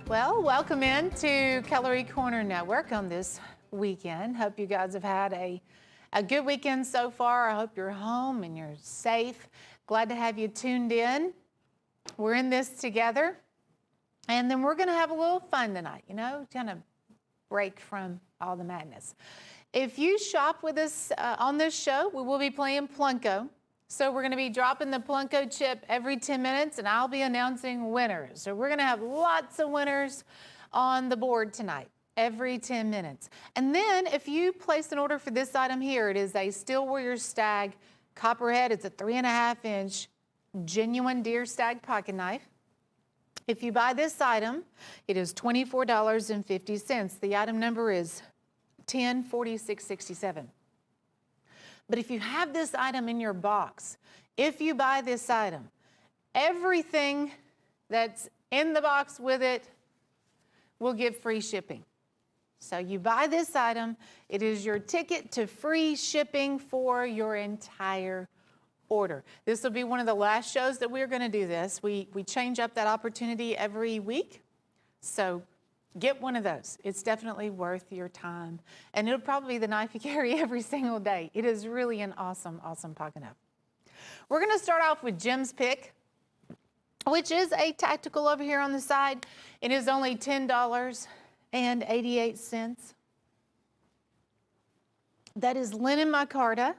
Well, welcome in to Cutlery Corner Network on this weekend. Hope you guys have had a good weekend so far. I hope you're home and you're safe. Glad to have you tuned in. We're in this together. And then we're going to have a little fun tonight, kind of break from all the madness. If you shop with us on this show, we will be playing Plunko. So we're going to be dropping the Plunko chip every 10 minutes, and I'll be announcing winners. So we're going to have lots of winners on the board tonight, every 10 minutes. And then if you place an order for this item here, it is a Steel Warrior Stag Copperhead. It's a 3.5-inch genuine deer stag pocket knife. If you buy this item, it is $24.50. The item number is 104667. But if you have this item in your box, if you buy this item, everything that's in the box with it will get free shipping. So you buy this item, it is your ticket to free shipping for your entire order. This will be one of the last shows that we're going to do this. We change up that opportunity every week. So get one of those. It's definitely worth your time. And it'll probably be the knife you carry every single day. It is really an awesome, awesome pocket knife. We're going to start off with Jim's Pick, which is a tactical over here on the side. It is only $10.88. That is linen micarta.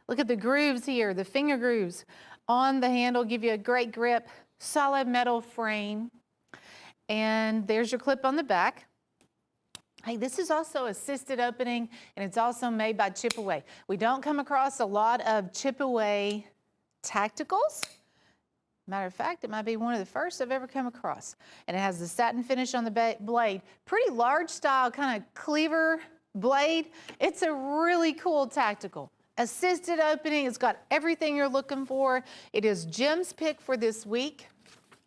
Look at the grooves here, the finger grooves on the handle give you a great grip, solid metal frame. And there's your clip on the back. Hey, this is also assisted opening, and it's also made by Chip-Away. We don't come across a lot of Chip-Away tacticals. Matter of fact, it might be one of the first I've ever come across. And it has the satin finish on the blade. Pretty large style, kind of cleaver blade. It's a really cool tactical. Assisted opening, it's got everything you're looking for. It is Jim's Pick for this week.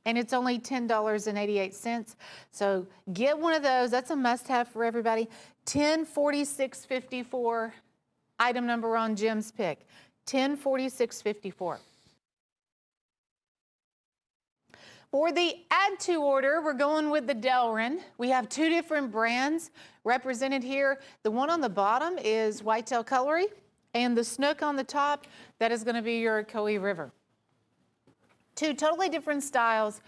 And it's only $10.88. So get one of those. That's a must-have for everybody. 104654, item number on Jim's Pick. 104654. For the add to order, we're going with the Delrin. We have two different brands represented here. The one on the bottom is Whitetail Cutlery, and the snook on the top, that is going to be your Cutlery River. Two totally different styles,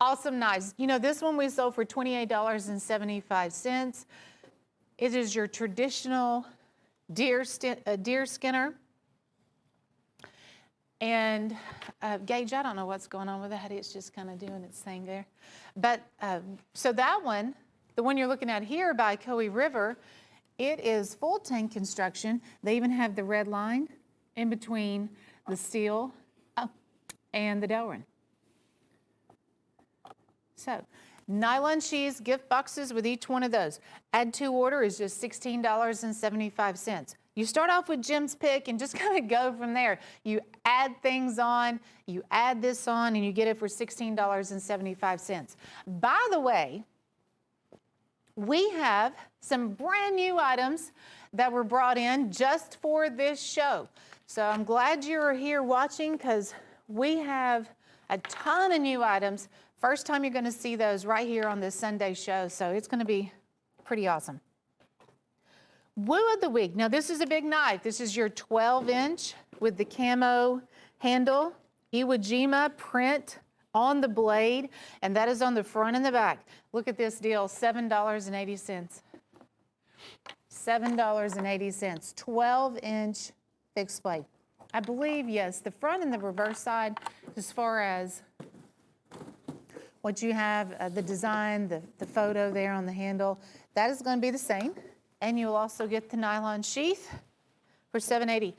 awesome knives. This one we sold for $28.75. It is your traditional deer skinner. And Gage, I don't know what's going on with that. It's just kind of doing its thing there. But so that one, the one you're looking at here by Cutlery River, it is full tank construction. They even have the red line in between the steel and the Delrin. So, nylon sheaths, gift boxes with each one of those. Add to order is just $16.75. You start off with Jim's Pick and just kind of go from there. You add things on, you add this on, and you get it for $16.75. By the way, we have some brand new items that were brought in just for this show. So I'm glad you're here watching because we have a ton of new items. First time you're going to see those right here on this Sunday show, so it's going to be pretty awesome. Woo of the week. Now this is a big knife. This is your 12-inch with the camo handle, Iwo Jima print on the blade, and that is on the front and the back. Look at this deal, $7.80. $7.80, 12-inch fixed blade. I believe, yes, the front and the reverse side, as far as what you have, the design, the photo there on the handle, that is going to be the same. And you'll also get the nylon sheath for $7.80.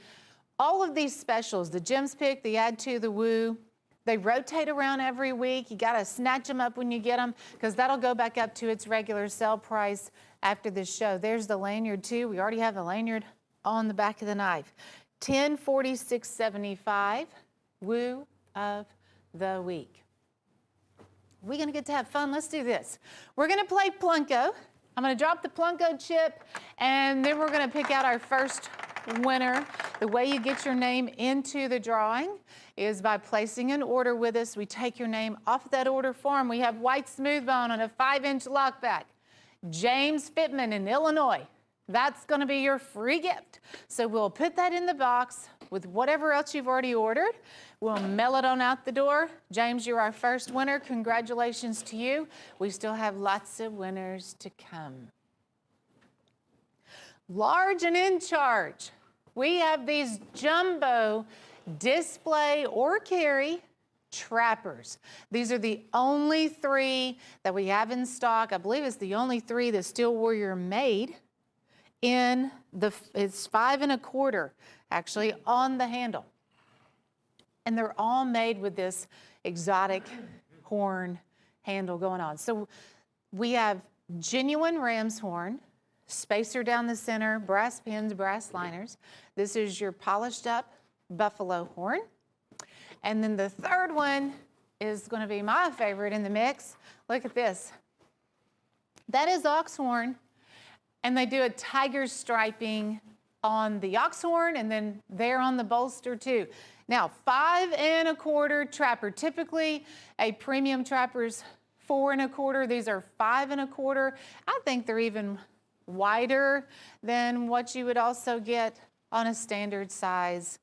All of these specials, the Jim's Pick, the Add to, the Woo, they rotate around every week. You got to snatch them up when you get them because that'll go back up to its regular sale price after this show. There's the lanyard too. We already have the lanyard on the back of the knife. $10.4675, Woo of the week. We're going to get to have fun. Let's do this. We're going to play Plunko. I'm going to drop the Plunko chip, and then we're going to pick out our first winner. The way you get your name into the drawing is by placing an order with us. We take your name off of that order form. We have white smooth bone on a 5-inch lockback. James Pittman in Illinois. That's going to be your free gift. So we'll put that in the box with whatever else you've already ordered. We'll mail it on out the door. James, you're our first winner. Congratulations to you. We still have lots of winners to come. Large and in charge. We have these jumbo display or carry trappers. These are the only 3 that we have in stock. I believe it's the only 3 that Steel Warrior made. It's 5 1/4 actually on the handle. And they're all made with this exotic horn handle going on. So we have genuine ram's horn, spacer down the center, brass pins, brass liners. This is your polished up buffalo horn. And then the third one is going to be my favorite in the mix. Look at this. That is ox horn. And they do a tiger striping on the ox horn and then there on the bolster too. Now, 5 1/4 trapper. Typically, a premium trapper's 4 1/4. These are 5 1/4. I think they're even wider than what you would also get on a standard size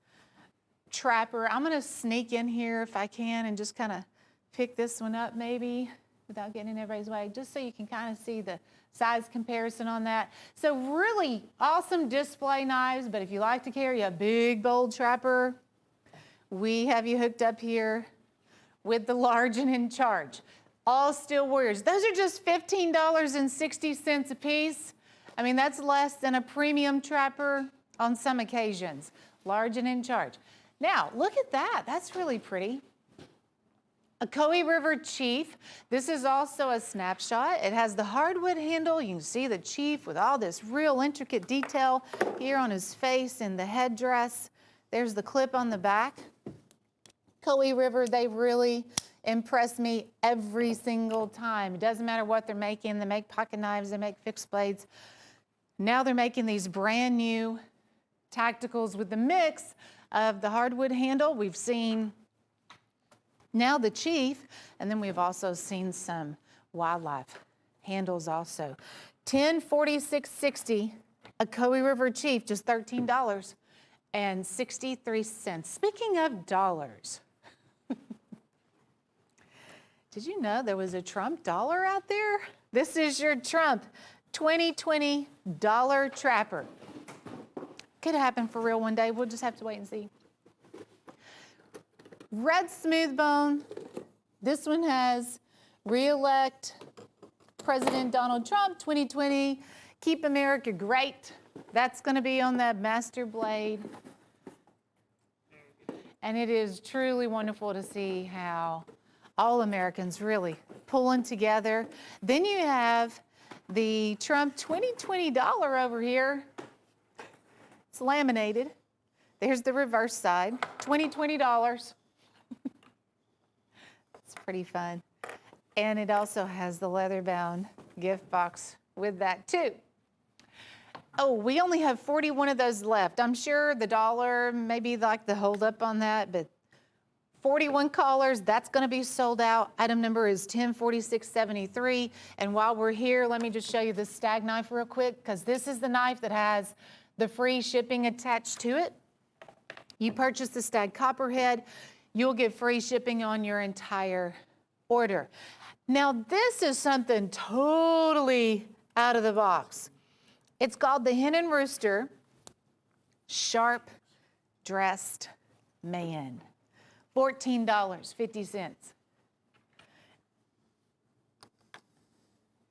trapper. I'm going to sneak in here if I can and just kind of pick this one up maybe without getting in everybody's way, just so you can kind of see the size comparison on that. So really awesome display knives, but if you like to carry a big, bold trapper, we have you hooked up here with the large and in charge. All Steel Warriors. Those are just $15.60 a piece. I mean, that's less than a premium trapper on some occasions. Large and in charge. Now, look at that. That's really pretty. A Coe River Chief. This is also a snapshot. It has the hardwood handle. You can see the chief with all this real intricate detail here on his face and the headdress. There's the clip on the back. Coe River, they really impress me every single time. It doesn't matter what they're making. They make pocket knives, they make fixed blades. Now they're making these brand new tacticals with the mix of the hardwood handle. We've seen now the Chief, and then we've also seen some wildlife handles also. $10.46.60, a Coe River Chief, just $13.63. Speaking of dollars, did you know there was a Trump dollar out there? This is your Trump 2020 dollar trapper. Could happen for real one day. We'll just have to wait and see. Red smooth bone. This one has re-elect President Donald Trump 2020. Keep America great. That's going to be on that master blade. And it is truly wonderful to see how all Americans really pulling together. Then you have the Trump 2020 dollar over here. It's laminated. There's the reverse side, $20. It's pretty fun. And it also has the leather-bound gift box with that too. Oh, we only have 41 of those left. I'm sure the dollar may be like the holdup on that, but 41 callers, that's going to be sold out. Item number is 104673. And while we're here, let me just show you the stag knife real quick, because this is the knife that has the free shipping attached to it. You purchase the stag copperhead, you'll get free shipping on your entire order. Now, this is something totally out of the box. It's called the Hen and Rooster Sharp Dressed Man. $14.50.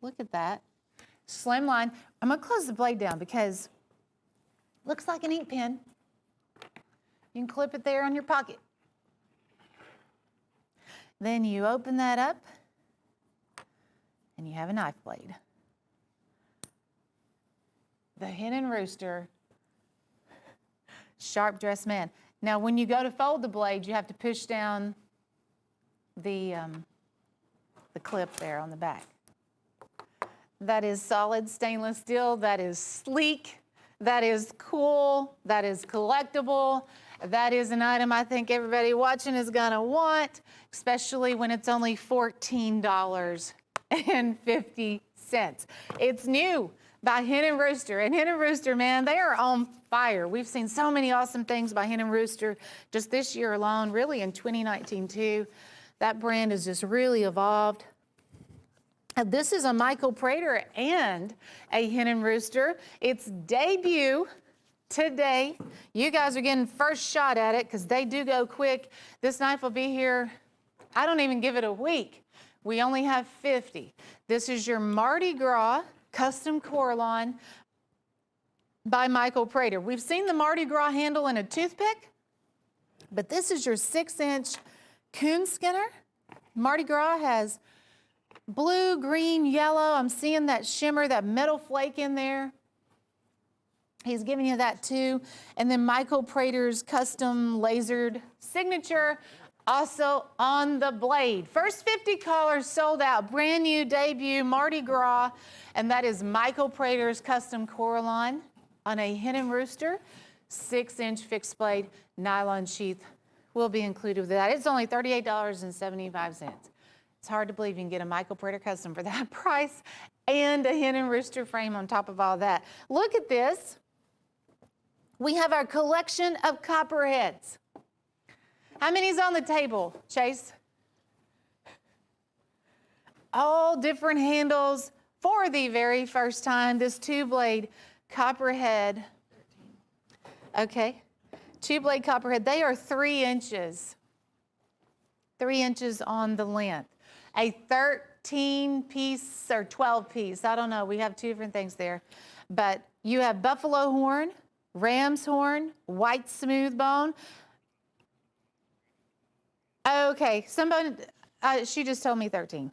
Look at that. Slim line. I'm going to close the blade down because it looks like an ink pen. You can clip it there on your pocket. Then you open that up and you have a knife blade. The Hen and Rooster Sharp Dressed Man. Now, when you go to fold the blade, you have to push down the clip there on the back. That is solid stainless steel. That is sleek. That is cool. That is collectible. That is an item I think everybody watching is gonna want, especially when it's only $14.50. It's new by Hen and Rooster. And Hen and Rooster, man, they are on fire. We've seen so many awesome things by Hen and Rooster just this year alone, really in 2019 too. That brand has just really evolved. This is a Michael Prater and a Hen and Rooster. It's debut today. You guys are getting first shot at it because they do go quick. This knife will be here, I don't even give it a week. We only have 50. This is your Mardi Gras custom Coraline by Michael Prater. We've seen the Mardi Gras handle in a toothpick, but this is your 6-inch coon skinner. Mardi Gras has blue, green, yellow. I'm seeing that shimmer, that metal flake in there. He's giving you that too. And then Michael Prater's custom lasered signature also on the blade. First 50 callers sold out, brand new debut Mardi Gras, and that is Michael Prater's custom Coraline on a Hen and Rooster, 6-inch fixed blade nylon sheath will be included with that. It's only $38.75. It's hard to believe you can get a Michael Prater custom for that price and a Hen and Rooster frame on top of all that. Look at this. We have our collection of copperheads. How many's on the table, Chase? All different handles for the very first time. This 2-blade copperhead. Okay, 2-blade copperhead. They are 3 inches. 3 inches on the length. A 13-piece or 12-piece. I don't know. We have 2 different things there. But you have buffalo horn, ram's horn, white smooth bone. Okay, somebody, she just told me 13.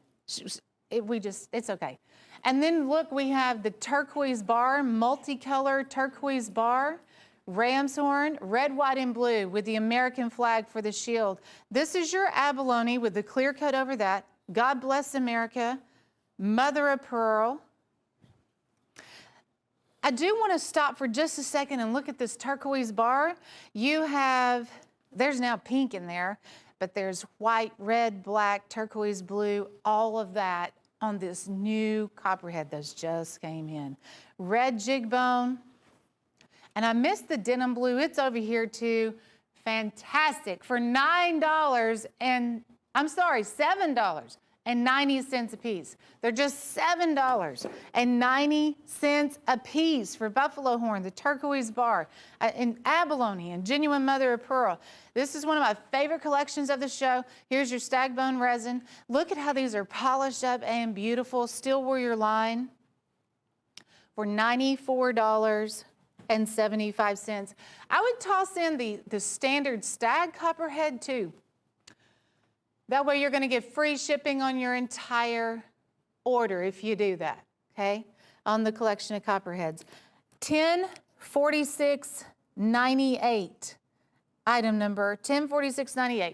It's okay. And then look, we have the turquoise bar, multicolored turquoise bar, ram's horn, red, white, and blue with the American flag for the shield. This is your abalone with the clear coat over that. God bless America, mother of pearl. I do want to stop for just a second and look at this turquoise bar. You have, there's now pink in there, but there's white, red, black, turquoise, blue, all of that on this new copperhead that just came in. Red jig bone, and I missed the denim blue. It's over here too. Fantastic for $7.90 a piece. They're just $7.90 a piece for buffalo horn, the turquoise bar, and abalone, and genuine mother of pearl. This is one of my favorite collections of the show. Here's your stag bone resin. Look at how these are polished up and beautiful. Still warrior line for $94.75. I would toss in the standard stag copperhead too. That way you're going to get free shipping on your entire order if you do that, okay, on the collection of copperheads. $1046.98, item number 1046.98.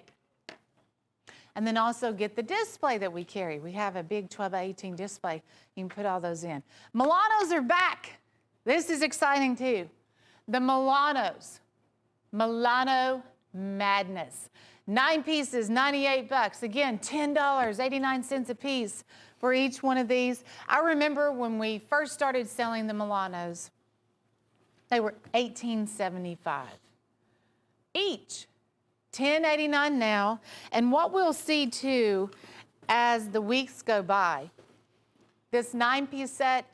And then also get the display that we carry. We have a big 12x18 display. You can put all those in. Milanos are back. This is exciting too. The Milanos, Milano Madness. 9 pieces, $98. Again, $10.89 a piece for each one of these. I remember when we first started selling the Milanos, they were $18.75 each. $10.89 now. And what we'll see too as the weeks go by, this 9-piece set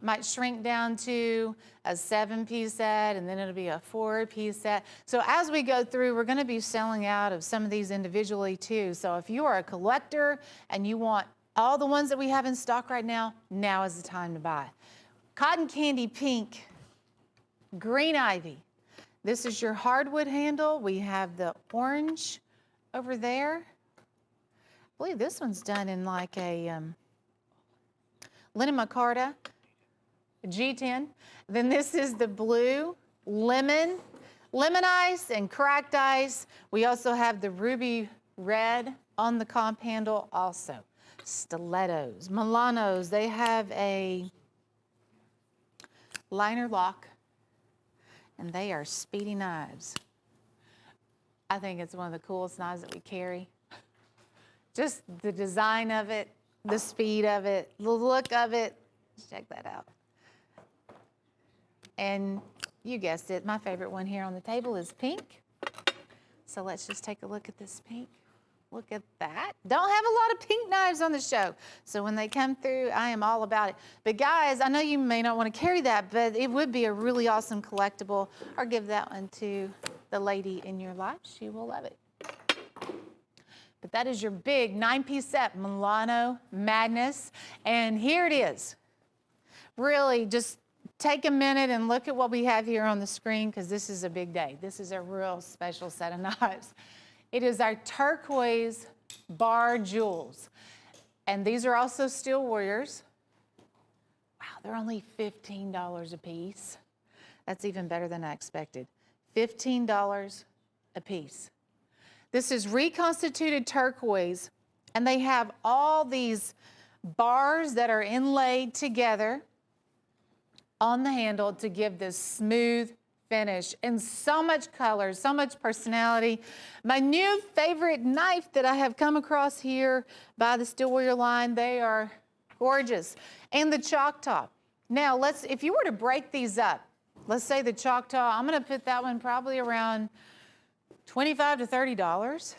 might shrink down to a 7-piece set, and then it'll be a 4-piece set. So as we go through, we're gonna be selling out of some of these individually too. So if you are a collector and you want all the ones that we have in stock right now, now is the time to buy. Cotton candy pink, green ivy. This is your hardwood handle. We have the orange over there. I believe this one's done in like a linen micarta. G10. Then this is the blue lemon ice and cracked ice. We also have the ruby red on the comp handle also. Stilettos, Milanos, they have a liner lock and they are speedy knives. I think it's one of the coolest knives that we carry. Just the design of it, the speed of it, the look of it. Let's check that out. And you guessed it, my favorite one here on the table is pink. So let's just take a look at this pink. Look at that. Don't have a lot of pink knives on the show. So when they come through, I am all about it. But guys, I know you may not want to carry that, but it would be a really awesome collectible. Or give that one to the lady in your life. She will love it. But that is your big 9-piece set, Milano Madness. And here it is. Really, just take a minute and look at what we have here on the screen, because this is a big day. This is a real special set of knives. It is our turquoise bar jewels. And these are also Steel Warriors. Wow, they're only $15 a piece. That's even better than I expected. $15 a piece. This is reconstituted turquoise, and they have all these bars that are inlaid together on the handle to give this smooth finish and so much color, so much personality. My new favorite knife that I have come across here by the Steel Warrior line, they are gorgeous. And the Choctaw. Now, if you were to break these up, let's say the Choctaw, I'm gonna put that one probably around $25 to $30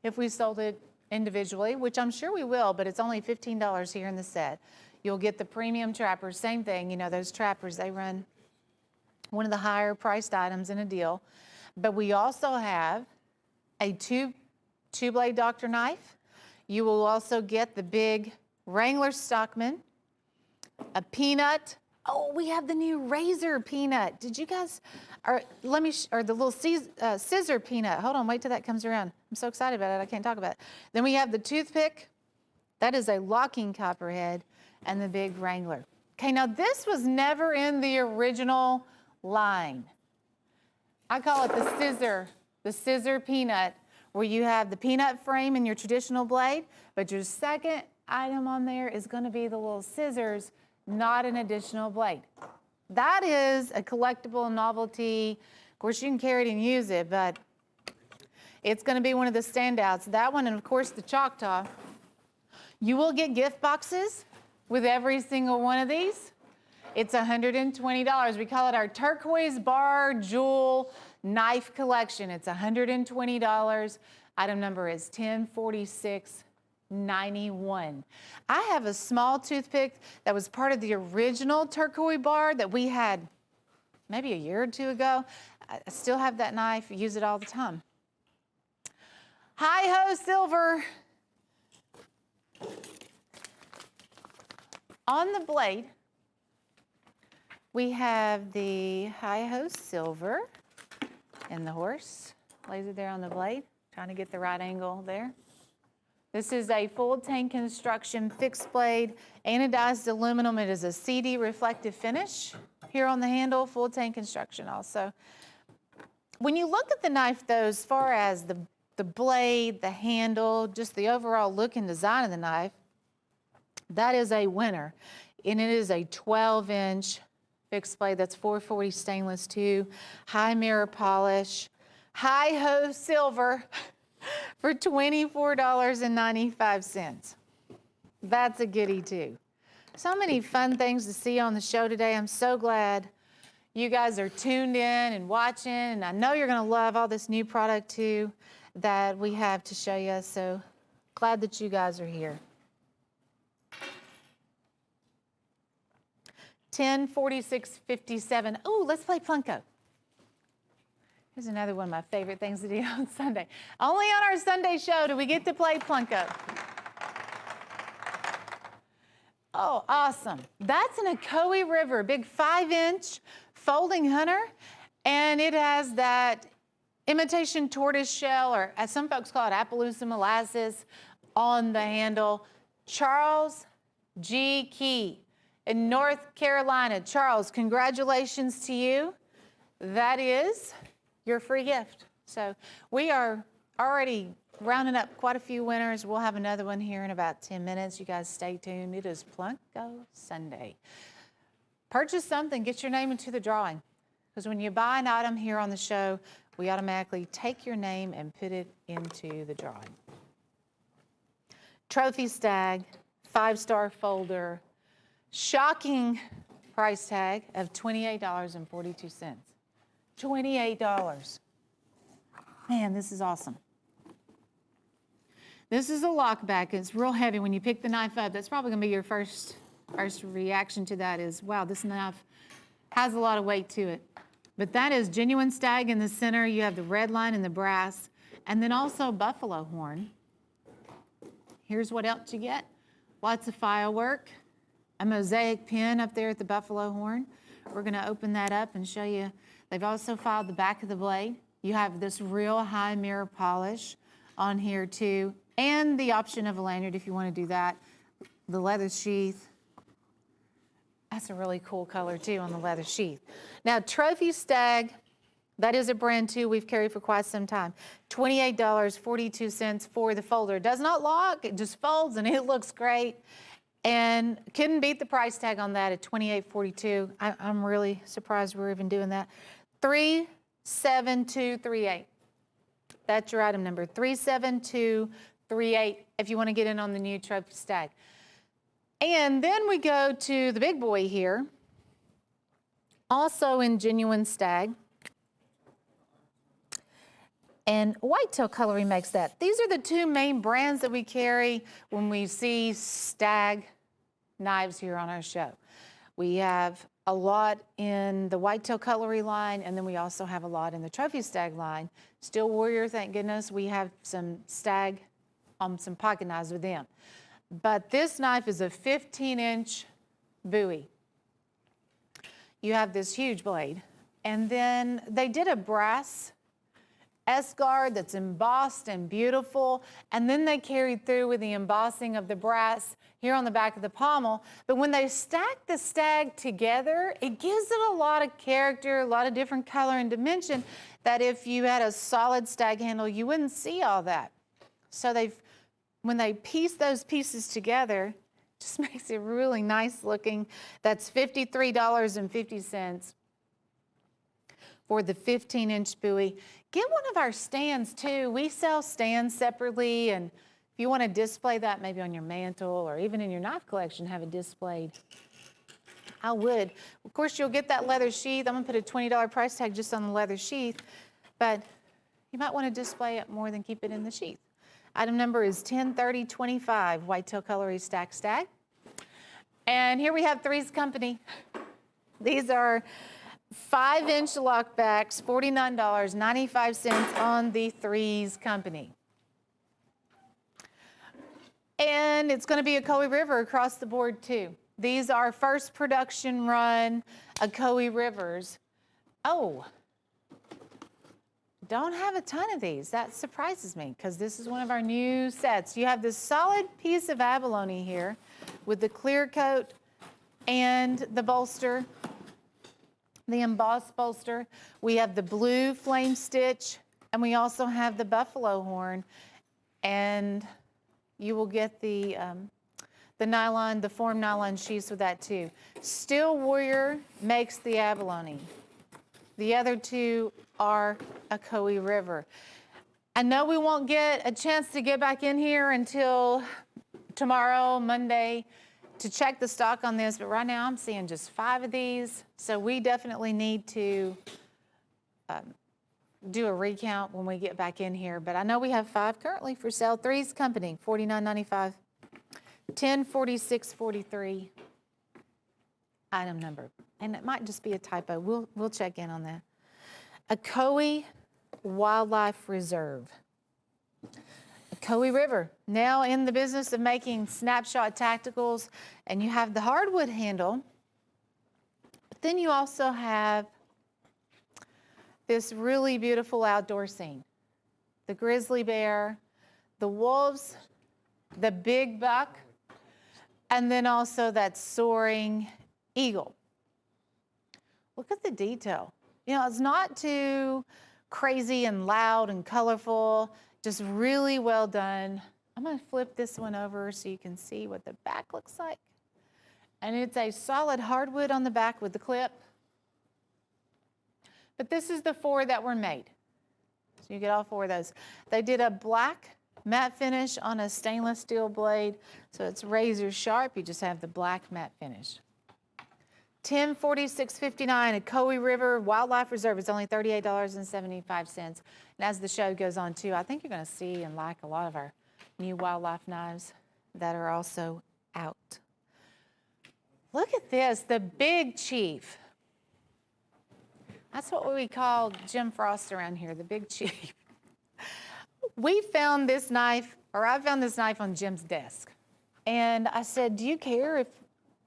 if we sold it individually, which I'm sure we will, but it's only $15 here in the set. You'll get the premium trappers, same thing, you know, those trappers, they run one of the higher priced items in a deal. But we also have a two-blade Doctor knife. You will also get the big Wrangler Stockman, a peanut. Oh, we have the new razor peanut. Did you guys, or the little scissor peanut. Hold on, wait till that comes around. I'm so excited about it, I can't talk about it. Then we have the toothpick. That is a locking copperhead, and the big Wrangler. Okay, now this was never in the original line. I call it the scissor peanut, where you have the peanut frame in your traditional blade, but your second item on there is going to be the little scissors, not an additional blade. That is a collectible novelty. Of course, you can carry it and use it, but it's going to be one of the standouts. That one, and of course the Choctaw. You will get gift boxes with every single one of these. It's $120. We call it our turquoise bar jewel knife collection. It's $120. Item number is 104691. I have a small toothpick that was part of the original turquoise bar that we had maybe a year or two ago. I still have that knife, use it all the time. Hi-ho silver. On the blade, we have the hi-ho silver, and the horse lays it there on the blade, trying to get the right angle there. This is a full tank construction fixed blade, anodized aluminum. It is a CD reflective finish here on the handle, full tank construction also. When you look at the knife though, as far as the blade, the handle, just the overall look and design of the knife, that is a winner. And it is a 12-inch fixed blade. That's 440 stainless too, high mirror polish, hi-ho silver for $24.95. That's a goodie too. So many fun things to see on the show today. I'm so glad you guys are tuned in and watching, and I know you're gonna love all this new product too that we have to show you. So glad that you guys are here. 104657. Oh, let's play Plunko. Here's another one of my favorite things to do on Sunday. Only on our Sunday show do we get to play Plunko. Oh, awesome. That's an Ocoee River, big 5-inch folding hunter, and it has that imitation tortoise shell, or as some folks call it, Appaloosa molasses, on the handle. Charles G. Key in North Carolina. Charles, congratulations to you. That is your free gift. So we are already rounding up quite a few winners. We'll have another one here in about 10 minutes. You guys stay tuned. It is Plunko Sunday. Purchase something, get your name into the drawing. because when you buy an item here on the show, we automatically take your name and put it into the drawing. Trophy Stag, 5-star folder, shocking price tag of $28.42. $28. Man, this is awesome. This is a lockback. It's real heavy. When you pick the knife up, that's probably going to be your first reaction to that is, wow, this knife has a lot of weight to it. But that is genuine stag in the center. You have the red line and the brass, and then also buffalo horn. Here's what else you get. Lots of firework, a mosaic pin up there at the buffalo horn. We're going to open that up and show you. They've also filed the back of the blade. You have this real high mirror polish on here too, and the option of a lanyard if you want to do that. The leather sheath. That's a really cool color too on the leather sheath. Now, Trophy Stag, that is a brand too we've carried for quite some time. $28.42 for the folder. It does not lock, it just folds and it looks great. And couldn't beat the price tag on that at $28.42. I'm really surprised we're even doing that. 37238. That's your item number, 37238, if you want to get in on the new Trophy Stag. And then we go to the big boy here, also in genuine stag. And Whitetail Cutlery makes that. These are the two main brands that we carry when we see stag knives here on our show. We have a lot in the Whitetail Cutlery line, and then we also have a lot in the Trophy Stag line. Steel Warrior, thank goodness, we have some stag, some pocket knives with them. But this knife is a 15-inch Bowie. You have this huge blade. And then they did a brass S-guard that's embossed and beautiful. And then they carried through with the embossing of the brass here on the back of the pommel. But when they stack the stag together, it gives it a lot of character, a lot of different color and dimension that if you had a solid stag handle, you wouldn't see all that. So when they piece those pieces together, it just makes it really nice looking. That's $53.50 for the 15-inch Bowie. Get one of our stands too. We sell stands separately, and if you want to display that maybe on your mantle or even in your knife collection, have it displayed, I would. Of course, you'll get that leather sheath. I'm going to put a $20 price tag just on the leather sheath, but you might want to display it more than keep it in the sheath. Item number is 103025, Whitetail Cutlery Stack Stag. And here we have Three's Company. These are 5-inch lockbacks, $49.95 on the Three's Company. And it's going to be a Coe River across the board too. These are first production run Coe Rivers. Oh, don't have a ton of these. That surprises me because this is one of our new sets. You have this solid piece of abalone here with the clear coat and the bolster, the embossed bolster. We have the blue flame stitch, and we also have the buffalo horn. And you will get the nylon, the form nylon sheaths with that too. Steel Warrior makes the abalone. The other two are a Coe River. I know we won't get a chance to get back in here until tomorrow, Monday, to check the stock on this, but right now I'm seeing just 5 of these, so we definitely need to do a recount when we get back in here, but I know we have 5 currently for sale. Three's Company, $49.95, $1046.43 item number, and it might just be a typo. We'll check in on that. A Coe Wildlife Reserve. A Coe River, now in the business of making snapshot tacticals, and you have the hardwood handle, but then you also have this really beautiful outdoor scene. The grizzly bear, the wolves, the big buck, and then also that soaring eagle. Look at the detail. You know, it's not too crazy and loud and colorful, just really well done. I'm going to flip this one over so you can see what the back looks like. And it's a solid hardwood on the back with the clip. But this is the 4 that were made. So you get all 4 of those. They did a black matte finish on a stainless steel blade, so it's razor sharp. You just have the black matte finish. 1046.59 at Coe River Wildlife Reserve. It's only $38.75. And as the show goes on too, I think you're going to see and like a lot of our new wildlife knives that are also out. Look at this, the Big Chief. That's what we call Jim Frost around here, the Big Chief. We found this knife, or I found this knife on Jim's desk. And I said, do you care if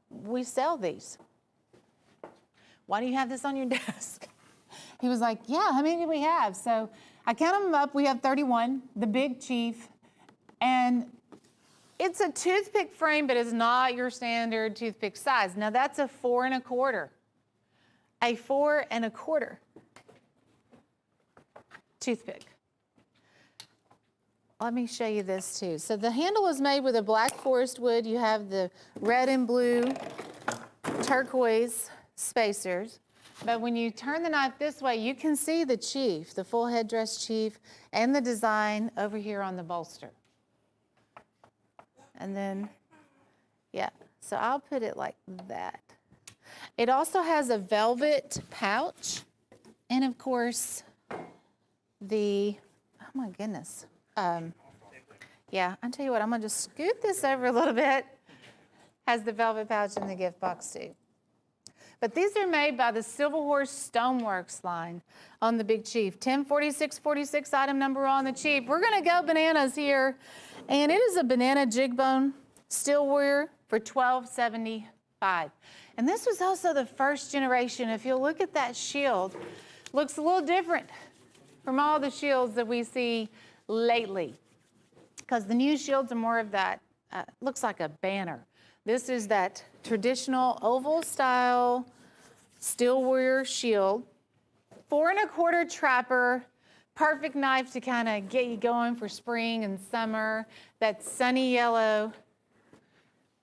we sell these? Why do you have this on your desk? He was like, yeah, how many do we have? So I counted them up. We have 31, the Big Chief. And it's a toothpick frame, but it's not your standard toothpick size. Now that's a 4 1/4. A 4 1/4 toothpick. Let me show you this too. So the handle is made with a black forest wood. You have the red and blue turquoise spacers. But when you turn the knife this way, you can see the chief, the full headdress chief, and the design over here on the bolster. And then, yeah, so I'll put it like that. It also has a velvet pouch, and of course, oh my goodness. Yeah, I'll tell you what, I'm gonna just scoot this over a little bit. Has the velvet pouch in the gift box too. But these are made by the Silver Horse Stoneworks line on the Big Chief. 1046.46 item number on the Chief. We're gonna go bananas here. And it is a banana jig bone steel warrior for $12.75. And this was also the first generation. If you'll look at that shield, looks a little different from all the shields that we see lately. Because the new shields are more of that, looks like a banner. This is that traditional oval style steel warrior shield. 4 1/4 trapper. Perfect knife to kind of get you going for spring and summer. That sunny yellow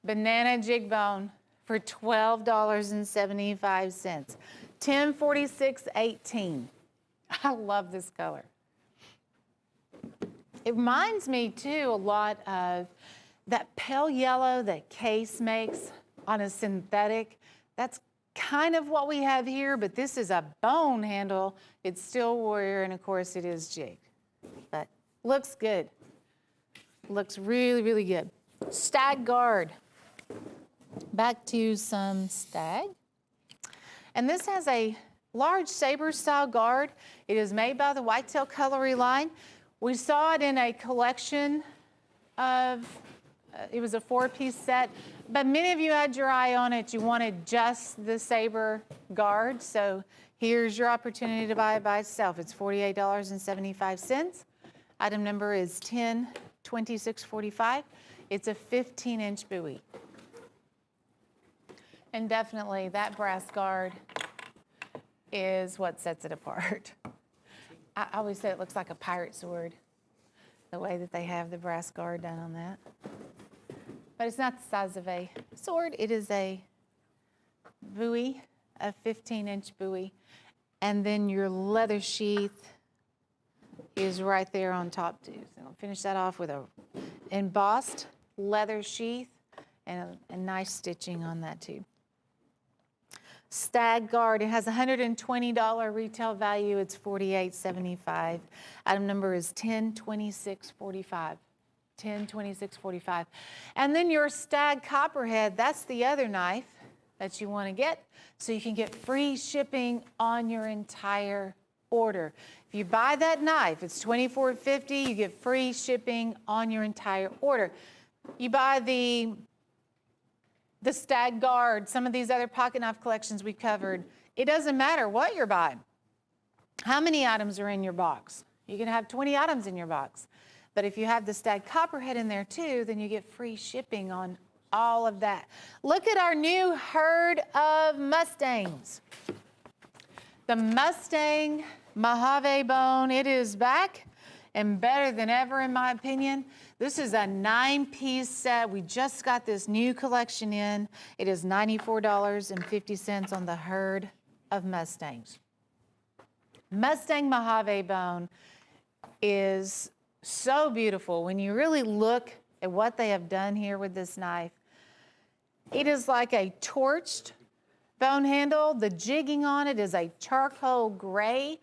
banana jig bone for $12.75. 1046.18. I love this color. It reminds me too a lot of that pale yellow that Case makes on a synthetic. That's kind of what we have here, but this is a bone handle. It's steel warrior, and of course it is jigged. But looks good. Looks really, really good. Stag guard. Back to some stag. And this has a large saber style guard. It is made by the Whitetail Cutlery line. We saw it in a collection of, it was a 4-piece set, but many of you had your eye on it. You wanted just the saber guard, so here's your opportunity to buy it by itself. It's $48.75. Item number is 1026.45. It's a 15-inch buoy. And definitely that brass guard is what sets it apart. I always say it looks like a pirate sword, the way that they have the brass guard done on that. But it's not the size of a sword. It is a buoy, a 15-inch buoy. And then your leather sheath is right there on top too. So I'll finish that off with a embossed leather sheath and a nice stitching on that too. Stag guard, it has $120 retail value. It's $48.75. Item number is 1026.45. 1026.45. And then your stag copperhead, that's the other knife that you want to get, so you can get free shipping on your entire order. If you buy that knife, it's $24.50. You get free shipping on your entire order. You buy the stag guard, some of these other pocket knife collections we covered, it doesn't matter what you're buying. How many items are in your box? You can have 20 items in your box. But if you have the stag copperhead in there too, then you get free shipping on all of that. Look at our new herd of Mustangs. The Mustang Mojave bone, it is back and better than ever in my opinion. This is a 9-piece set. We just got this new collection in. It is $94.50 on the herd of Mustangs. Mustang Mojave bone is so beautiful. When you really look at what they have done here with this knife, it is like a torched bone handle. The jigging on it is a charcoal gray,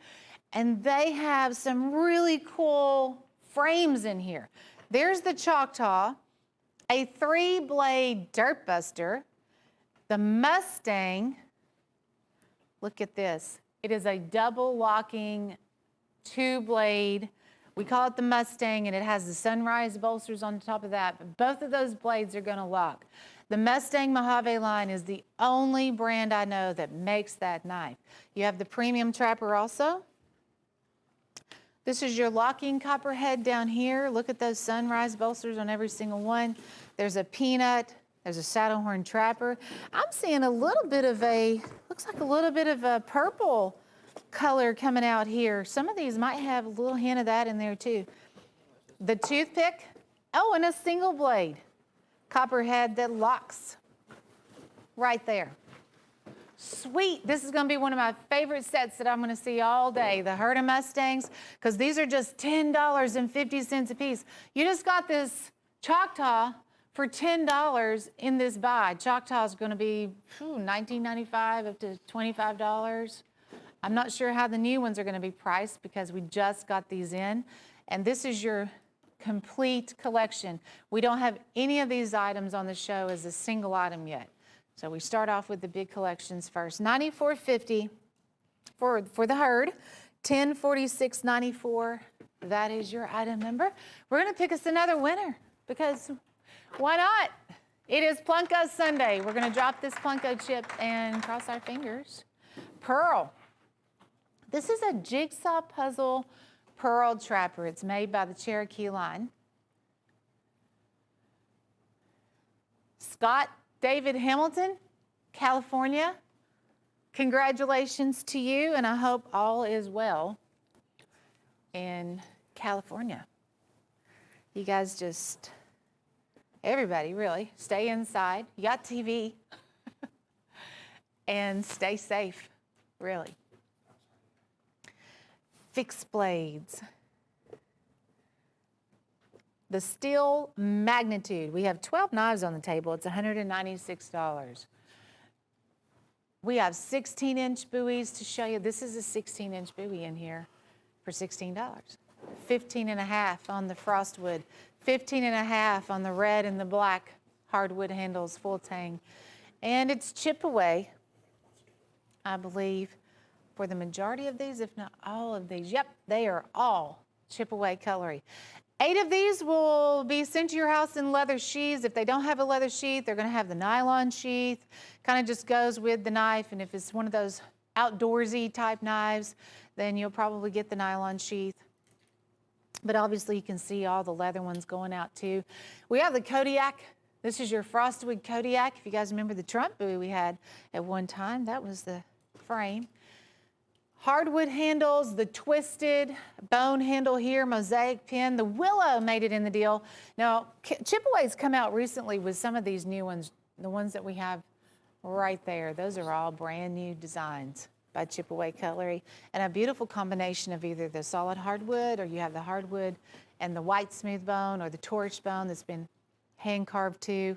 and they have some really cool frames in here. There's the Choctaw, a 3-blade dirt buster. The Mustang, look at this. It is a double locking 2-blade. We call it the Mustang, and it has the sunrise bolsters on top of that. But both of those blades are going to lock. The Mustang Mojave line is the only brand I know that makes that knife. You have the premium trapper also. This is your locking copperhead down here. Look at those sunrise bolsters on every single one. There's a peanut. There's a saddle horn trapper. I'm seeing a little bit of a, looks like a little bit of a purple color coming out here. Some of these might have a little hint of that in there too. The toothpick. Oh, and a single blade copperhead that locks right there. Sweet. This is going to be one of my favorite sets that I'm going to see all day, the Herta Mustangs, because these are just $10.50 a piece. You just got this Choctaw for $10 in this buy. Choctaw is going to be $19.95 up to $25. I'm not sure how the new ones are going to be priced because we just got these in. And this is your complete collection. We don't have any of these items on the show as a single item yet. So we start off with the big collections first. $94.50 for the herd, $1046.94. That is your item number. We're going to pick us another winner because why not? It is Plunko Sunday. We're going to drop this Plunko chip and cross our fingers. Pearl. This is a jigsaw puzzle pearl trapper. It's made by the Cherokee line. Scott David Hamilton, California. Congratulations to you, and I hope all is well in California. You guys just, everybody really, stay inside. You got TV. And stay safe, really. Fixed blades. The steel magnitude. We have 12 knives on the table. It's $196. We have 16-inch buoys to show you. This is a 16-inch buoy in here for $16. 15.5 on the frostwood. 15.5 on the red and the black hardwood handles, full tang. And it's chip away, I believe, for the majority of these, if not all of these. Yep, they are all chip away cutlery. 8 of these will be sent to your house in leather sheaths. If they don't have a leather sheath, they're going to have the nylon sheath. Kind of just goes with the knife. And if it's one of those outdoorsy type knives, then you'll probably get the nylon sheath. But obviously you can see all the leather ones going out too. We have the Kodiak. This is your frostwood Kodiak. If you guys remember the Trump buoy we had at one time, that was the frame. Hardwood handles, the twisted bone handle here, mosaic pin. The Willow made it in the deal. Now, Chipaway's come out recently with some of these new ones, the ones that we have right there. Those are all brand new designs by Chipaway Cutlery, and a beautiful combination of either the solid hardwood, or you have the hardwood and the white smooth bone, or the torch bone that's been hand carved too.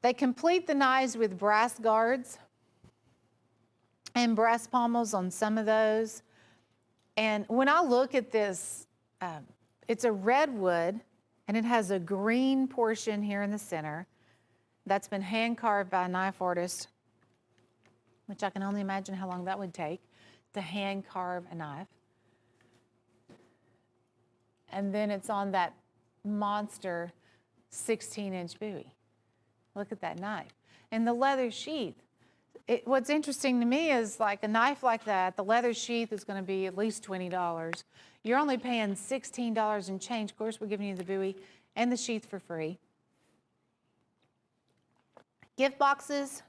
They complete the knives with brass guards and brass pommels on some of those. And when I look at this, it's a red wood, and it has a green portion here in the center that's been hand carved by a knife artist, which I can only imagine how long that would take to hand carve a knife. And then it's on that monster 16-inch buoy. Look at that knife. And the leather sheath. What's interesting to me is, like, a knife like that, the leather sheath is going to be at least $20. You're only paying $16 and change. Of course, we're giving you the buoy and the sheath for free. Gift boxes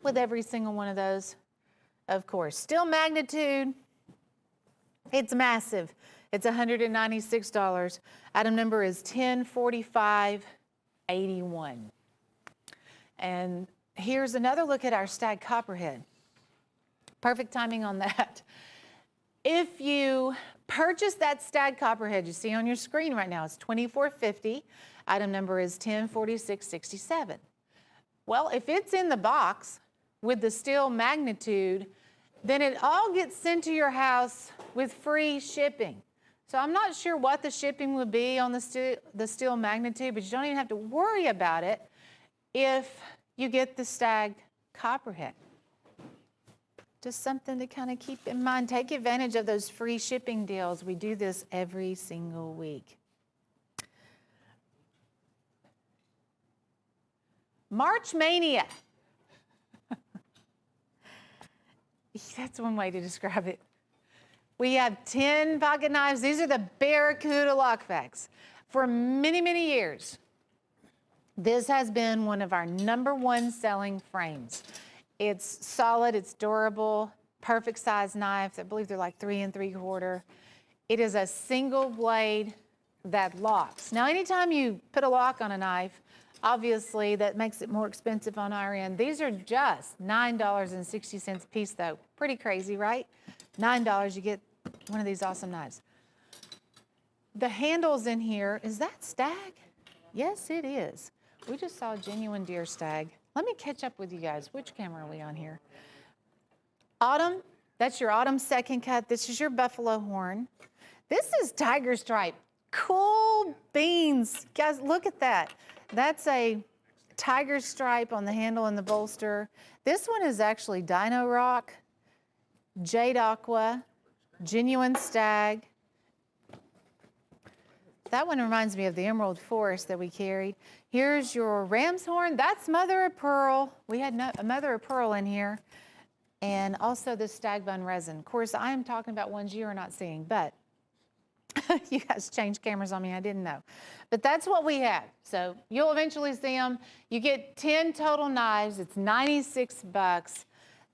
with every single one of those, of course. Steel magnitude, it's massive. It's $196. Item number is 104581. And here's another look at our stag copperhead. Perfect timing on that. If you purchase that stag copperhead you see on your screen right now, it's $24.50. Item number is 104667. Well, if it's in the box with the steel magnitude, then it all gets sent to your house with free shipping. So I'm not sure what the shipping would be on the steel magnitude, but you don't even have to worry about it if you get the stag copperhead. Just something to kind of keep in mind. Take advantage of those free shipping deals. We do this every single week. March Mania. That's one way to describe it. We have 10 pocket knives. These are the Barracuda lockbacks. For many, many years, this has been one of our #1 selling frames. It's solid, it's durable, perfect size knife. I believe they're like 3 3/4. It is a single blade that locks. Now, anytime you put a lock on a knife, obviously that makes it more expensive on our end. These are just $9.60 a piece though. Pretty crazy, right? $9, you get one of these awesome knives. The handles in here, is that stag? Yes, it is. We just saw a genuine deer stag. Let me catch up with you guys. Which camera are we on here? Autumn, that's your autumn second cut. This is your buffalo horn. This is tiger stripe. Cool beans. Guys, look at that. That's a tiger stripe on the handle and the bolster. This one is actually Dino Rock, Jade Aqua, genuine stag. That one reminds me of the Emerald Forest that we carried. Here's your ram's horn. That's mother of pearl. We had a mother of pearl in here. And also the stag bun resin. Of course, I am talking about ones you are not seeing, but you guys changed cameras on me, I didn't know. But that's what we have. So you'll eventually see them. You get 10 total knives. It's $96.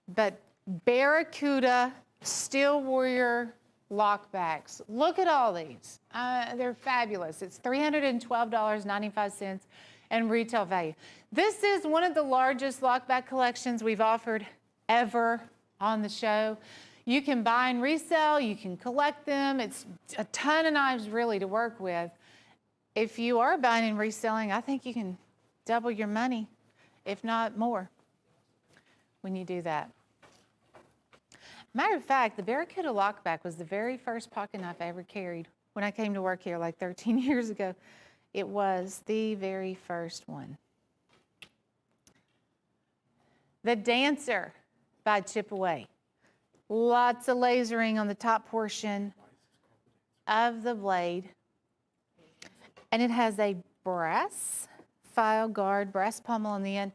But Barracuda Steel Warrior lockbacks. Look at all these. They're fabulous. It's $312.95 in retail value. This is one of the largest lockback collections we've offered ever on the show. You can buy and resell, you can collect them. It's a ton of knives really to work with. If you are buying and reselling, I think you can double your money, if not more, when you do that. Matter of fact, the Barracuda lockback was the very first pocket knife I ever carried when I came to work here like 13 years ago. It was the very first one. The Dancer by Chip Away. Lots of lasering on the top portion of the blade. And it has a brass file guard, brass pommel on the end.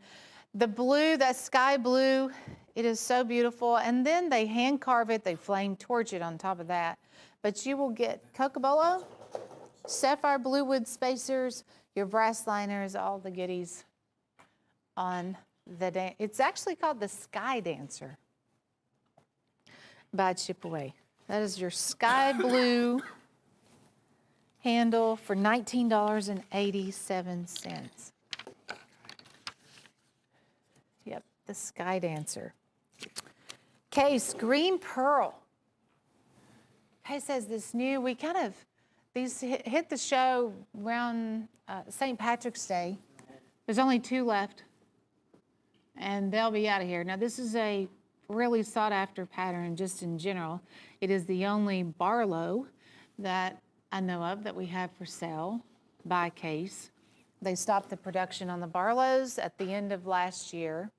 The blue, that sky blue, it is so beautiful. And then they hand carve it, they flame torch it on top of that. But you will get cocobolo, sapphire blue wood spacers, your brass liners, all the goodies on the it's actually called the Sky Dancer by Chip Away. That is your sky blue handle for $19.87. Yep, the Sky Dancer. Case, green pearl. Case says this new, these hit the show around St. Patrick's Day. There's only 2 left, and they'll be out of here. Now, this is a really sought after pattern just in general. It is the only Barlow that I know of that we have for sale by Case. They stopped the production on the Barlows at the end of last year.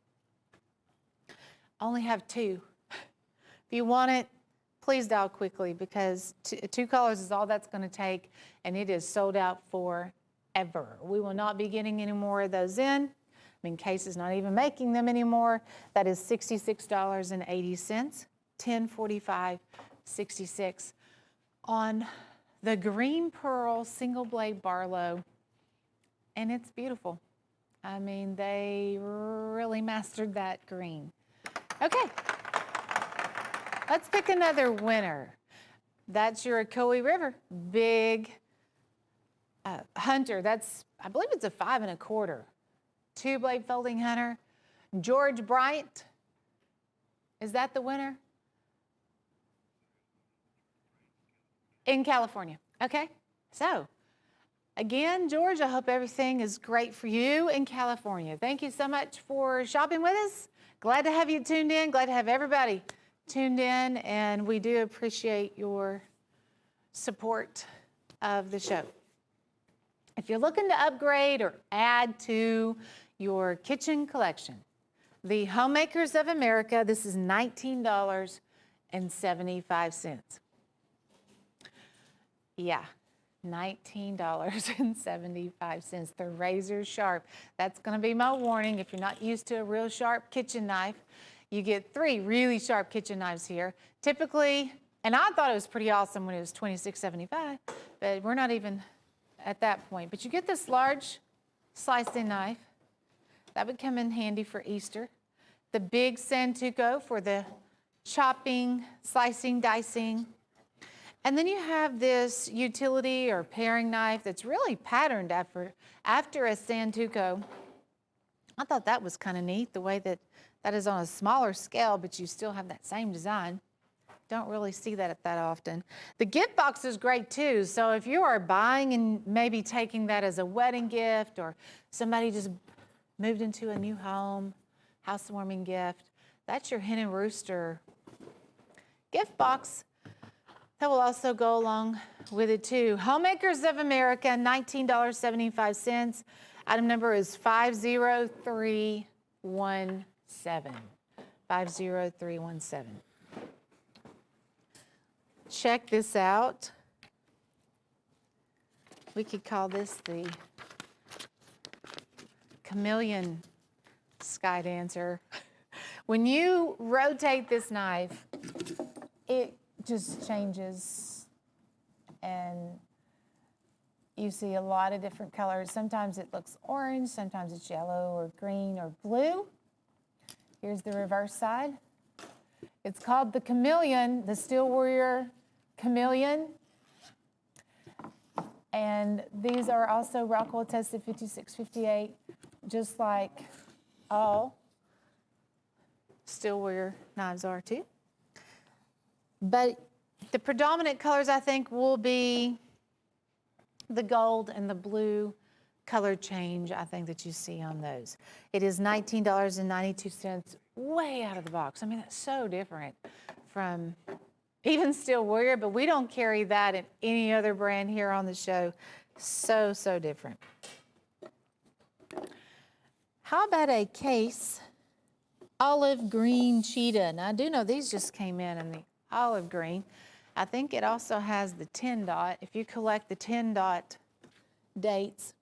Only have 2. If you want it, please dial quickly because 2 callers is all that's going to take, and it is sold out forever. We will not be getting any more of those in. I mean, Case is not even making them anymore. That is $66.80, $10.45.66 on the green pearl single blade Barlow, and it's beautiful. I mean, they really mastered that green. Okay, let's pick another winner. That's your Ocoee River Big Hunter. I believe it's a 5 1/4. 2-blade folding hunter. George Bryant, is that the winner? in California, okay? So, again, George, I hope everything is great for you in California. Thank you so much for shopping with us. Glad to have you tuned in. Glad to have everybody tuned in, and we do appreciate your support of the show. If you're looking to upgrade or add to your kitchen collection, the Homemakers of America, this is $19.75. Yeah, $19.75. They're razor sharp. That's going to be my warning. If you're not used to a real sharp kitchen knife, you get 3 really sharp kitchen knives here. Typically, and I thought it was pretty awesome when it was $26.75, but we're not even at that point. But you get this large slicing knife. That would come in handy for Easter. The big Santuco for the chopping, slicing, dicing. And then you have this utility or paring knife that's really patterned after a Santuco. I thought that was kind of neat, the way that that is on a smaller scale, but you still have that same design. Don't really see that often. The gift box is great too. So if you are buying and maybe taking that as a wedding gift, or somebody just moved into a new home, housewarming gift, that's your hen and rooster gift box. That will also go along with it too. Homemakers of America, $19.75. Item number is 50317. 50317. Check this out. We could call this the chameleon sky dancer. When you rotate this knife, it just changes, and you see a lot of different colors. Sometimes it looks orange, sometimes it's yellow or green or blue. Here's the reverse side. It's called the chameleon, the Steel Warrior chameleon. And these are also Rockwell tested 5658, just like all Steel Warrior knives are too. But the predominant colors, I think, will be the gold and the blue color change, I think, that you see on those. It is $19.92, way out of the box. I mean, that's so different from even Steel Warrior, but we don't carry that in any other brand here on the show. So, so different. How about a case olive green cheetah? Now, I do know these just came in the olive green. I think it also has the 10 dot. If you collect the 10 dot dates,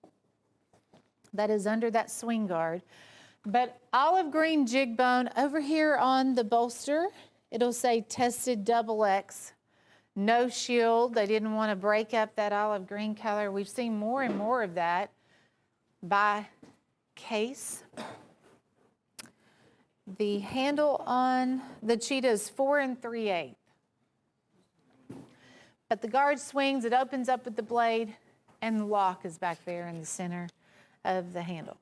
that is under that swing guard. But olive green jig bone over here on the bolster, it'll say tested XX, no shield. They didn't want to break up that olive green color. We've seen more and more of that by case. The handle on the cheetah is 4 3/8. But the guard swings, it opens up with the blade, and the lock is back there in the center of the handle.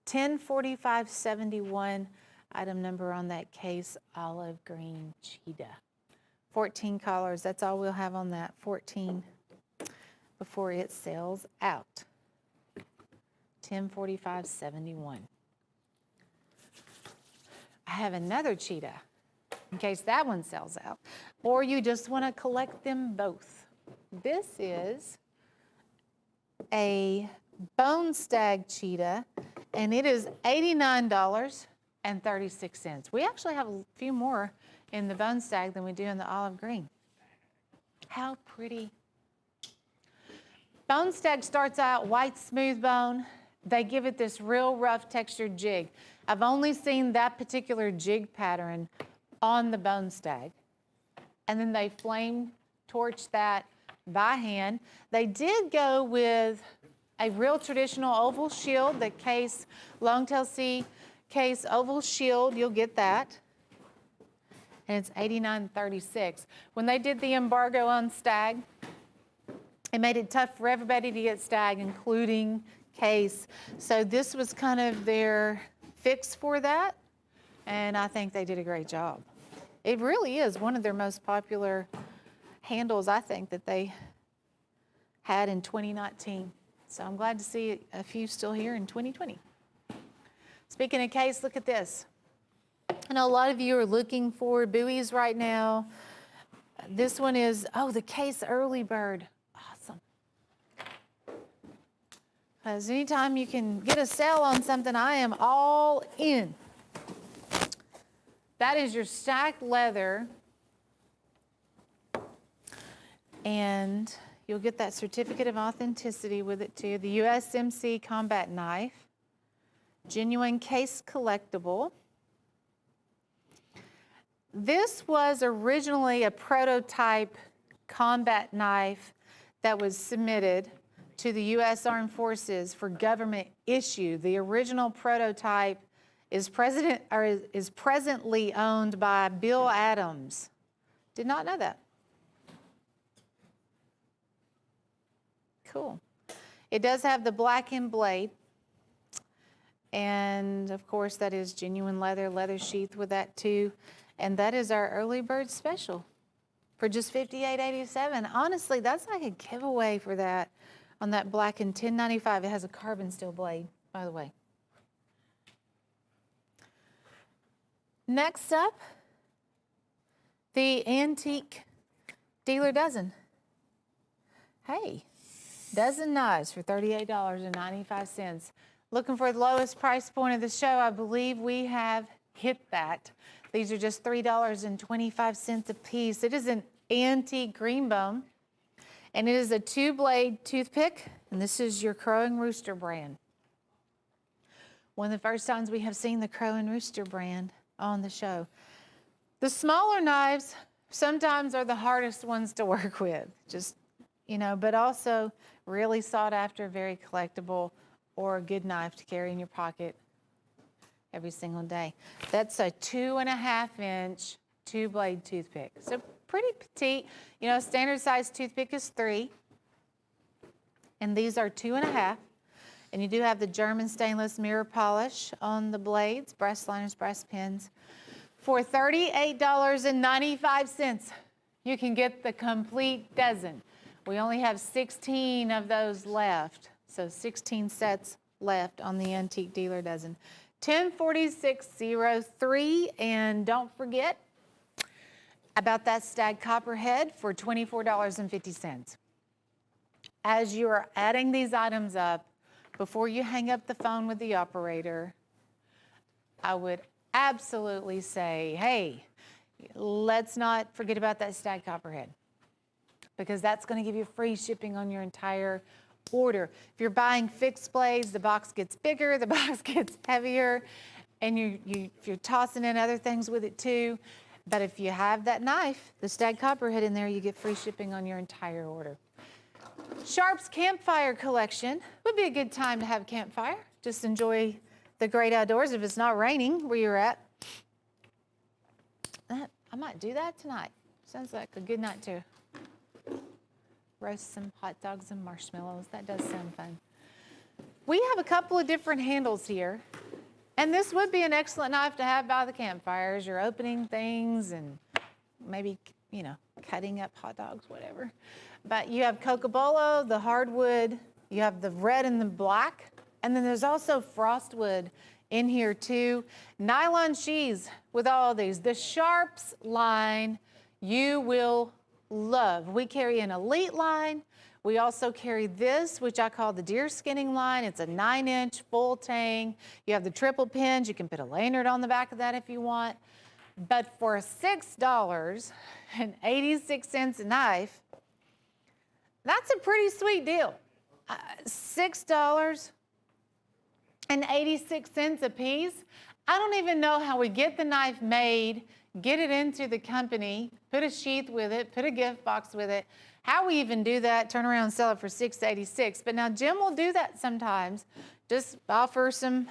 104571, item number on that case, olive green cheetah. 14 collars, that's all we'll have on that, 14 before it sells out. 104571. I have another cheetah in case that one sells out, or you just want to collect them both. This is a bone stag cheetah, and it is $89.36. We actually have a few more in the bone stag than we do in the olive green. How pretty. Bone stag starts out white smooth bone. They give it this real rough textured jig. I've only seen that particular jig pattern on the bone stag. And then they flame torch that by hand. They did go with a real traditional oval shield, the case, Longtail C case oval shield, you'll get that. And it's $89.36. When they did the embargo on stag, it made it tough for everybody to get stag, including case. So this was kind of their fix for that, and I think they did a great job. It really is one of their most popular handles, I think, that they had in 2019. So I'm glad to see a few still here in 2020. Speaking of case, look at this. I know a lot of you are looking for buoys right now. This one is, the Case Early Bird. Awesome. Because anytime you can get a sale on something, I am all in. That is your stacked leather. And you'll get that certificate of authenticity with it too. The USMC combat knife. Genuine case collectible. This was originally a prototype combat knife that was submitted to the U.S. Armed Forces for government issue. The original prototype is presently owned by Bill Adams. Did not know that. Cool. It does have the blackened blade. And of course, that is genuine leather sheath with that too. And that is our early bird special for just $58.87. Honestly, that's like a giveaway for that on that blackened $10.95. It has a carbon steel blade, by the way. Next up, the antique dealer dozen. Hey, dozen knives for $38.95. Looking for the lowest price point of the show. I believe we have hit that. These are just $3.25 a piece. It is an antique green bone, and it is a 2-blade toothpick, and this is your Crow and Rooster brand. One of the first times we have seen the Crow and Rooster brand on the show. The smaller knives sometimes are the hardest ones to work with, but also really sought after, very collectible, or a good knife to carry in your pocket every single day. That's a 2.5-inch 2-blade toothpick. So pretty petite. Standard size toothpick is 3. And these are 2.5. And you do have the German stainless mirror polish on the blades, brass liners, brass pins. For $38.95, you can get the complete dozen. We only have 16 of those left. So 16 sets left on the antique dealer dozen. 104603, and don't forget about that stag copperhead for $24.50. As you are adding these items up, before you hang up the phone with the operator, I would absolutely say, hey, let's not forget about that stag copperhead, because that's going to give you free shipping on your entire order. If you're buying fixed blades, the box gets bigger, the box gets heavier, and if you're tossing in other things with it too. But if you have that knife, the stag copperhead in there, you get free shipping on your entire order. Sharp's Campfire Collection would be a good time to have a campfire. Just enjoy the great outdoors if it's not raining where you're at. I might do that tonight. Sounds like a good night to roast some hot dogs and marshmallows. That does sound fun. We have a couple of different handles here. And this would be an excellent knife to have by the campfire as you're opening things and maybe, cutting up hot dogs, whatever. But you have Cocobolo, the hardwood, you have the red and the black, and then there's also frostwood in here too. Nylon sheaths with all of these. The Sharps line you will love. We carry an Elite line. We also carry this, which I call the deer skinning line. It's a 9-inch full tang. You have the triple pins. You can put a lanyard on the back of that if you want. But for $6.86 a knife, that's a pretty sweet deal. $6.86 a piece. I don't even know how we get the knife made, get it into the company, put a sheath with it, put a gift box with it. How we even do that, turn around and sell it for $6.86. But now Jim will do that sometimes. Just offer some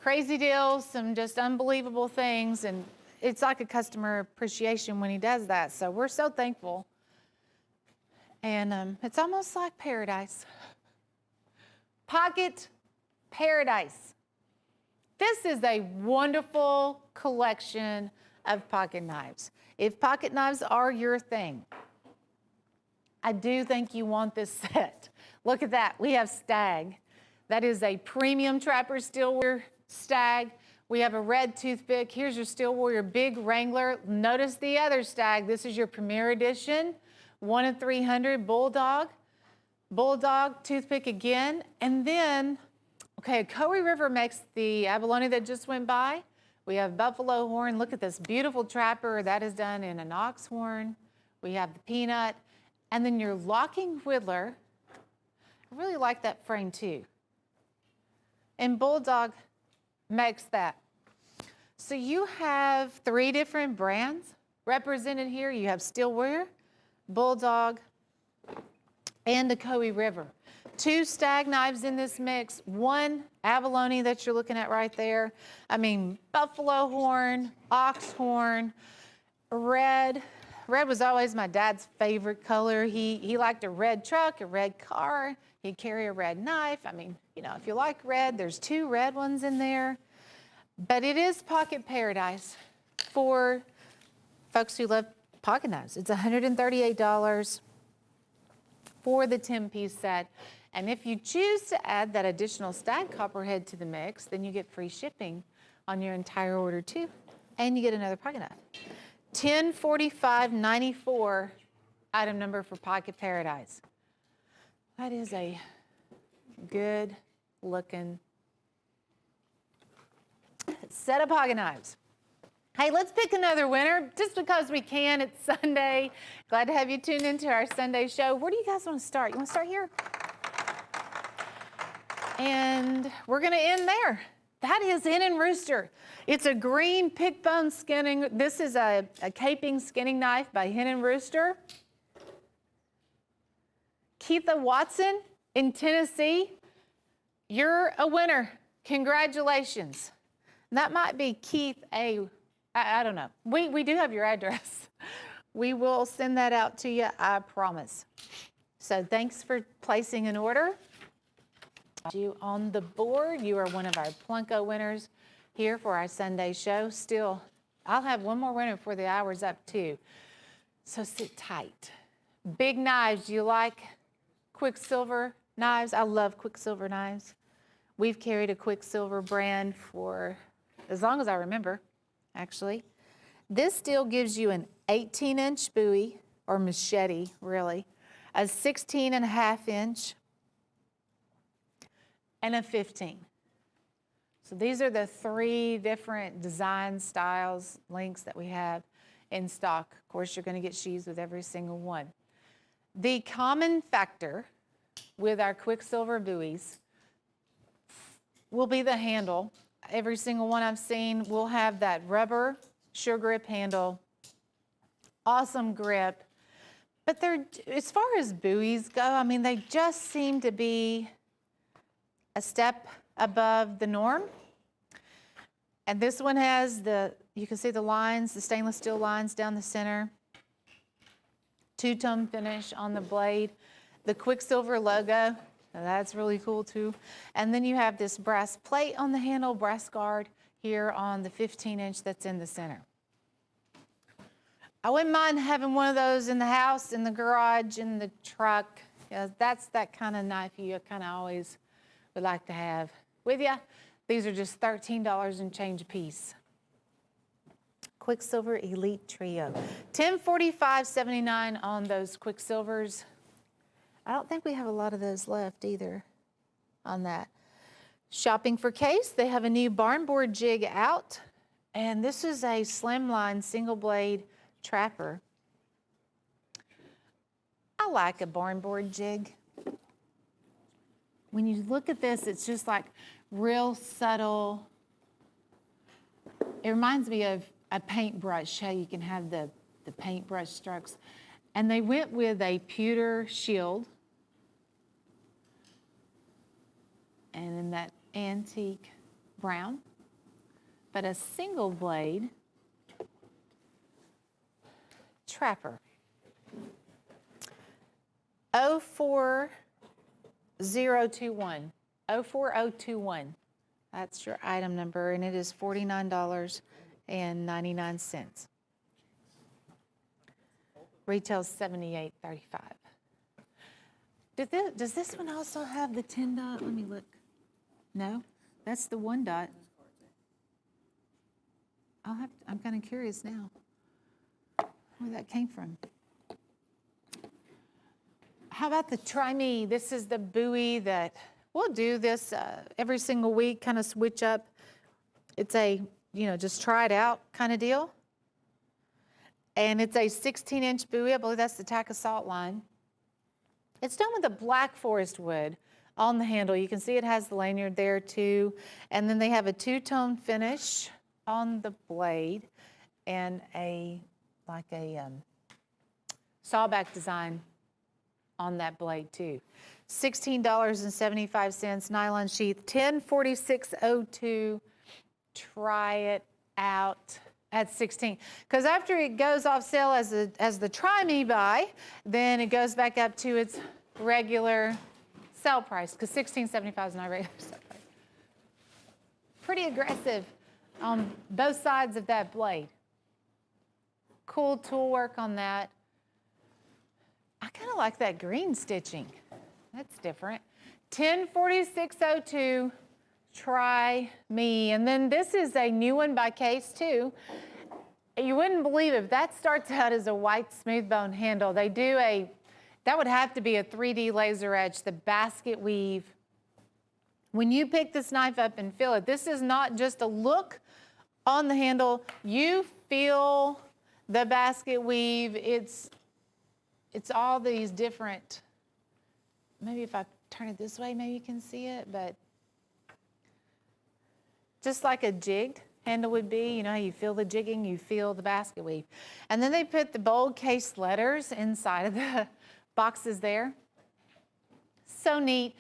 crazy deals, some just unbelievable things. And it's like a customer appreciation when he does that. So we're so thankful. And it's almost like paradise. Pocket paradise. This is a wonderful collection of pocket knives. If pocket knives are your thing, I do think you want this set. Look at that. We have Stag. That is a premium Trapper Steel Warrior Stag. We have a red toothpick. Here's your Steel Warrior Big Wrangler. Notice the other Stag. This is your Premier Edition, 1 in 300 Bulldog. Bulldog toothpick again. And then, okay, Cutlery River makes the abalone that just went by. We have buffalo horn. Look at this beautiful Trapper. That is done in an ox horn. We have the peanut. And then your locking whittler. I really like that frame too. And Bulldog makes that. So you have 3 different brands represented here. You have Steel Warrior, Bulldog, and the Cutlery River. 2 Stag knives in this mix, 1 abalone that you're looking at right there. I mean, buffalo horn, ox horn, red. Red was always my dad's favorite color. He liked a red truck, a red car. He'd carry a red knife. I mean, you know, if you like red, there's 2 red ones in there. But it is pocket paradise for folks who love pocket knives. It's $138 for the 10-piece set. And if you choose to add that additional Stag copperhead to the mix, then you get free shipping on your entire order too. And you get another pocket knife. $1045.94 item number for Pocket Paradise. That is a good looking set of pocket knives. Hey, let's pick another winner just because we can. It's Sunday. Glad to have you tuned into our Sunday show. Where do you guys want to start? You want to start here? And we're going to end there. That is Hen & Rooster. It's a green pick bone skinning. This is a caping skinning knife by Hen & Rooster. Keitha Watson in Tennessee, you're a winner. Congratulations. And that might be Keith A. I don't know. We do have your address. We will send that out to you, I promise. So thanks for placing an order. You on the board. You are one of our Plunko winners here for our Sunday show. Still, I'll have one more winner before the hour's up too. So sit tight. Big knives. Do you like Quicksilver knives? I love Quicksilver knives. We've carried a Quicksilver brand for as long as I remember, actually. This still gives you an 18-inch bowie, or machete, really, a 16.5-inch, and a 15. So these are the 3 different design styles, lengths that we have in stock. Of course, you're going to get sheaths with every single one. The common factor with our Quicksilver buoys will be the handle. Every single one I've seen will have that rubber sure grip handle, awesome grip. But they're, as far as buoys go, I mean, they just seem to be a step above the norm. And this one has you can see the lines, the stainless steel lines down the center. 2-tone finish on the blade. The Quicksilver logo, that's really cool too. And then you have this brass plate on the handle, brass guard here on the 15-inch that's in the center. I wouldn't mind having one of those in the house, in the garage, in the truck. That's that kind of knife you kind of always would like to have with you. These are just $13 and change a piece. Quicksilver Elite Trio. $1045.79 on those Quicksilvers. I don't think we have a lot of those left either on that. Shopping for case, they have a new barn board jig out. And this is a slimline single blade trapper. I like a barn board jig. When you look at this, it's just like real subtle. It reminds me of a paintbrush, how you can have the paintbrush strokes. And they went with a pewter shield. And in that antique brown. But a single blade trapper. 04021. 04021. That's your item number, and it is $49 and 99 cents. Retails $78.35. Does this one also have the 10 dot? Let me look. No, that's the 1 dot. I'm kind of curious now where that came from. How about the Try Me? This is the buoy that we'll do this every single week, kind of switch up. It's a, just try it out kind of deal. And it's a 16-inch buoy. I believe that's the tack salt line. It's done with a black forest wood on the handle. You can see it has the lanyard there too. And then they have a two-tone finish on the blade and a sawback design on that blade too. $16.75 nylon sheath, $10.46.02. Try it out at 16. Because after it goes off sale as the Try Me buy, then it goes back up to its regular sale price, because $16.75 is not regular sale price. Pretty aggressive on both sides of that blade. Cool tool work on that. I kind of like that green stitching. That's different. $10.46.02. Try Me. And then this is a new one by Case too. You wouldn't believe it. That starts out as a white smooth bone handle. They do that would have to be a 3D laser etch, the basket weave. When you pick this knife up and feel it, this is not just a look on the handle. You feel the basket weave. It's all these different, maybe if I turn it this way, maybe you can see it, but just like a jigged handle would be, how you feel the jigging, you feel the basket weave. And then they put the bold case letters inside of the boxes there. So neat.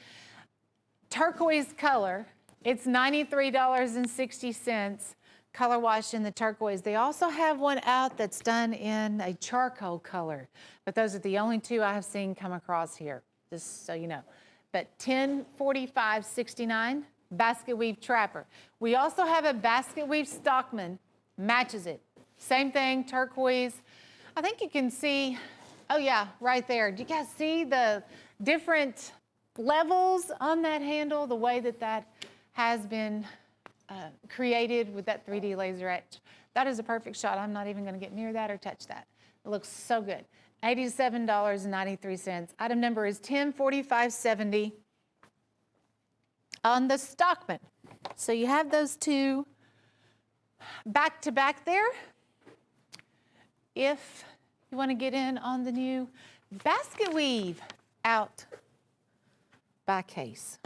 Turquoise color. It's $93.60. Color washed in the turquoise. They also have one out that's done in a charcoal color, but those are the only two I have seen come across here, just so you know. But $10.45.69, basket weave trapper. We also have a basket weave Stockman, matches it. Same thing, turquoise. I think you can see, oh yeah, right there. Do you guys see the different levels on that handle, the way that has been created with that 3D laser etch? That is a perfect shot. I'm not even going to get near that or touch that. It looks so good. $87.93. Item number is 104570 on the Stockman. So you have those two back to back there. If you want to get in on the new basket weave out by Case.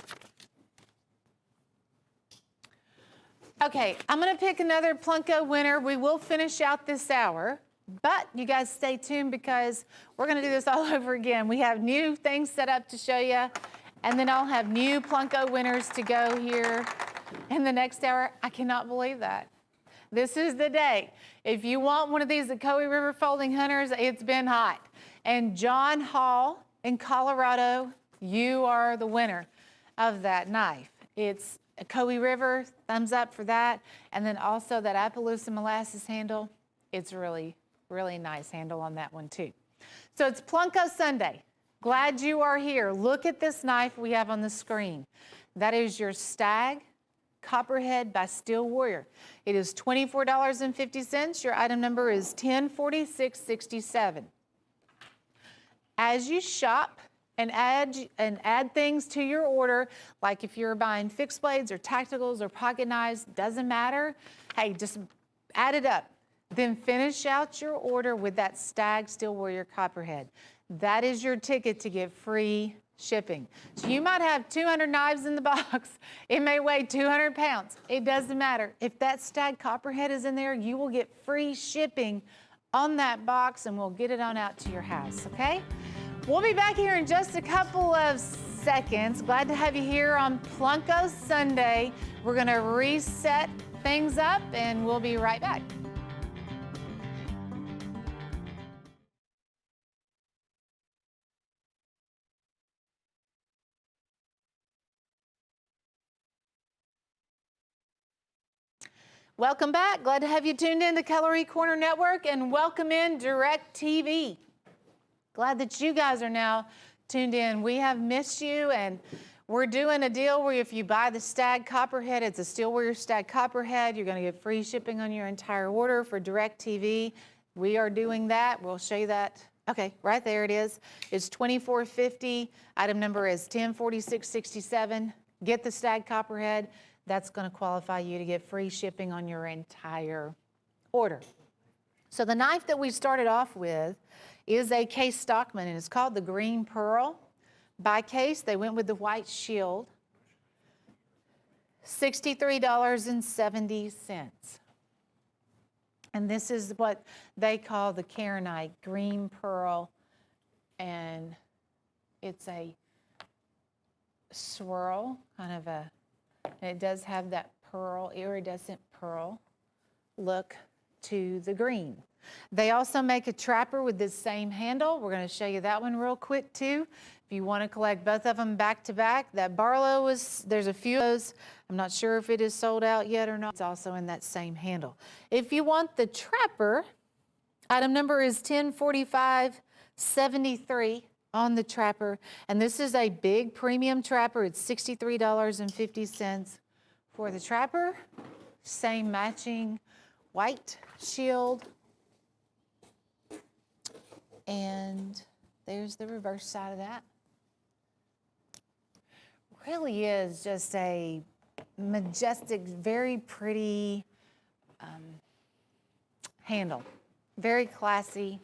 Okay, I'm going to pick another Plunko winner. We will finish out this hour, but you guys stay tuned because we're going to do this all over again. We have new things set up to show you, and then I'll have new Plunko winners to go here in the next hour. I cannot believe that. This is the day. If you want one of these at Coe River Folding Hunters, it's been hot. And John Hall in Colorado, you are the winner of that knife. It's a Coe River, thumbs up for that. And then also that Appaloosa molasses handle. It's really, really nice handle on that one too. So it's Plunko Sunday. Glad you are here. Look at this knife we have on the screen. That is your Stag Copperhead by Steel Warrior. It is $24.50. Your item number is 104667. As you shop and add things to your order, like if you're buying fixed blades or tacticals or pocket knives, doesn't matter. Hey, just add it up. Then finish out your order with that Stag Steel Warrior Copperhead. That is your ticket to get free shipping. So you might have 200 knives in the box. It may weigh 200 pounds. It doesn't matter. If that Stag Copperhead is in there, you will get free shipping on that box, and we'll get it on out to your house, okay? We'll be back here in just a couple of seconds. Glad to have you here on Plunko Sunday. We're going to reset things up, and we'll be right back. Welcome back. Glad to have you tuned in to Cutlery Corner Network, and welcome in Direct TV. Glad that you guys are now tuned in. We have missed you, and we're doing a deal where if you buy the Stag Copperhead, it's a Steelwear Stag Copperhead, you're going to get free shipping on your entire order for Direct TV. We are doing that. We'll show you that. Okay, right there it is. It's $24.50. Item number is 104667. Get the Stag Copperhead. That's going to qualify you to get free shipping on your entire order. So the knife that we started off with is a Case Stockman, and it's called the Green Pearl. By Case, they went with the white shield. $63.70. And this is what they call the Karenite Green Pearl, and it's a swirl, kind of a, and it does have that pearl, iridescent pearl look to the green. They also make a trapper with this same handle. We're going to show you that one real quick too. If you want to collect both of them back to back, that Barlow there's a few of those. I'm not sure if it is sold out yet or not. It's also in that same handle. If you want the trapper, item number is 104573 on the trapper. And this is a big premium trapper. It's $63.50 for the trapper. Same matching white shield. And there's the reverse side of that. Really is just a majestic, very pretty handle. Very classy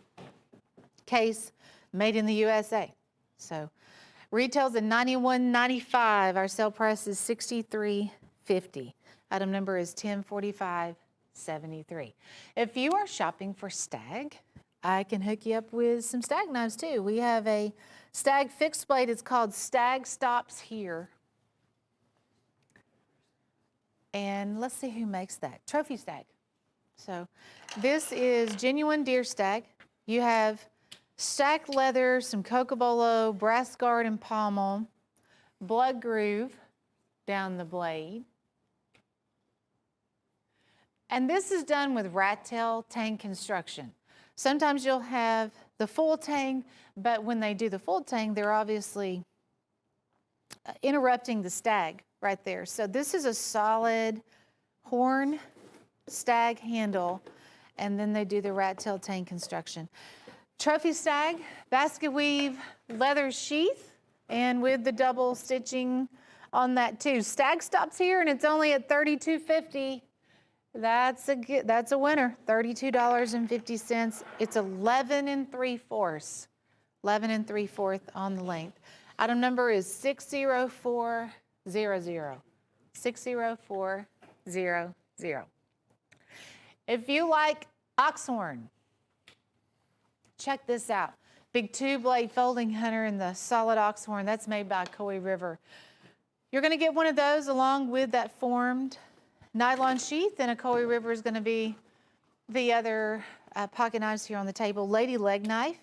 case, made in the USA. So retails at $91.95. Our sale price is $63.50. Item number is 104573. If you are shopping for Stag, I can hook you up with some Stag knives too. We have a Stag fixed blade. It's called Stag Stops Here. And let's see who makes that. Trophy Stag. So this is genuine deer stag. You have stacked leather, some cocobolo, brass guard and pommel, blood groove down the blade. And this is done with rat tail tang construction. Sometimes you'll have the full tang, but when they do the full tang, they're obviously interrupting the stag right there. So this is a solid horn stag handle, and then they do the rat tail tang construction. Trophy stag, basket weave, leather sheath, and with the double stitching on that too. Stag Stops Here, and it's only at $32.50. That's a winner, $32.50. It's 11 3/4. 11 3/4 on the length. Item number is 60400. 60400. If you like oxhorn, check this out. Big 2-blade folding hunter in the solid oxhorn. That's made by Coy River. You're going to get one of those along with that formed nylon sheath, and a Coy River is going to be the other pocket knives here on the table. Lady leg knife.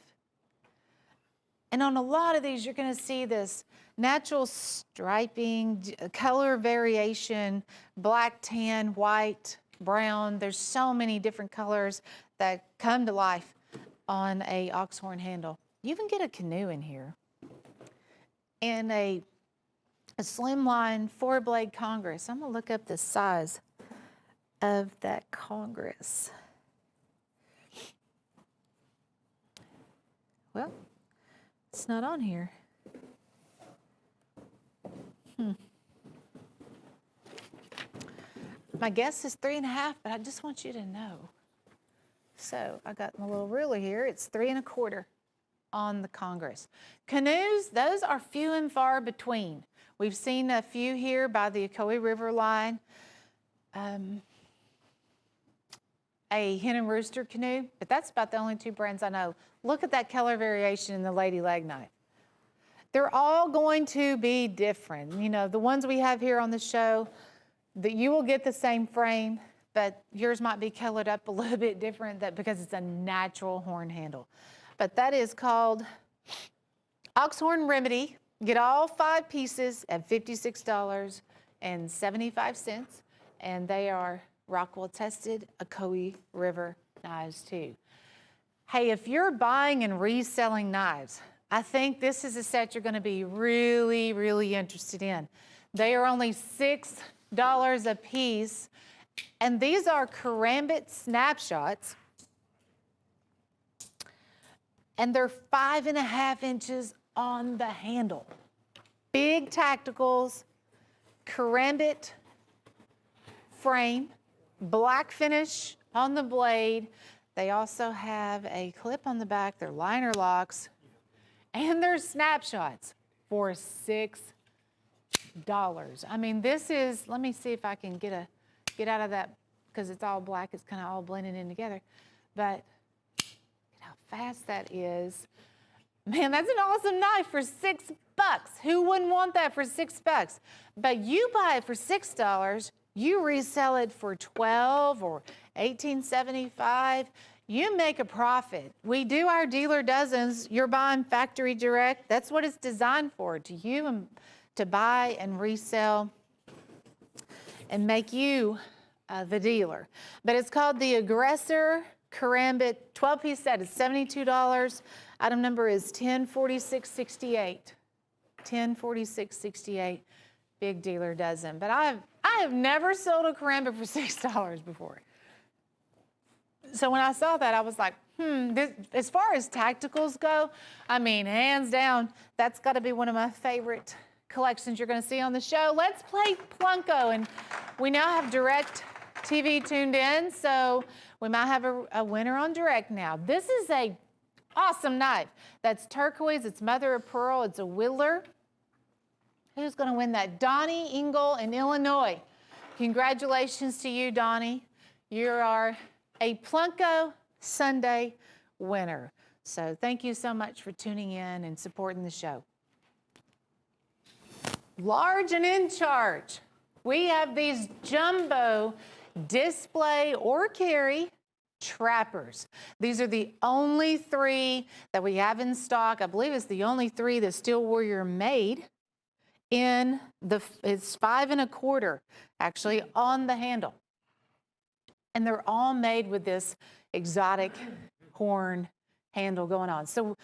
And on a lot of these, you're going to see this natural striping, color variation, black, tan, white, brown. There's so many different colors that come to life on a oxhorn handle. You even get a canoe in here. And a slimline 4-blade Congress. I'm going to look up the size of that Congress. Well, it's not on here. My guess is 3.5, but I just want you to know. So I got my little ruler here. It's 3 1/4 on the Congress. Canoes, those are few and far between. We've seen a few here by the Coy River line. A Hen and Rooster canoe, but that's about the only 2 brands I know. Look at that color variation in the Lady Leg knife. They're all going to be different. You know, the ones we have here on the show, that you will get the same frame, but yours might be colored up a little bit different because it's a natural horn handle. But that is called Oxhorn Remedy. Get all 5 pieces at $56.75, and they are Rockwell tested Ocoee River knives too. Hey, if you're buying and reselling knives, I think this is a set you're going to be really, really interested in. They are only $6 a piece, and these are karambit snapshots, and they're 5.5 inches on the handle. Big tacticals, karambit frame, black finish on the blade. They also have a clip on the back, they're liner locks, and they're snapshots for $6. I mean, this is, let me see if I can get out of that, because it's all black, it's kind of all blended in together. But look at how fast that is. Man, that's an awesome knife for $6. Who wouldn't want that for $6? But you buy it for $6, you resell it for $12 or $18.75. You make a profit. We do our dealer dozens. You're buying factory direct. That's what it's designed for, to you and to buy and resell and make you the dealer. But it's called the Aggressor Karambit 12-piece set. It's $72. Item number is 104668. 104668. Big dealer dozen. But I have never sold a karambit for $6 before. So when I saw that, I was like, as far as tacticals go, I mean, hands down, that's got to be one of my favorite collections you're going to see on the show. Let's play Plunko, and we now have Direct TV tuned in, so we might have a winner on Direct now. This is a awesome knife. That's turquoise, it's mother of pearl, it's a whittler. Who's going to win that? Donnie Engel in Illinois. Congratulations to you, Donnie. You are a Plunko Sunday winner. So thank you so much for tuning in and supporting the show. Large and in charge. We have these jumbo display or carry trappers. These are the only 3 that we have in stock. I believe it's the only 3 that Steel Warrior made. It's 5 1/4 actually on the handle. And they're all made with this exotic horn handle going on. So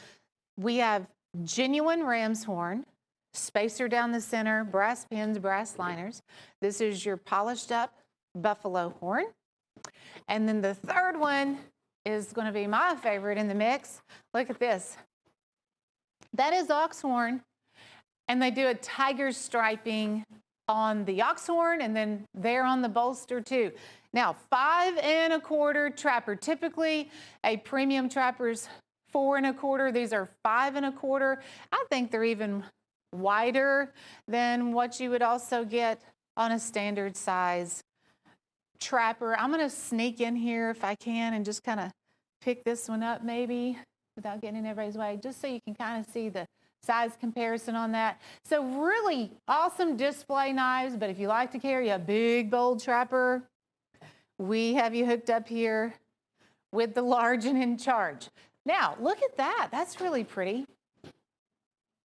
we have genuine ram's horn, spacer down the center, brass pins, brass liners. This is your polished up buffalo horn. And then the third one is going to be my favorite in the mix. Look at this. That is ox horn. And they do a tiger striping on the ox horn and then there on the bolster too. Now, 5 1/4 trapper. Typically, a premium trapper's 4 1/4. These are 5 1/4. I think they're even wider than what you would also get on a standard size trapper. I'm going to sneak in here if I can and just kind of pick this one up maybe without getting in everybody's way, just so you can kind of see the size comparison on that. So really awesome display knives, but if you like to carry a big, bold trapper, we have you hooked up here with the large and in charge. Now, look at that. That's really pretty.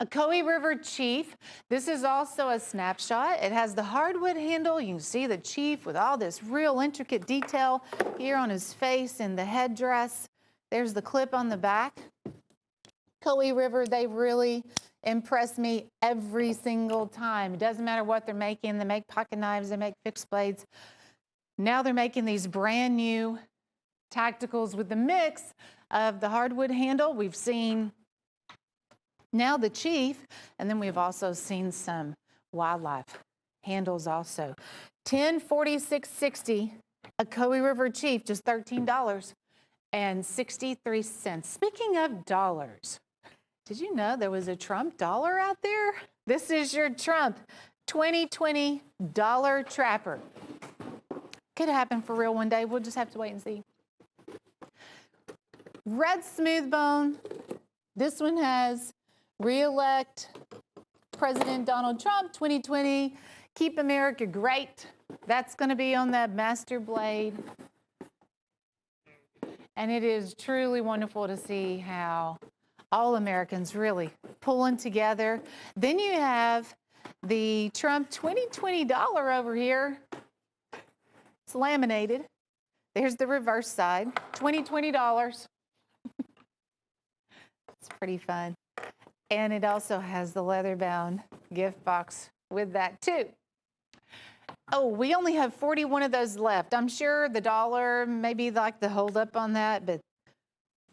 Ocoee River Chief. This is also a snapshot. It has the hardwood handle. You can see the chief with all this real intricate detail here on his face and the headdress. There's the clip on the back. Ocoee River, they really impress me every single time. It doesn't matter what they're making. They make pocket knives, they make fixed blades. Now they're making these brand new tacticals with the mix of the hardwood handle. We've seen now the chief, and then we've also seen some wildlife handles also. $1046.60, Ocoee River Chief, just $13.63. Speaking of dollars, did you know there was a Trump dollar out there? This is your Trump 2020 dollar trapper. Could happen for real one day. We'll just have to wait and see. Red smooth bone. This one has re-elect President Donald Trump 2020. Keep America great. That's going to be on that master blade. And it is truly wonderful to see how all Americans really pulling together. Then you have the Trump 2020 dollar over here. It's laminated. There's the reverse side, $20. It's pretty fun. And it also has the leather-bound gift box with that too. Oh, we only have 41 of those left. I'm sure the dollar maybe like the hold up on that, but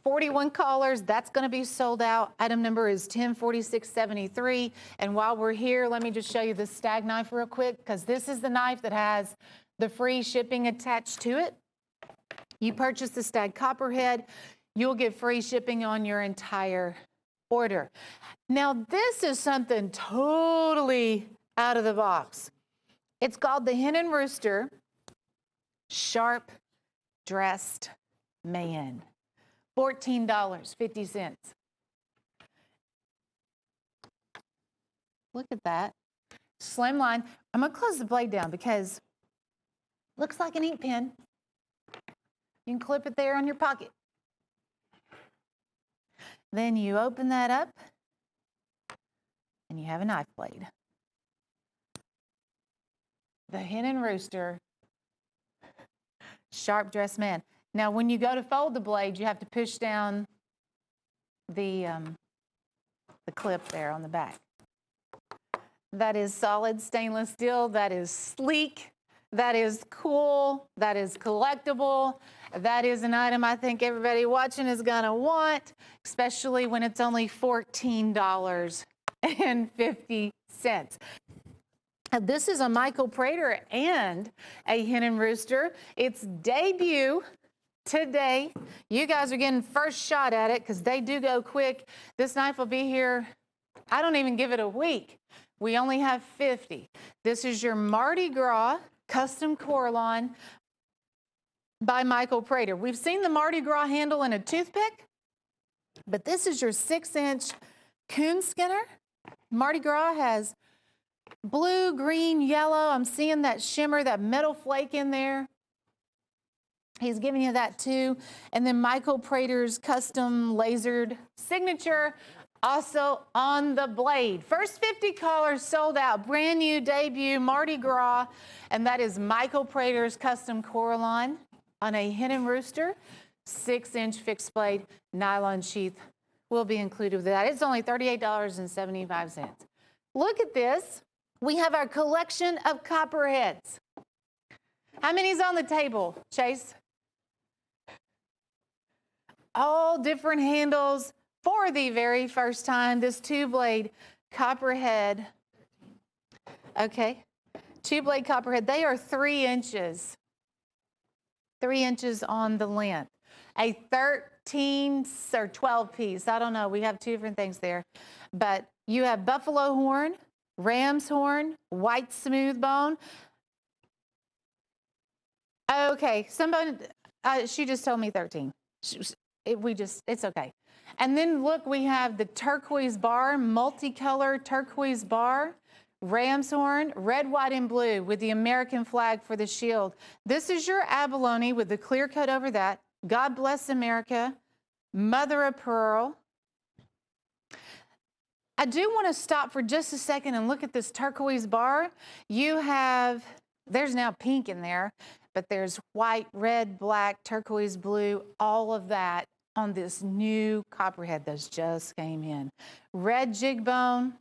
41 callers, that's going to be sold out. Item number is 104673. And while we're here, let me just show you this stag knife real quick, because this is the knife that has the free shipping attached to it. You purchase the stag copperhead, you'll get free shipping on your entire order. Now, this is something totally out of the box. It's called the Hen and Rooster Sharp Dressed Man. $14.50. Look at that. Slim line. I'm going to close the blade down because it looks like an ink pen. You can clip it there on your pocket. Then you open that up and you have a knife blade. The Hen and Rooster Sharp Dressed Man. Now, when you go to fold the blade, you have to push down the clip there on the back. That is solid stainless steel. That is sleek. That is cool. That is collectible. That is an item I think everybody watching is going to want, especially when it's only $14.50. This is a Michael Prater and a Hen and Rooster. It's debut today. You guys are getting first shot at it because they do go quick. This knife will be here, I don't even give it a week. We only have 50. This is your Mardi Gras custom Coralon by Michael Prater. We've seen the Mardi Gras handle in a toothpick, but this is your 6-inch coon skinner. Mardi Gras has blue, green, yellow. I'm seeing that shimmer, that metal flake in there. He's giving you that too. And then Michael Prater's custom lasered signature also on the blade. First 50 callers sold out. Brand new debut Mardi Gras. And that is Michael Prater's custom Coralon on a Hen and Rooster 6-inch fixed blade nylon sheath will be included with that. It's only $38.75. Look at this. We have our collection of copperheads. How many's on the table, Chase? All different handles for the very first time. This 2-blade copperhead. Okay, 2-blade copperhead. They are 3 inches. 3 inches on the length. A 13 or 12 piece. I don't know. We have 2 different things there. But you have buffalo horn, ram's horn, white smooth bone. Okay, somebody, she just told me 13. It's okay. And then look, we have the turquoise bar, multicolored turquoise bar, ram's horn, red, white, and blue with the American flag for the shield. This is your abalone with the clear coat over that. God bless America, mother of pearl. I do want to stop for just a second and look at this turquoise bar. There's now pink in there, but there's white, red, black, turquoise, blue, all of that on this new copperhead that's just came in. Red jig bone.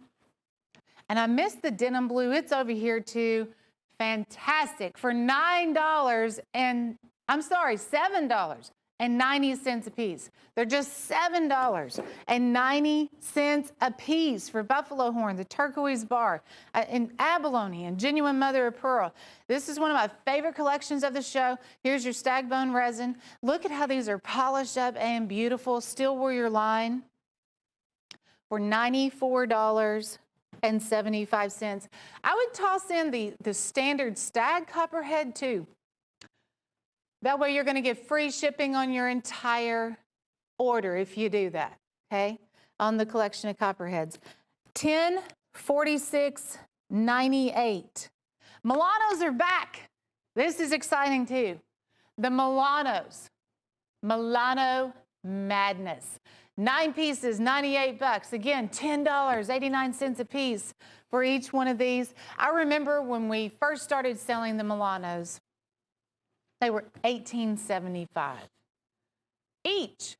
And I missed the denim blue. It's over here too. Fantastic. For $7.90 a piece. They're just $7.90 a piece for buffalo horn, the turquoise bar, and abalone, and genuine mother of pearl. This is one of my favorite collections of the show. Here's your stag bone resin. Look at how these are polished up and beautiful. Still Warrior line for $94.75. I would toss in the standard stag copperhead too. That way you're going to get free shipping on your entire order if you do that, okay, on the collection of copperheads. $1046.98. Milanos are back. This is exciting too. The Milanos. Milano Madness. 9 pieces, $98. Again, $10.89 a piece for each one of these. I remember when we first started selling the Milanos, They were $18.75 each.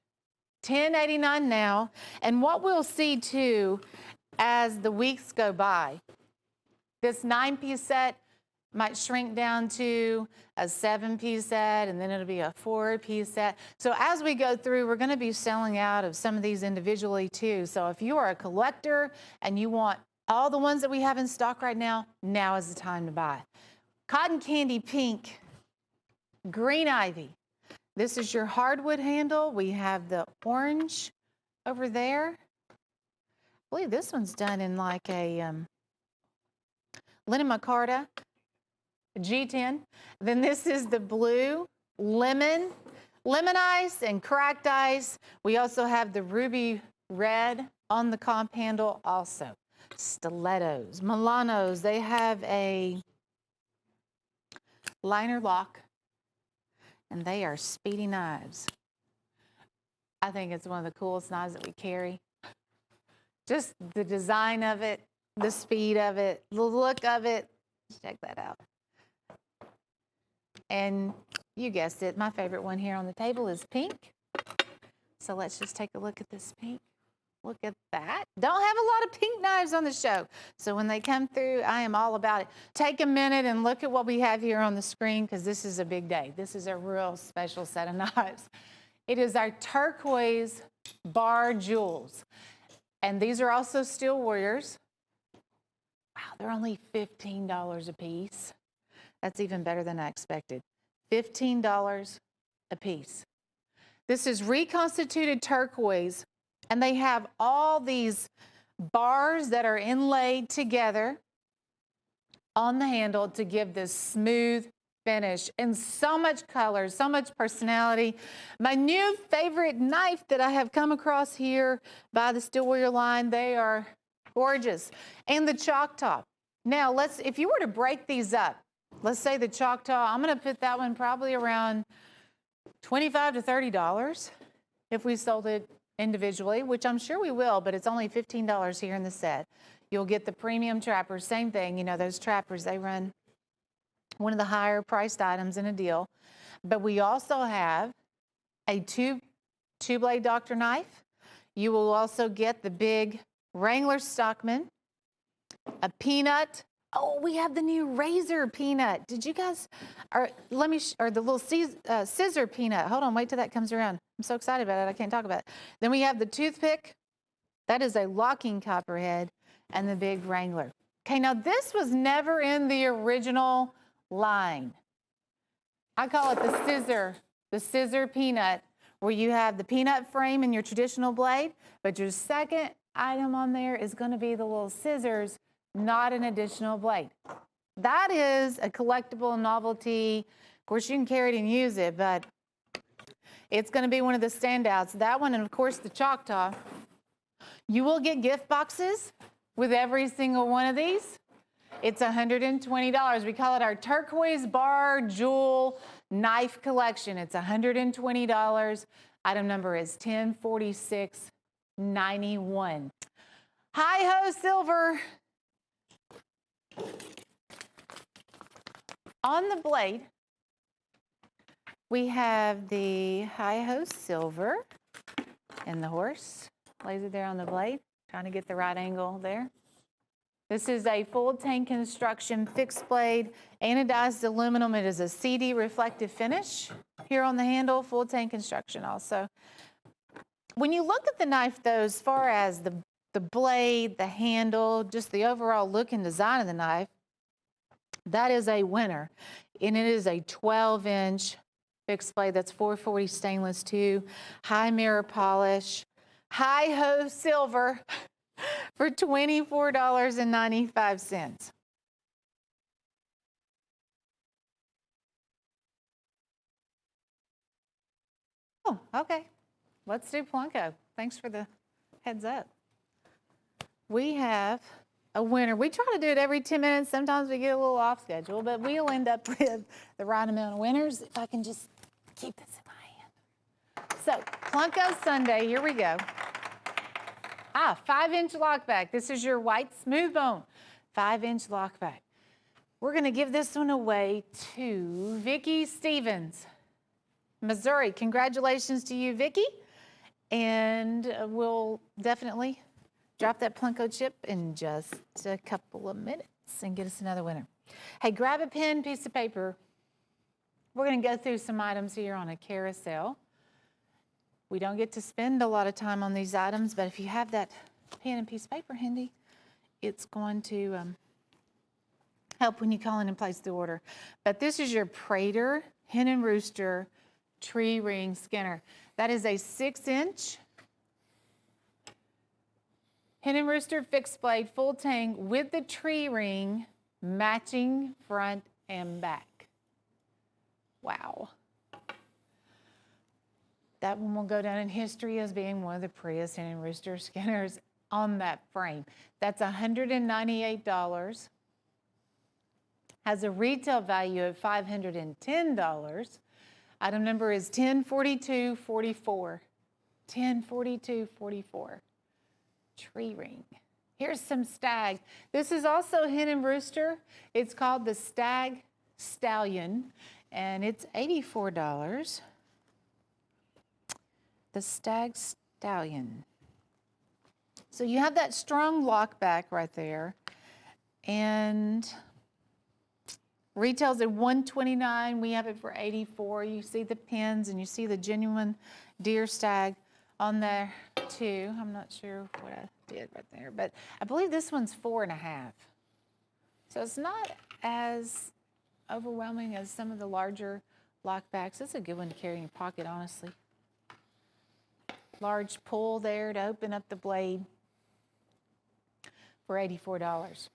$10.89 now. And what we'll see too, as the weeks go by, this 9-piece set might shrink down to a 7-piece set, and then it'll be a 4-piece set. So as we go through, we're going to be selling out of some of these individually too. So if you are a collector and you want all the ones that we have in stock right now, now is the time to buy. Cotton candy pink, green ivy. This is your hardwood handle. We have the orange over there. I believe this one's done in like a linen micarta, G10. Then this is the blue, lemon ice and cracked ice. We also have the ruby red on the comp handle also. Stilettos, Milanos, they have a liner lock, and they are speedy knives. I think it's one of the coolest knives that we carry. Just the design of it, the speed of it, the look of it. Check that out. And you guessed it, my favorite one here on the table is pink. So let's just take a look at this pink. Look at that. Don't have a lot of pink knives on the show. So when they come through, I am all about it. Take a minute and look at what we have here on the screen, because this is a big day. This is a real special set of knives. It is our turquoise bar jewels. And these are also Steel Warriors. Wow, they're only $15 a piece. That's even better than I expected. $15 a piece. This is reconstituted turquoise, and they have all these bars that are inlaid together on the handle to give this smooth finish, and so much color, so much personality. My new favorite knife that I have come across here by the Steel Warrior line, they are gorgeous. And the Choctaw. Now, if you were to break these up, let's say the Choctaw, I'm going to put that one probably around $25 to $30 if we sold it individually, which I'm sure we will, but it's only $15 here in the set. You'll get the premium trappers, same thing. You know, those trappers, they run one of the higher priced items in a deal. But we also have a two-blade Dr. knife. You will also get the big Wrangler Stockman, a peanut. Oh, we have the new razor peanut. Did you guys, or the little scissor peanut. Hold on, wait till that comes around. I'm so excited about it, I can't talk about it. Then we have the toothpick. That is a locking copperhead, and the big Wrangler. Okay, now this was never in the original line. I call it the scissor peanut, where you have the peanut frame in your traditional blade, but your second item on there is going to be the little scissors, not an additional blade. That is a collectible novelty. Of course, you can carry it and use it, but it's going to be one of the standouts. That one, and of course, the Choctaw. You will get gift boxes with every single one of these. It's $120. We call it our turquoise bar jewel knife collection. It's $120. Item number is 104691. Hi-ho silver. On the blade, we have the hi-ho silver, and the horse lays it there on the blade, trying to get the right angle there. This is a full tank construction fixed blade, anodized aluminum. It is a CD reflective finish here on the handle, full tank construction also. When you look at the knife though, as far as the blade, the handle, just the overall look and design of the knife, that is a winner. And it is a 12-inch fixed blade. That's 440 stainless too, high mirror polish, hi-ho silver for $24.95. Oh, okay. Let's do Plunko. Thanks for the heads up. We have a winner. We try to do it every 10 minutes. Sometimes we get a little off schedule, but we'll end up with the right amount of winners if I can just keep this in my hand. So, Plunko Sunday, here we go. 5-inch lockback. This is your white smooth bone 5-inch lockback. We're going to give this one away to Vicki Stevens, Missouri. Congratulations to you, Vicki. And we'll definitely drop that Plinko chip in just a couple of minutes and get us another winner. Hey, grab a pen, piece of paper. We're going to go through some items here on a carousel. We don't get to spend a lot of time on these items, but if you have that pen and piece of paper handy, it's going to help when you call in and place the order. But this is your Prater Hen and Rooster Tree Ring Skinner. That is a 6-inch Hen and Rooster fixed blade full tang with the tree ring matching front and back. Wow. That one will go down in history as being one of the prettiest Hen and Rooster Skinners on that frame. That's $198. Has a retail value of $510. Item number is 104244. 104244. Tree ring. Here's some stag. This is also Hen and Rooster. It's called the Stag Stallion, and it's $84. The Stag Stallion. So you have that strong lock back right there, and retails at $129. We have it for $84. You see the pins and you see the genuine deer stag on there too. I'm not sure what I did right there, but I believe this one's 4.5. So it's not as overwhelming as some of the larger lockbacks. It's a good one to carry in your pocket, honestly. Large pull there to open up the blade for $84.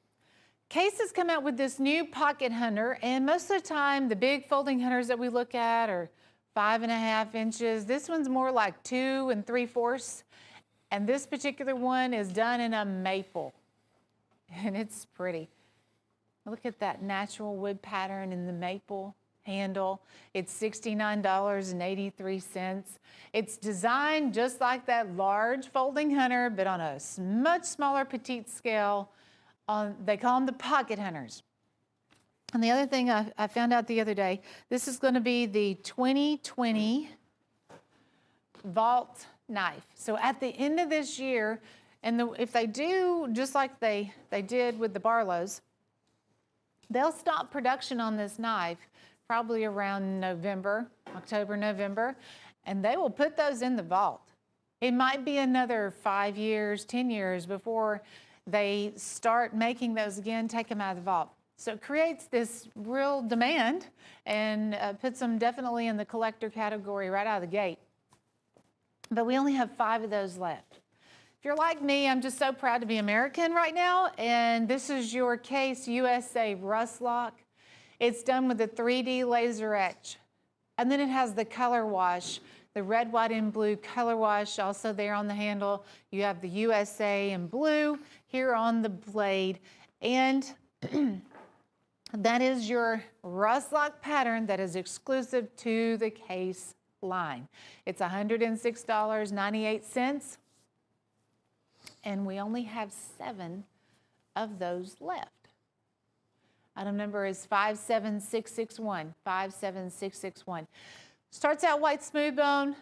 Case has come out with this new pocket hunter, and most of the time the big folding hunters that we look at are 5.5 inches. This one's more like 2 3/4, and this particular one is done in a maple, and it's pretty. Look at that natural wood pattern in the maple handle. It's $69.83. It's designed just like that large folding hunter, but on a much smaller petite scale. They call them the pocket hunters. And the other thing I found out the other day, this is going to be the 2020 vault knife. So at the end of this year, and if they do just like they did with the Barlows, they'll stop production on this knife probably around November, October, November, and they will put those in the vault. It might be another 5 years, 10 years before they start making those again, take them out of the vault. So it creates this real demand and puts them definitely in the collector category right out of the gate. But we only have 5 of those left. If you're like me, I'm just so proud to be American right now, and this is your Case USA Rust Lock. It's done with a 3D laser etch, and then it has the color wash, the red, white, and blue color wash also there on the handle. You have the USA in blue here on the blade, and that is your Rust Lock pattern that is exclusive to the Case line. It's $106.98, and we only have 7 of those left. Item number is 57661, 57661. Starts out white smooth bone.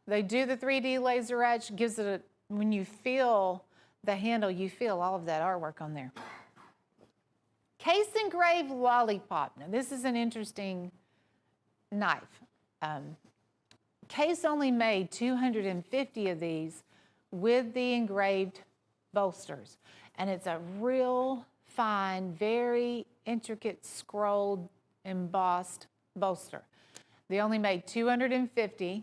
They do the 3D laser etch, gives it when you feel the handle, you feel all of that artwork on there. Case engraved lollipop. Now this is an interesting knife. Case only made 250 of these with the engraved bolsters. And it's a real fine, very intricate scrolled, embossed bolster. They only made 250.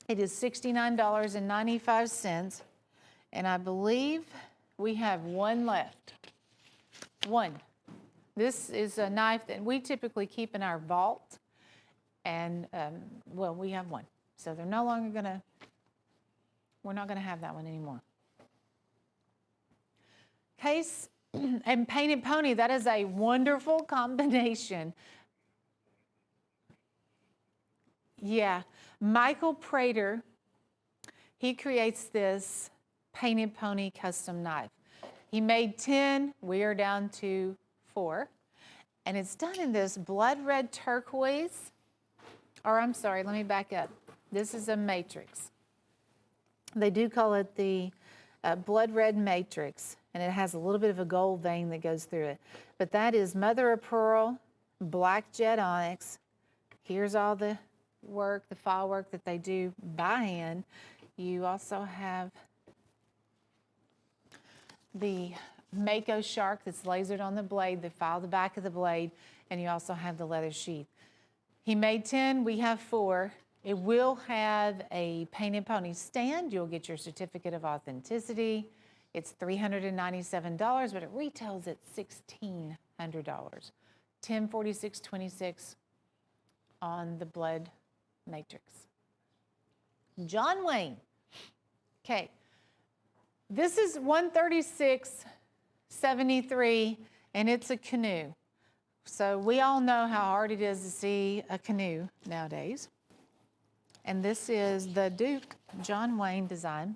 It is $69.95. And I believe we have 1 left. 1. This is a knife that we typically keep in our vault. And, well, we have 1. So they're no longer gonna, we're not gonna have that one anymore. Case and Painted Pony, that is a wonderful combination. Yeah, Michael Prater, he creates this Painted Pony custom knife. He made 10, we are down to 4. and it's done in this blood red turquoise, or I'm sorry, let me back up. This is a matrix. They do call it the blood red matrix, and it has a little bit of a gold vein that goes through it. But that is mother of pearl, black jet onyx. Here's all the work, the file work that they do by hand. You also have the Mako shark that's lasered on the blade, they file the back of the blade, and you also have the leather sheath. He made 10, we have 4. It will have a painted pony stand. You'll get your certificate of authenticity. It's $397, but it retails at $1,600. $1046.26 on the blood matrix. John Wayne. Okay, this is $136.73, and it's a canoe. So we all know how hard it is to see a canoe nowadays. And this is the Duke John Wayne design.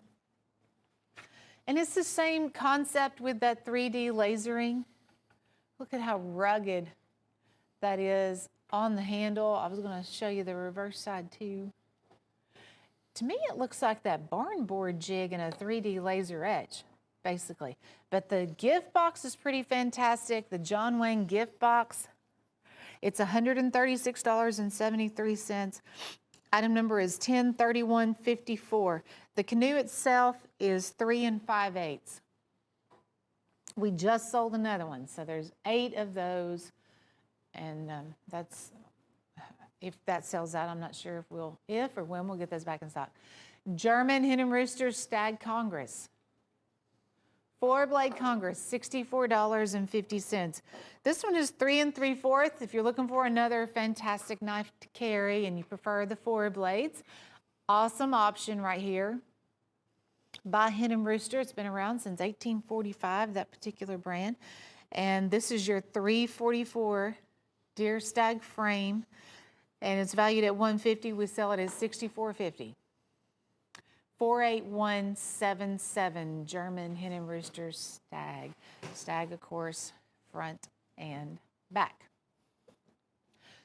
And it's the same concept with that 3D lasering. Look at how rugged that is on the handle. I was going to show you the reverse side too. To me, it looks like that barn board jig in a 3D laser etch, basically. But the gift box is pretty fantastic. The John Wayne gift box, it's $136.73. Item number is 103154. The canoe itself is 3 5/8. We just sold another one, so there's 8 of those, and that's, if that sells out, I'm not sure if or when we'll get those back in stock. German Hen and Rooster Stag Congress. 4-blade Congress, $64.50. This one is 3 3/4. If you're looking for another fantastic knife to carry and you prefer the 4 blades, awesome option right here. By Hen and Rooster. It's been around since 1845, that particular brand. And this is your 344 deer stag frame, and it's valued at $150. We sell it at $64.50. 48177 German Hen and Rooster Stag. Stag, of course, front and back.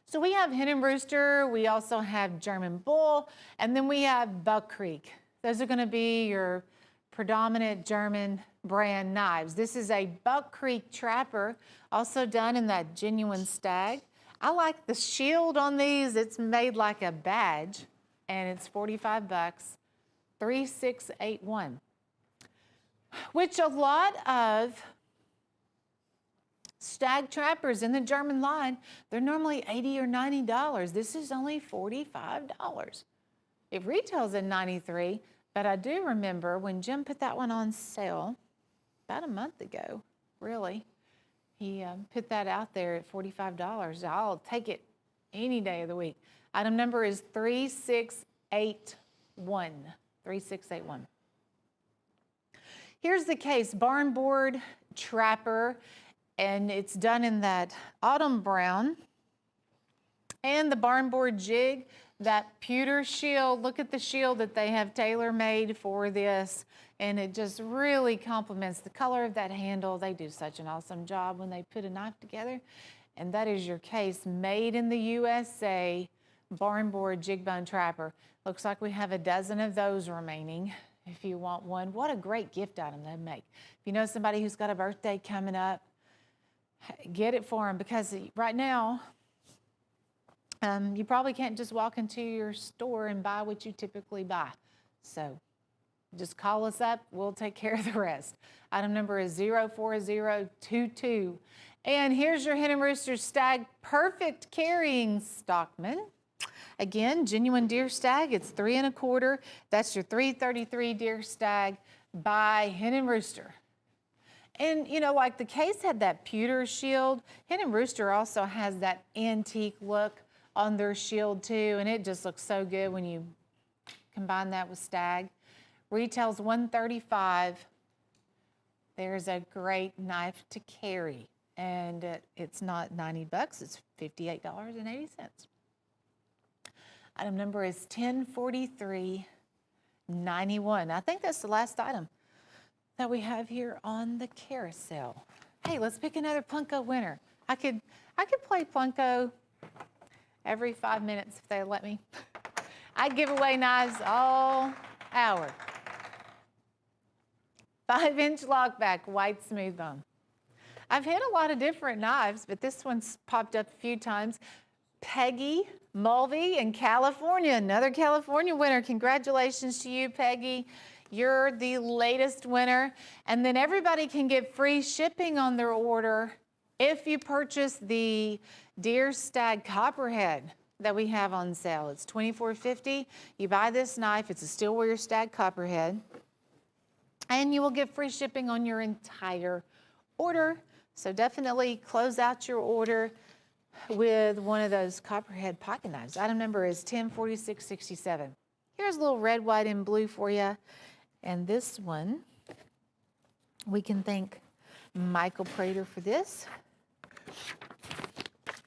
So we have Hen and Rooster, we also have German Bull, and then we have Buck Creek. Those are going to be your predominant German brand knives. This is a Buck Creek Trapper, also done in that genuine stag. I like the shield on these. It's made like a badge, and it's $45. 3681, which a lot of stag trappers in the German line, they're normally $80 or $90. This is only $45. It retails at $93, but I do remember when Jim put that one on sale about a month ago, really. He put that out there at $45. I'll take it any day of the week. Item number is 3681. 3681. Here's the case, barn board trapper, and it's done in that autumn brown. And the barn board jig, that pewter shield, look at the shield that they have tailor-made for this, and it just really complements the color of that handle. They do such an awesome job when they put a knife together. And that is your case, made in the USA, barn board jig bone trapper. Looks like we have a dozen of those remaining if you want one. What a great gift item they'd make. If you know somebody who's got a birthday coming up, get it for them, because right now, you probably can't just walk into your store and buy what you typically buy. So just call us up. We'll take care of the rest. Item number is 04022. And here's your Hen and Rooster Stag Perfect Carrying Stockman. Again, genuine deer stag, it's 3 1/4. That's your 333 deer stag by Hen and Rooster. And you know, like the case had that pewter shield, Hen and Rooster also has that antique look on their shield too, and it just looks so good when you combine that with stag. Retails $135. There's a great knife to carry, and it's not $90, it's $58.80. Item number is 104391. I think that's the last item that we have here on the carousel. Hey, let's pick another Punko winner. I could play Plunko every 5 minutes if they let me. I give away knives all hour. 5-inch lockback, white smooth bone. I've hit a lot of different knives, but this one's popped up a few times. Peggy Mulvey in California, another California winner. Congratulations to you, Peggy. You're the latest winner. And then everybody can get free shipping on their order if you purchase the Deer Stag Copperhead that we have on sale. It's $24.50. You buy this knife, it's a Steel Warrior Stag Copperhead, and you will get free shipping on your entire order. So definitely close out your order with one of those Copperhead pocket knives. Item number is 104667. Here's a little red, white, and blue for you. And this one, we can thank Michael Prater for this.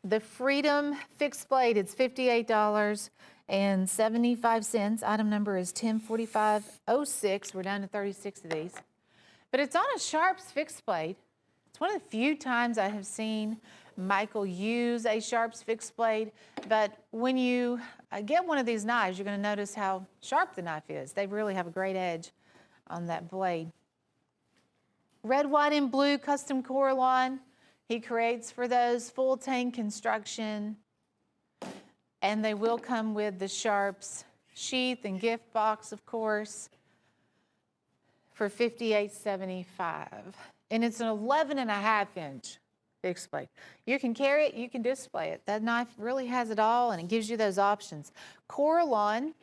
The Freedom Fixed Blade, it's $58.75. Item number is 104506. We're down to 36 of these. But it's on a Sharps fixed blade. It's one of the few times I have seen Michael use a Sharps fixed blade. But when you get one of these knives, you're going to notice how sharp the knife is. They really have a great edge on that blade. Red, white, and blue custom core line. He creates for those full tank construction, and they will come with the Sharps sheath and gift box, of course, for $58.75. And it's an 11.5-inch fixed blade. You can carry it, you can display it. That knife really has it all, and it gives you those options. Coralon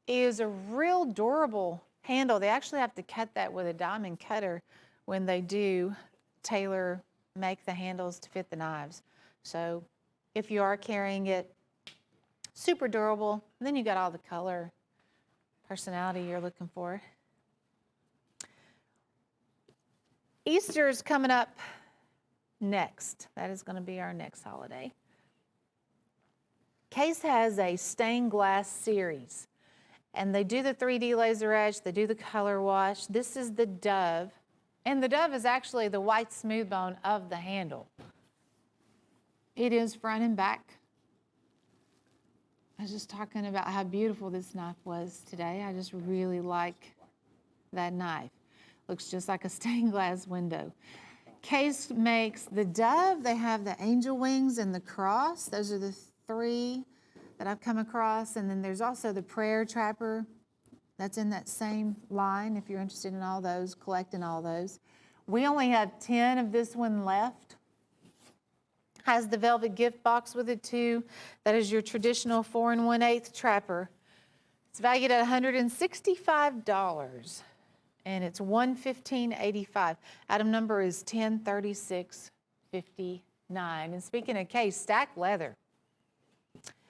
is a real durable handle. They actually have to cut that with a diamond cutter when they do make the handles to fit the knives. So if you are carrying it, super durable, and then you got all the color, personality you're looking for. Easter is coming up next. That is going to be our next holiday. Case has a stained glass series, and they do the 3D laser etch, they do the color wash. This is the Dove. And the Dove is actually the white smooth bone of the handle. It is front and back. I was just talking about how beautiful this knife was today. I just really like that knife. Looks just like a stained glass window. Case makes the Dove. They have the angel wings and the cross. Those are the three that I've come across. And then there's also the prayer trapper. That's in that same line if you're interested in all those, collecting all those. We only have 10 of this one left. Has the velvet gift box with it too. That is your traditional 4 1/8 trapper. It's valued at $165 and it's $115.85. Item number is 103659. And speaking of Case, stacked leather.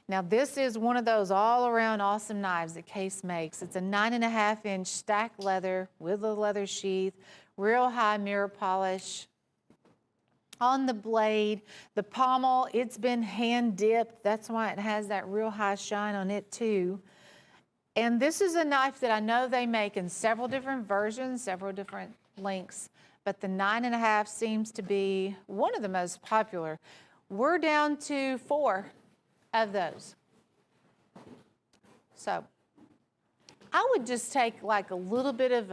Now this is one of those all-around awesome knives that Case makes. It's a 9.5-inch stacked leather with a leather sheath, real high mirror polish on the blade. The pommel, it's been hand dipped. That's why it has that real high shine on it too. And this is a knife that I know they make in several different versions, several different lengths, but the 9.5 seems to be one of the most popular. We're down to 4 of those. So I would just take like a little bit of,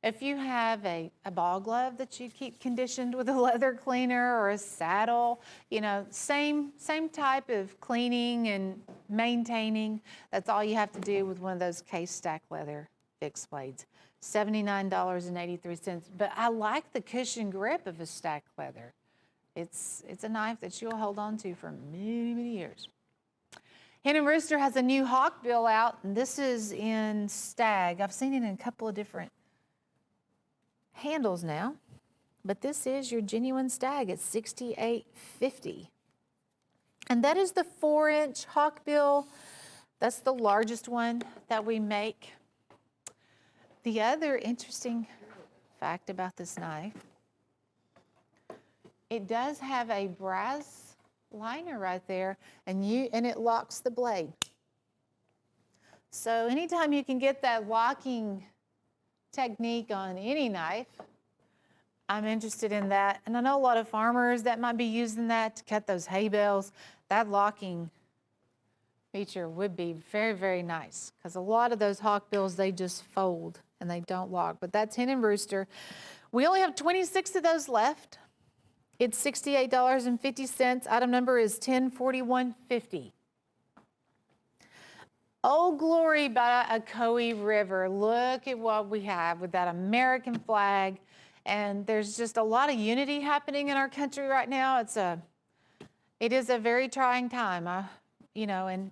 if you have a ball glove that you keep conditioned with a leather cleaner or a saddle, you know, same type of cleaning and maintaining. That's all you have to do with one of those Case stacked leather fixed blades. $79.83. But I like the cushion grip of a stacked leather. It's a knife that you'll hold on to for many, many years. Hen & Rooster has a new hawk bill out, and this is in stag. I've seen it in a couple of different handles now, but this is your genuine stag at $68.50. And that is the 4-inch hawk bill. That's the largest one that we make. The other interesting fact about this knife, it does have a brass liner right there, and it locks the blade. So anytime you can get that locking technique on any knife, I'm interested in that. And I know a lot of farmers that might be using that to cut those hay bales. That locking feature would be very, very nice because a lot of those hawk bills, they just fold and they don't lock. But that's hen and rooster. We only have 26 of those left. It's $68.50. Item number is 104150. Oh, glory by Ocoee River. Look at what we have with that American flag. And there's just a lot of unity happening in our country right now. It is a very trying time, and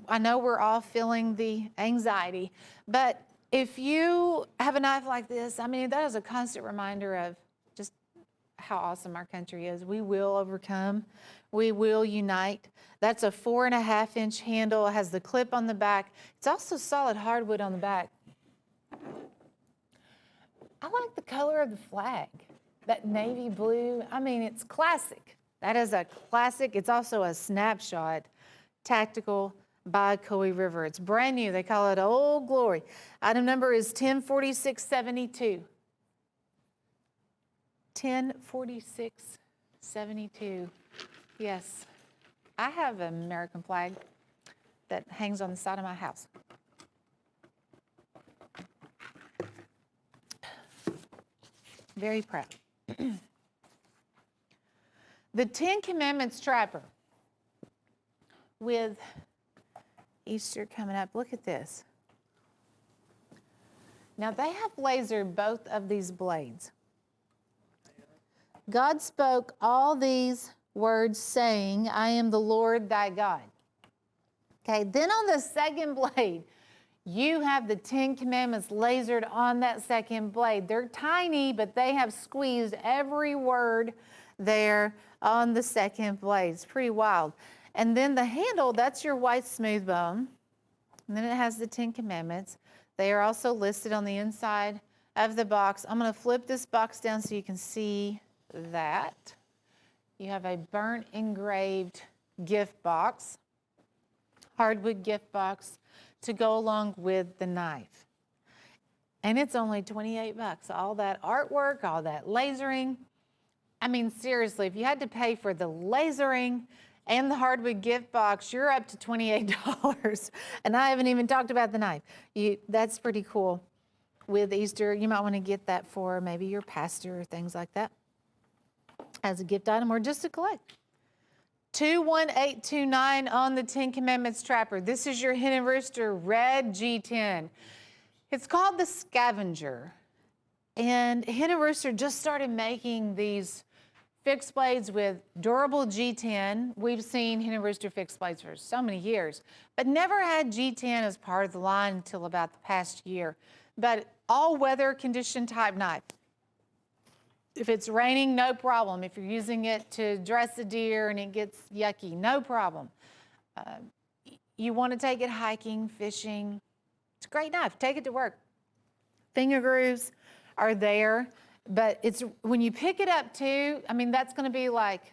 I know we're all feeling the anxiety. But if you have a knife like this, I mean, that is a constant reminder of just how awesome our country is. We will overcome. We will unite. That's a 4.5-inch handle. It has the clip on the back. It's also solid hardwood on the back. I like the color of the flag, that navy blue. I mean, it's classic. That is a classic. It's also a snapshot, tactical by Ocoee River. It's brand new. They call it Old Glory. Item number is 104672. 104672. Yes, I have an American flag that hangs on the side of my house. Very proud. The 10 Commandments Trapper. With Easter coming up, look at this. Now they have lasered both of these blades. God spoke all these words saying, I am the Lord thy God. Okay, then on the second blade, you have the 10 Commandments lasered on that second blade. They're tiny, but they have squeezed every word there on the second blade. It's pretty wild. And then the handle, that's your white smooth bone. And then it has the 10 Commandments. They are also listed on the inside of the box. I'm going to flip this box down so you can see that. You have a burnt engraved gift box, hardwood gift box to go along with the knife. And it's only 28 bucks. All that artwork, all that lasering. I mean, seriously, if you had to pay for the lasering and the hardwood gift box, you're up to $28. And I haven't even talked about the knife. That's pretty cool. With Easter, you might want to get that for maybe your pastor or things like that as a gift item or just to collect. 21829 on the 10 Commandments Trapper. This is your Hen and Rooster red G10. It's called the Scavenger. And Hen and Rooster just started making these fixed blades with durable G10. We've seen Hen and Rooster fixed blades for so many years, but never had G10 as part of the line until about the past year. But all weather condition type knife. If it's raining, no problem. If you're using it to dress a deer and it gets yucky, no problem. You want to take it hiking, fishing. It's a great knife. Take it to work. Finger grooves are there, but it's when you pick it up too, I mean, that's going to be like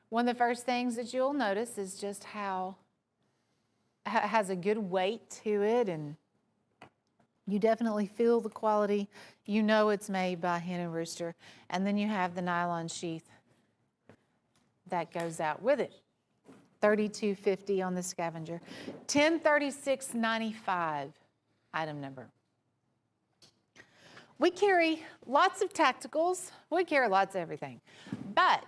one of the first things that you'll notice is just how it has a good weight to it, and you definitely feel the quality. You know it's made by Hen and Rooster. And then you have the nylon sheath that goes out with it. $32.50 on the Scavenger. $1036.95 item number. We carry lots of tacticals. We carry lots of everything. But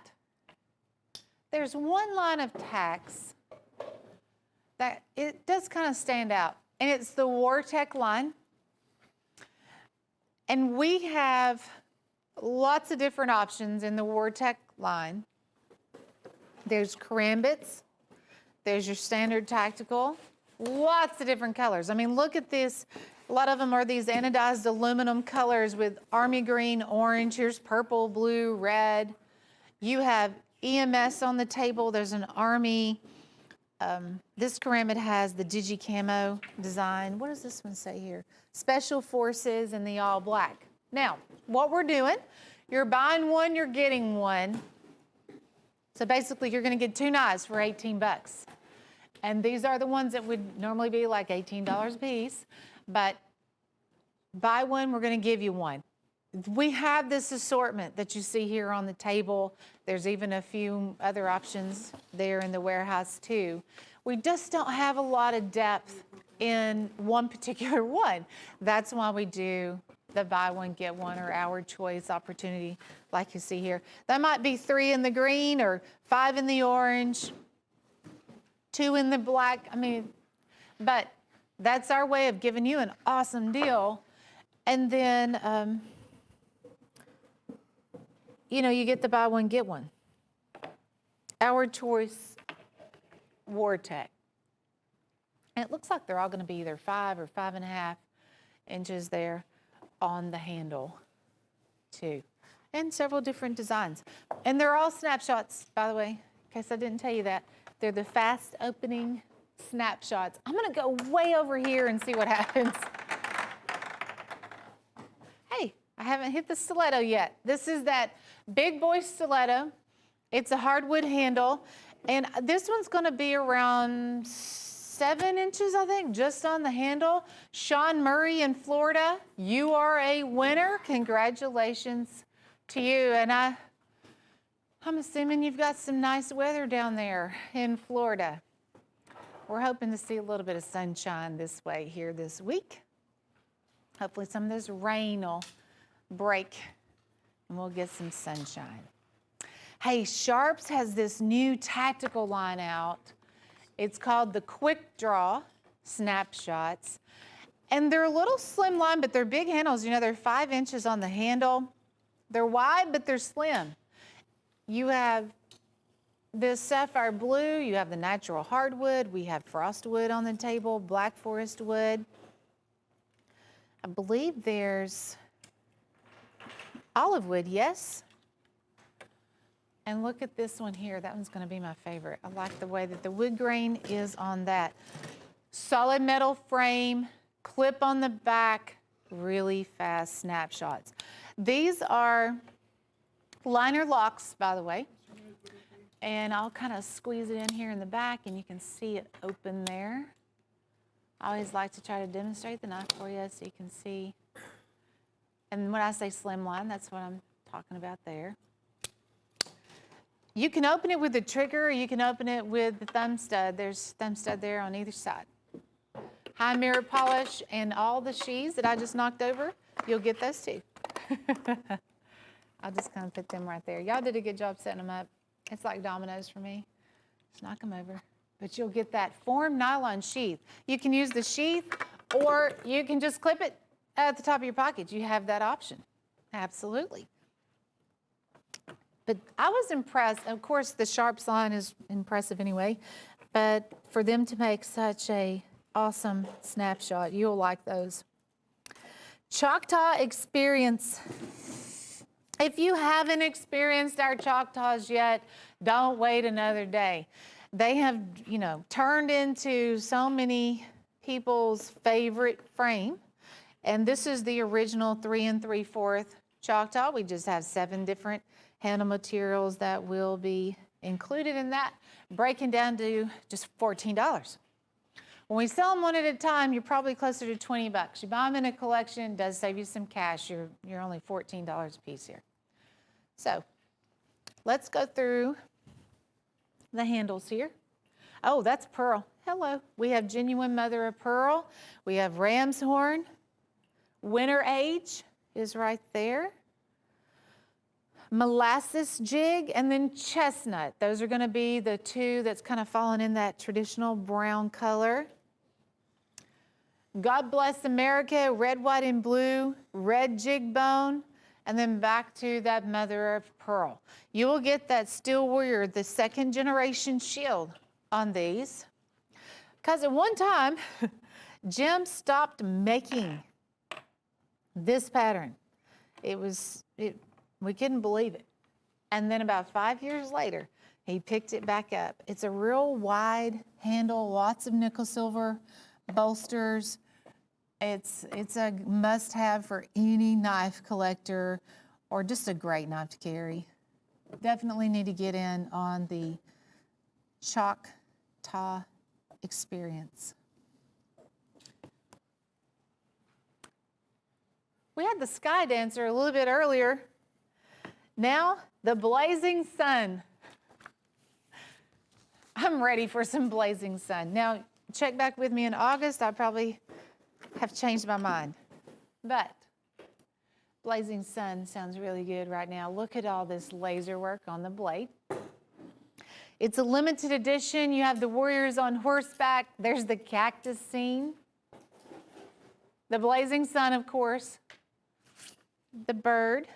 there's one line of tacks that it does kind of stand out. And it's the WarTech line. And we have lots of different options in the WarTech line. There's karambits. There's your standard tactical. Lots of different colors. I mean, look at this. A lot of them are these anodized aluminum colors with army green, orange. Here's purple, blue, red. You have EMS on the table. There's an army. This karambit has the Digi Camo design. What does this one say here? Special Forces in the all black. Now, what we're doing, you're buying one, you're getting one. So basically, you're going to get two knives for 18 bucks. And these are the ones that would normally be like $18 a piece. But buy one, we're going to give you one. We have this assortment that you see here on the table. There's even a few other options there in the warehouse too. We just don't have a lot of depth in one particular one. That's why we do the buy one, get one, or our choice opportunity like you see here. That might be 3 in the green or 5 in the orange, 2 in the black. I mean, but that's our way of giving you an awesome deal. And then, you know, you get the buy one, get one. Our choice Vortex. And it looks like they're all going to be either 5 or 5.5 inches there on the handle too. And several different designs. And they're all snapshots, by the way, in case I didn't tell you that. They're the fast opening snapshots. I'm going to go way over here and see what happens. Hey, I haven't hit the stiletto yet. This is that big boy stiletto. It's a hardwood handle. And this one's going to be around 7 inches, I think, just on the handle. Sean Murray in Florida, you are a winner. Congratulations to you. And I'm assuming you've got some nice weather down there in Florida. We're hoping to see a little bit of sunshine this way here this week. Hopefully some of this rain will break and we'll get some sunshine. Hey, Sharps has this new tactical line out. It's called the Quick Draw Snapshots. And they're a little slim line, but they're big handles. You know, they're 5 inches on the handle. They're wide, but they're slim. You have this sapphire blue. You have the natural hardwood. We have frost wood on the table, black forest wood. I believe there's olive wood, yes. And look at this one here. That one's going to be my favorite. I like the way that the wood grain is on that. Solid metal frame, clip on the back, really fast snapshots. These are liner locks, by the way. And I'll kind of squeeze it in here in the back and you can see it open there. I always like to try to demonstrate the knife for you so you can see. And when I say slim line, that's what I'm talking about there. You can open it with the trigger or you can open it with the thumb stud. There's thumb stud there on either side. High mirror polish and all the sheaths that I just knocked over, you'll get those too. I'll just kind of put them right there. Y'all did a good job setting them up. It's like dominoes for me. Just knock them over. But you'll get that formed nylon sheath. You can use the sheath or you can just clip it at the top of your pocket. You have that option. Absolutely. But I was impressed. Of course, the Sharps line is impressive anyway. But for them to make such a awesome snapshot, you'll like those. Choctaw Experience. If you haven't experienced our Choctaws yet, don't wait another day. They have, you know, turned into so many people's favorite frame. And this is the original 3 3/4 Choctaw. We just have 7 different handle materials that will be included in that, breaking down to just $14. When we sell them one at a time, you're probably closer to $20. You buy them in a collection, it does save you some cash. You're only $14 a piece here. So let's go through the handles here. Oh, that's pearl. Hello. We have genuine mother of pearl. We have ram's horn. Winter age is right there. Molasses jig, and then chestnut. Those are going to be the 2 that's kind of falling in that traditional brown color. God Bless America, red, white, and blue, red jig bone, and then back to that mother of pearl. You will get that Steel Warrior, the 2nd generation shield on these. Because at one time, Jim stopped making this pattern. We couldn't believe it. And then about 5 years later, he picked it back up. It's a real wide handle, lots of nickel silver bolsters. It's a must-have for any knife collector or just a great knife to carry. Definitely need to get in on the Choctaw Experience. We had the Sky Dancer a little bit earlier. Now, the Blazing Sun. I'm ready for some Blazing Sun. Now, check back with me in August. I probably have changed my mind. But Blazing Sun sounds really good right now. Look at all this laser work on the blade. It's a limited edition. You have the warriors on horseback. There's the cactus scene. The Blazing Sun, of course. The bird.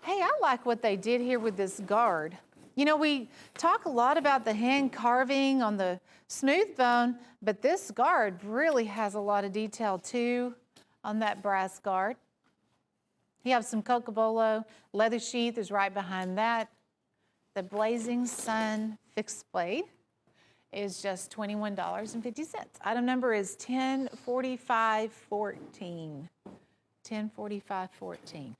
Hey, I like what they did here with this guard. You know, we talk a lot about the hand carving on the smooth bone, but this guard really has a lot of detail too on that brass guard. You have some cocobolo. Leather sheath is right behind that. The Blazing Sun fixed blade is just $21.50. Item number is 104514. 104514.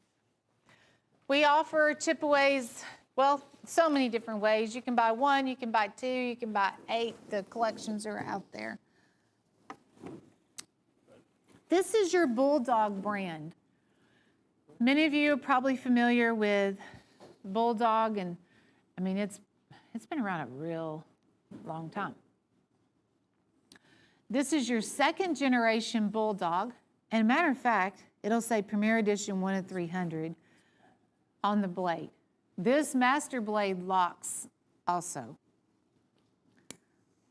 We offer chip-aways, well, so many different ways. You can buy one, you can buy two, you can buy 8. The collections are out there. This is your Bulldog brand. Many of you are probably familiar with Bulldog, and I mean, it's been around a real long time. This is your 2nd generation Bulldog. And matter of fact, it'll say Premier Edition 1 of 300 on the blade. This master blade locks also.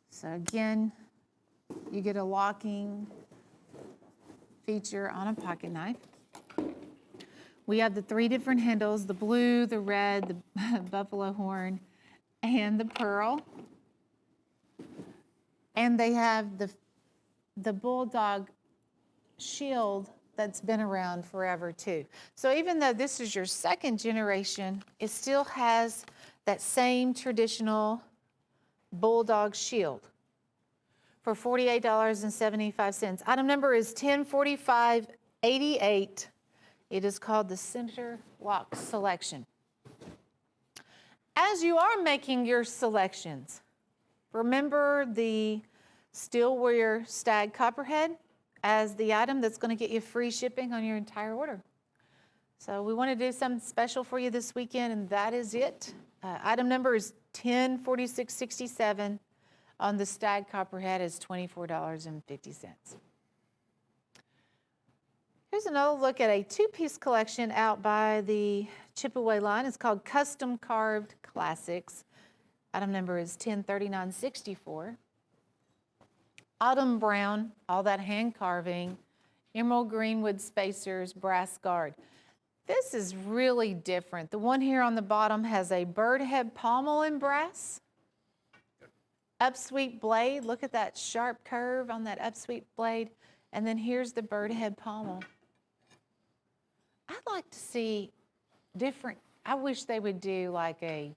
So again, you get a locking feature on a pocket knife. We have the 3 different handles, the blue, the red, the buffalo horn, and the pearl. And they have the Bulldog shield that's been around forever too. So even though this is your 2nd generation, it still has that same traditional Bulldog shield for $48.75. Item number is 104588. It is called the Center Lock Selection. As you are making your selections, remember the Steel Warrior Stag Copperhead as the item that's going to get you free shipping on your entire order. So we want to do something special for you this weekend, and that is it. Item number is 104667. On the Stag Copperhead is $24.50. Here's another look at a 2-piece collection out by the Chip-Away line. It's called Custom Carved Classics. Item number is 103964. Autumn brown, all that hand carving, emerald green wood spacers, brass guard. This is really different. The one here on the bottom has a bird head pommel in brass. Upsweep blade, look at that sharp curve on that upsweep blade. And then here's the bird head pommel. I'd like to see different, I wish they would do like at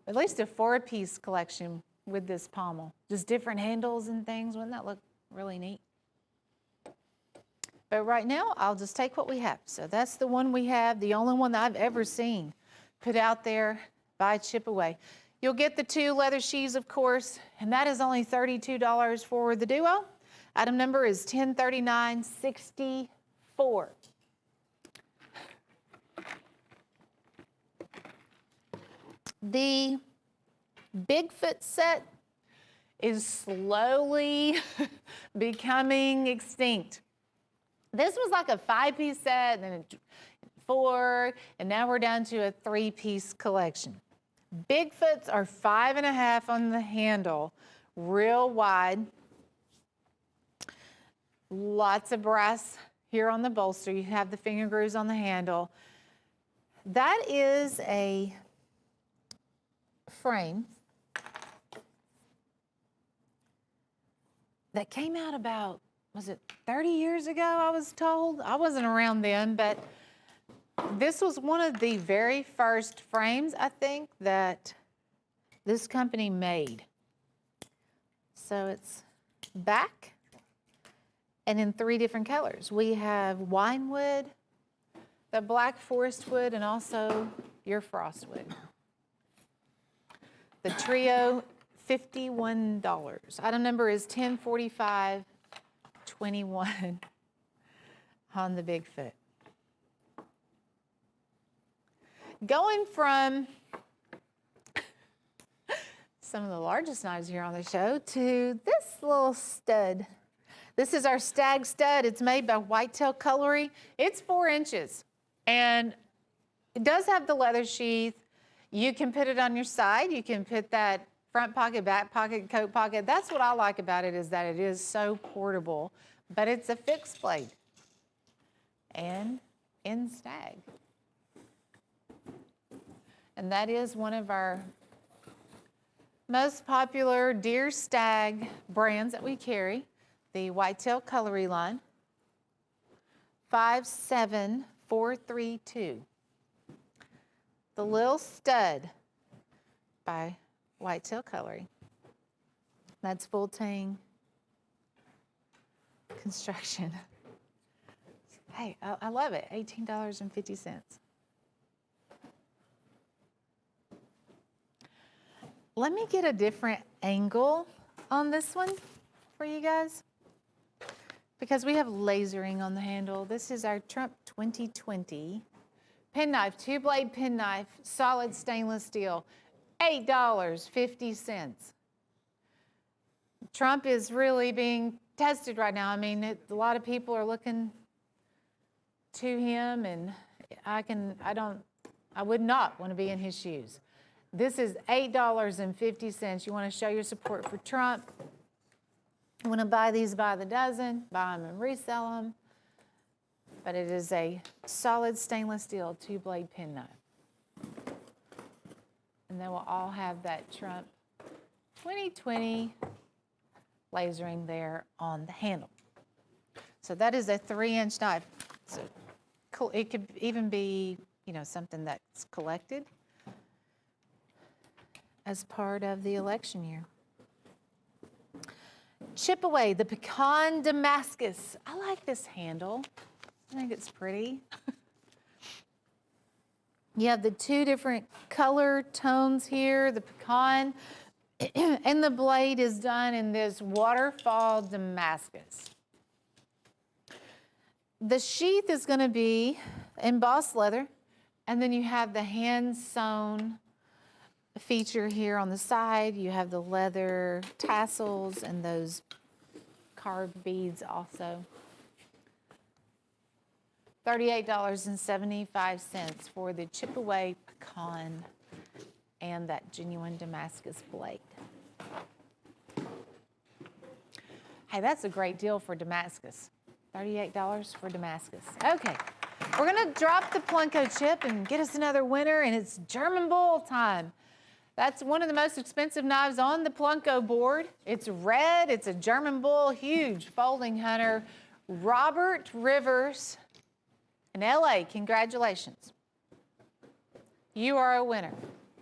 least a 4-piece collection with this pommel. Just different handles and things. Wouldn't that look really neat? But right now, I'll just take what we have. So that's the one we have, the only one that I've ever seen put out there by Chip-Away. You'll get the 2 leather sheaths, of course, and that is only $32 for the duo. Item number is 103964. The Bigfoot set is slowly becoming extinct. This was like a 5-piece set, then 4, and now we're down to a 3-piece collection. Bigfoots are 5.5 on the handle, real wide. Lots of brass here on the bolster. You have the finger grooves on the handle. That is a frame that came out about, was it 30 years ago, I was told? I wasn't around then, but this was one of the very first frames, I think, that this company made. So it's back and in 3 different colors. We have wine wood, the black forest wood, and also your frost wood. The trio, $51. Item number is 104521. on the Bigfoot. Going from some of the largest knives here on the show to this little stud. This is our stag stud. It's made by Whitetail Cutlery. It's 4 inches, and it does have the leather sheath. You can put it on your side. You can put that front pocket, back pocket, coat pocket. That's what I like about it, is that it is so portable, but it's a fixed blade and in stag. And that is one of our most popular deer stag brands that we carry, the Whitetail Cutlery line, 57432. The Little Stud by Whitetail Cutlery. That's full tang construction. Hey, I love it, $18.50. Let me get a different angle on this one for you guys, because we have lasering on the handle. This is our Trump 2020 penknife, 2-blade penknife, solid stainless steel, $8.50. Trump is really being tested right now. I mean, a lot of people are looking to him, and I would not want to be in his shoes. This is $8.50. You want to show your support for Trump. You want to buy these by the dozen, buy them and resell them. But it is a solid stainless steel 2-blade penknife. And they will all have that Trump 2020 lasering there on the handle. So that is a 3-inch knife. So it could even be, something that's collected as part of the election year. Chip Away, the Pecan Damascus. I like this handle. I think it's pretty. You have the 2 different color tones here, the pecan, and the blade is done in this waterfall Damascus. The sheath is going to be embossed leather, and then you have the hand-sewn feature here on the side. You have the leather tassels and those carved beads also. $38.75 for the Chip Away pecan and that genuine Damascus blade. Hey, that's a great deal for Damascus. $38 for Damascus. Okay, we're gonna drop the Plunko chip and get us another winner, and it's German bull time. That's one of the most expensive knives on the Plunko board. It's red, it's a German bull, huge folding hunter. Robert Rivers in LA, congratulations. You are a winner.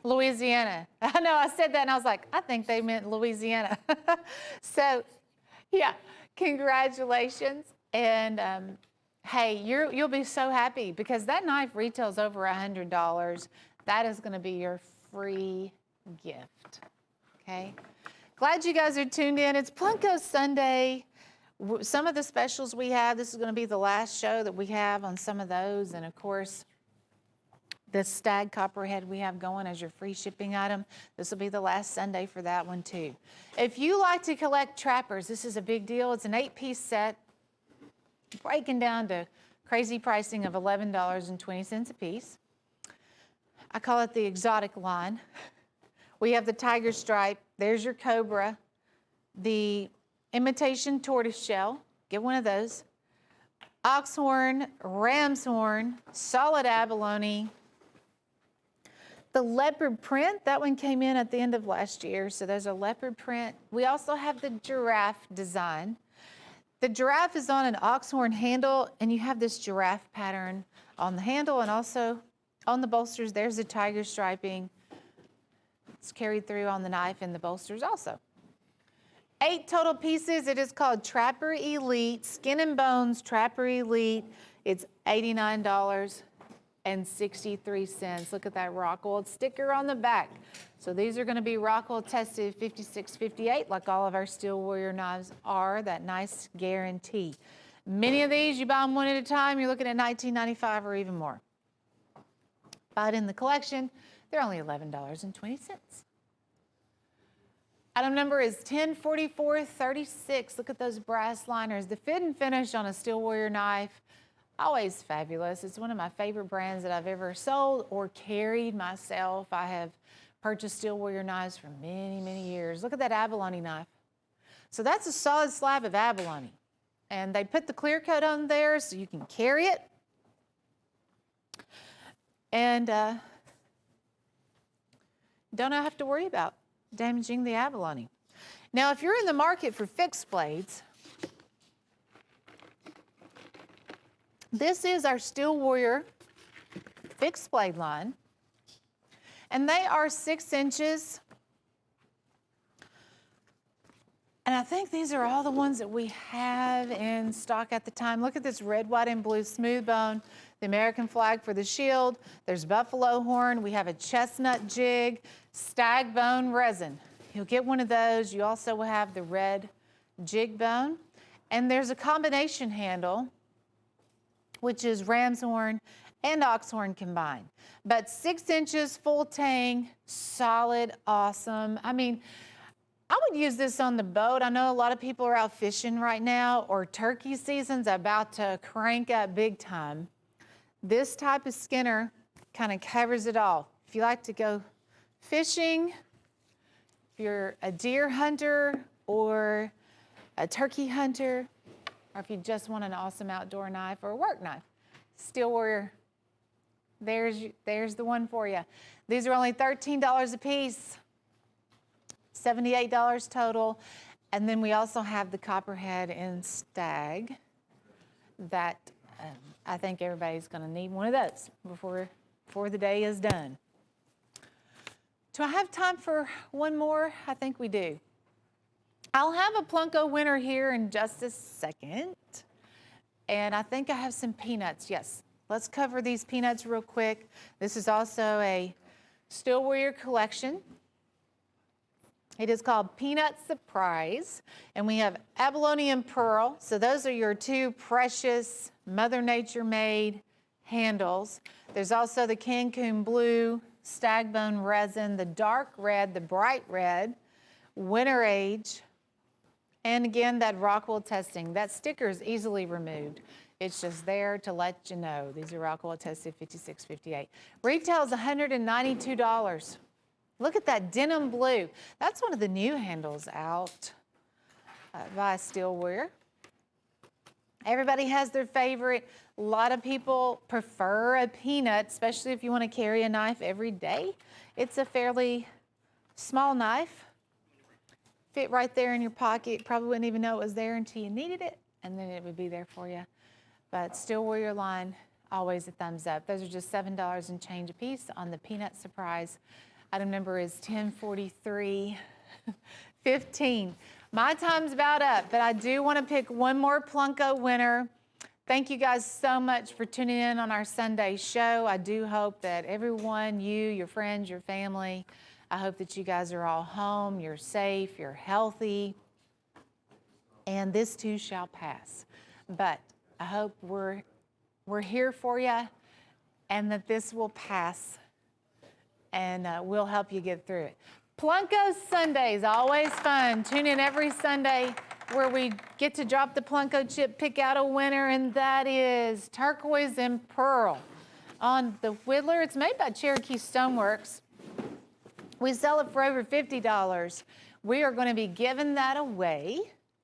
Louisiana. I know, I said that and I was like, I think they meant Louisiana. So, yeah, congratulations. And hey, you'll be so happy because that knife retails over $100. That is gonna be your free gift, okay? Glad you guys are tuned in. It's Plunko Sunday. Some of the specials we have, this is going to be the last show that we have on some of those, and of course, the Stag Copperhead we have going as your free shipping item. This will be the last Sunday for that one too. If you like to collect trappers, this is a big deal. It's an 8-piece set, breaking down to crazy pricing of $11.20 a piece. I call it the exotic line. We have the tiger stripe. There's your cobra. The imitation tortoise shell. Get one of those. Oxhorn, ram's horn, solid abalone. The leopard print, that one came in at the end of last year, so there's a leopard print. We also have the giraffe design. The giraffe is on an oxhorn handle, and you have this giraffe pattern on the handle and also on the bolsters. There's the tiger striping. It's carried through on the knife and the bolsters also. 8 total pieces. It is called Trapper Elite, Skin and Bones Trapper Elite. It's $89.63. Look at that Rockwell sticker on the back. So these are going to be Rockwell tested 56, 58, like all of our Steel Warrior knives are, that nice guarantee. Many of these, you buy them one at a time, you're looking at $19.95 or even more. Buy it in the collection, they're only $11.20. Item number is 104436. Look at those brass liners. The fit and finish on a Steel Warrior knife, always fabulous. It's one of my favorite brands that I've ever sold or carried myself. I have purchased Steel Warrior knives for many, many years. Look at that abalone knife. So that's a solid slab of abalone. And they put the clear coat on there so you can carry it. And don't have to worry about damaging the abalone. Now, if you're in the market for fixed blades, this is our Steel Warrior fixed blade line. And they are 6 inches. And I think these are all the ones that we have in stock at the time. Look at this red, white, and blue smooth bone, the American flag for the shield. There's buffalo horn. We have a chestnut jig, stag bone resin. You'll get one of those. You also will have the red jig bone. And there's a combination handle, which is ram's horn and ox horn combined. But 6 inches, full tang, solid, awesome. I mean, I would use this on the boat. I know a lot of people are out fishing right now, or turkey season's about to crank up big time. This type of skinner kind of covers it all. If you like to go fishing, if you're a deer hunter or a turkey hunter, or if you just want an awesome outdoor knife or a work knife, Steel Warrior, there's the one for you. These are only $13 a piece. $78 total. And then we also have the copperhead in stag that I think everybody's going to need one of those before the day is done. Do I have time for one more? I think we do. I'll have a Plunko winner here in just a second. And I think I have some peanuts. Yes, let's cover these peanuts real quick. This is also a Steel Warrior collection. It is called Peanut Surprise, and we have abalone and pearl. So those are your two precious Mother Nature made handles. There's also the Cancun blue, stag bone resin, the dark red, the bright red, winter age, and again, that Rockwell testing. That sticker is easily removed. It's just there to let you know. These are Rockwell tested 5658. Retail is $192. Look at that denim blue. That's one of the new handles out by Steel Warrior. Everybody has their favorite. A lot of people prefer a peanut, especially if you want to carry a knife every day. It's a fairly small knife. Fit right there in your pocket. Probably wouldn't even know it was there until you needed it, and then it would be there for you. But Steel Warrior line, always a thumbs up. Those are just $7 and change a piece on the Peanut Surprise. Item number is 104315. My time's about up, but I do want to pick one more Plunko winner. Thank you guys so much for tuning in on our Sunday show. I do hope that everyone, you, your friends, your family, I hope that you guys are all home, you're safe, you're healthy, and this too shall pass. But I hope we're here for you and that this will pass. And we'll help you get through it. Plunko Sundays, always fun. Tune in every Sunday where we get to drop the Plunko chip, pick out a winner, and that is turquoise and pearl. On the Whittler, it's made by Cherokee Stoneworks. We sell it for over $50. We are going to be giving that away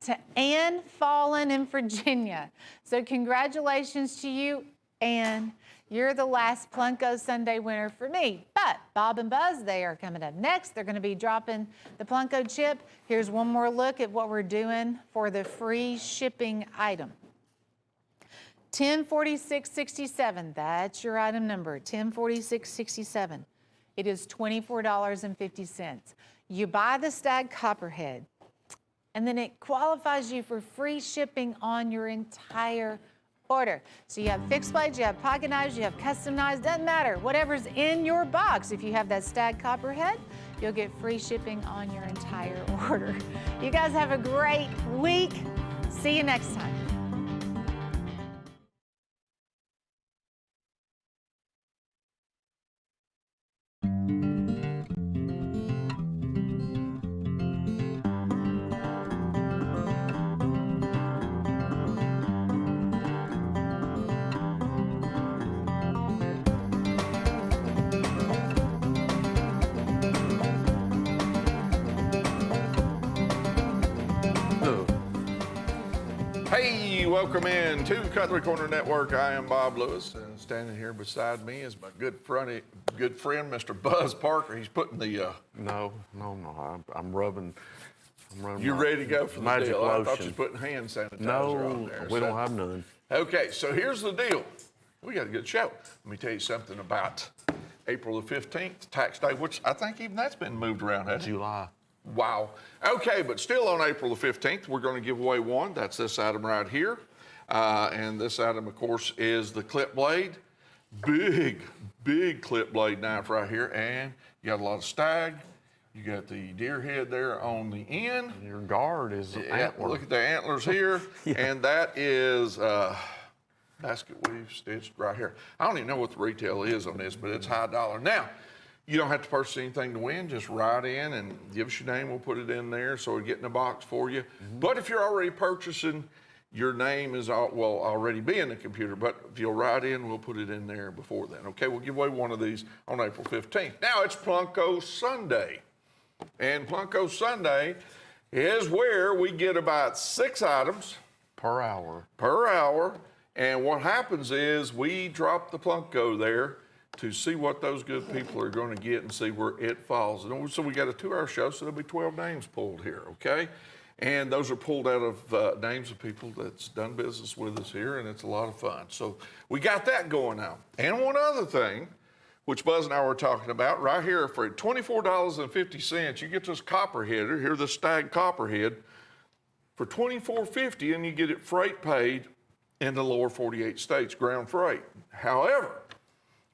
to Ann Fallon in Virginia. So congratulations to you, Ann. You're the last Plunko Sunday winner for me. But Bob and Buzz, they are coming up next. They're going to be dropping the Plunko chip. Here's one more look at what we're doing for the free shipping item. 1046.67. That's your item number, 1046.67. It is $24.50. You buy the Stag Copperhead, and then it qualifies you for free shipping on your entire order. So you have fixed blades, you have pocket knives, you have custom knives, doesn't matter. Whatever's in your box, if you have that Stag Copperhead, you'll get free shipping on your entire order. You guys have a great week. See you next time. welcome in to Cutlery Corner Network. I am Bob Lewis, and standing here beside me is my good friend, Mr. Buzz Parker. He's putting the... No. I'm rubbing You're ready to go for the magic deal. lotion. I thought you was putting hand sanitizer on there. We don't have none. Okay, so here's the deal. We got a good show. Let me tell you something about April the 15th, tax day, which I think even that's been moved around, hasn't it? July. Wow. Okay, but still on April the 15th, we're going to give away one. That's this item right here. And this item, of course, is the clip blade. Big clip blade knife right here. And you got a lot of stag. You got the deer head there on the end. Your guard is antler. Look at the antlers here. Yeah. And that is basket weave stitched right here. I don't even know what the retail is on this, but it's high dollar. Now, you don't have to purchase anything to win. Just write in and give us your name. We'll put it in there so we get in a box for you. But if you're already purchasing, your name is already be in the computer. But if you'll write in, we'll put it in there before then. Okay, we'll give away one of these on April 15th. Now it's Plunko Sunday. And Plunko Sunday is where we get about 6 items per hour. And what happens is we drop the Plunko there to see what those good people are going to get and see where it falls. And so we got a 2-hour show, so there'll be 12 names pulled here, okay? And those are pulled out of names of people that's done business with us here, and it's a lot of fun. So we got that going on. And one other thing, which Buzz and I were talking about, right here for $24.50, you get this copperheader, here the Stag copperhead, for $24.50, and you get it freight paid in the lower 48 states, ground freight. However,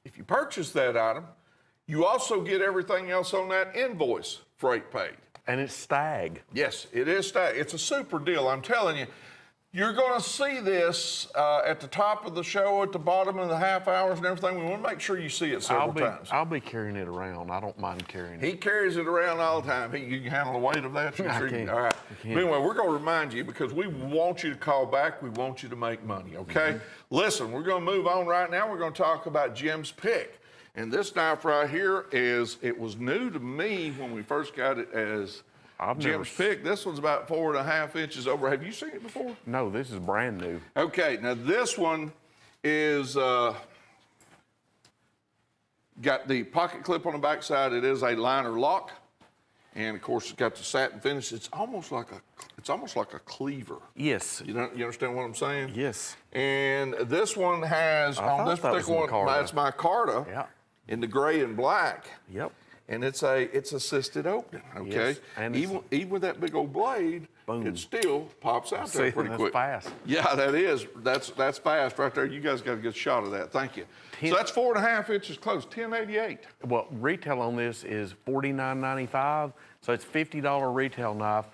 if you purchase that item, you also get everything else on that invoice freight paid. And it's Stag. Yes, it is Stag. It's a super deal. I'm telling you, you're going to see this at the top of the show, at the bottom of the half hours and everything. We want to make sure you see it several times. I'll be carrying it around. I don't mind carrying it. He carries it around all the time. You can handle the weight of that? I can. All right. But anyway, we're going to remind you because we want you to call back. We want you to make money, okay? Listen, we're going to move on right now. We're going to talk about Jim's Pick. And this knife right here it was new to me when we first got it as Jim's Pick. This one's about 4.5 inches over. Have you seen it before? No, this is brand new. Okay, now this one is got the pocket clip on the backside. It is a liner lock, and of course it's got the satin finish. It's almost like a cleaver. Yes. You understand what I'm saying? Yes. And this one has on this particular one. That's my Carta. Yeah. In the gray and black. Yep. And it's assisted opening, okay? Yes. And even with that big old blade, boom, it still pops out there pretty quick. That's fast. Yeah, that is. That's fast right there. You guys got a good shot of that. Thank you. So that's 4.5 inches close, $10.88. Well, retail on this is $49.95, so it's $50 retail knife.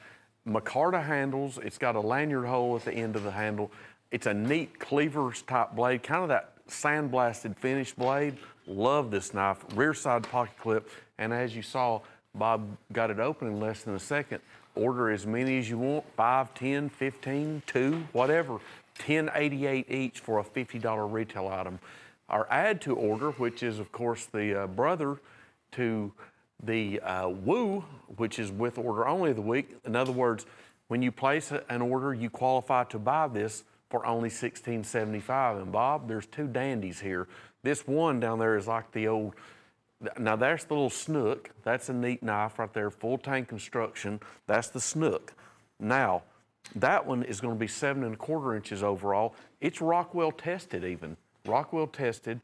Micarta handles. It's got a lanyard hole at the end of the handle. It's a neat cleavers type blade, kind of that sandblasted finished blade. Love this knife. Rear side pocket clip. And as you saw, Bob got it open in less than a second. Order as many as you want, 5, 10, 15, 2, whatever. $10.88 each for a $50 retail item. Our add to order, which is of course the brother to the Woo, which is with order only of the week. In other words, when you place an order, you qualify to buy this for only $16.75. And Bob, there's 2 dandies here. This one down there is like the old, now there's the little snook. That's a neat knife right there, full tank construction. That's the snook. Now, that one is going to be 7 1/4 inches overall. It's Rockwell tested even. Rockwell tested,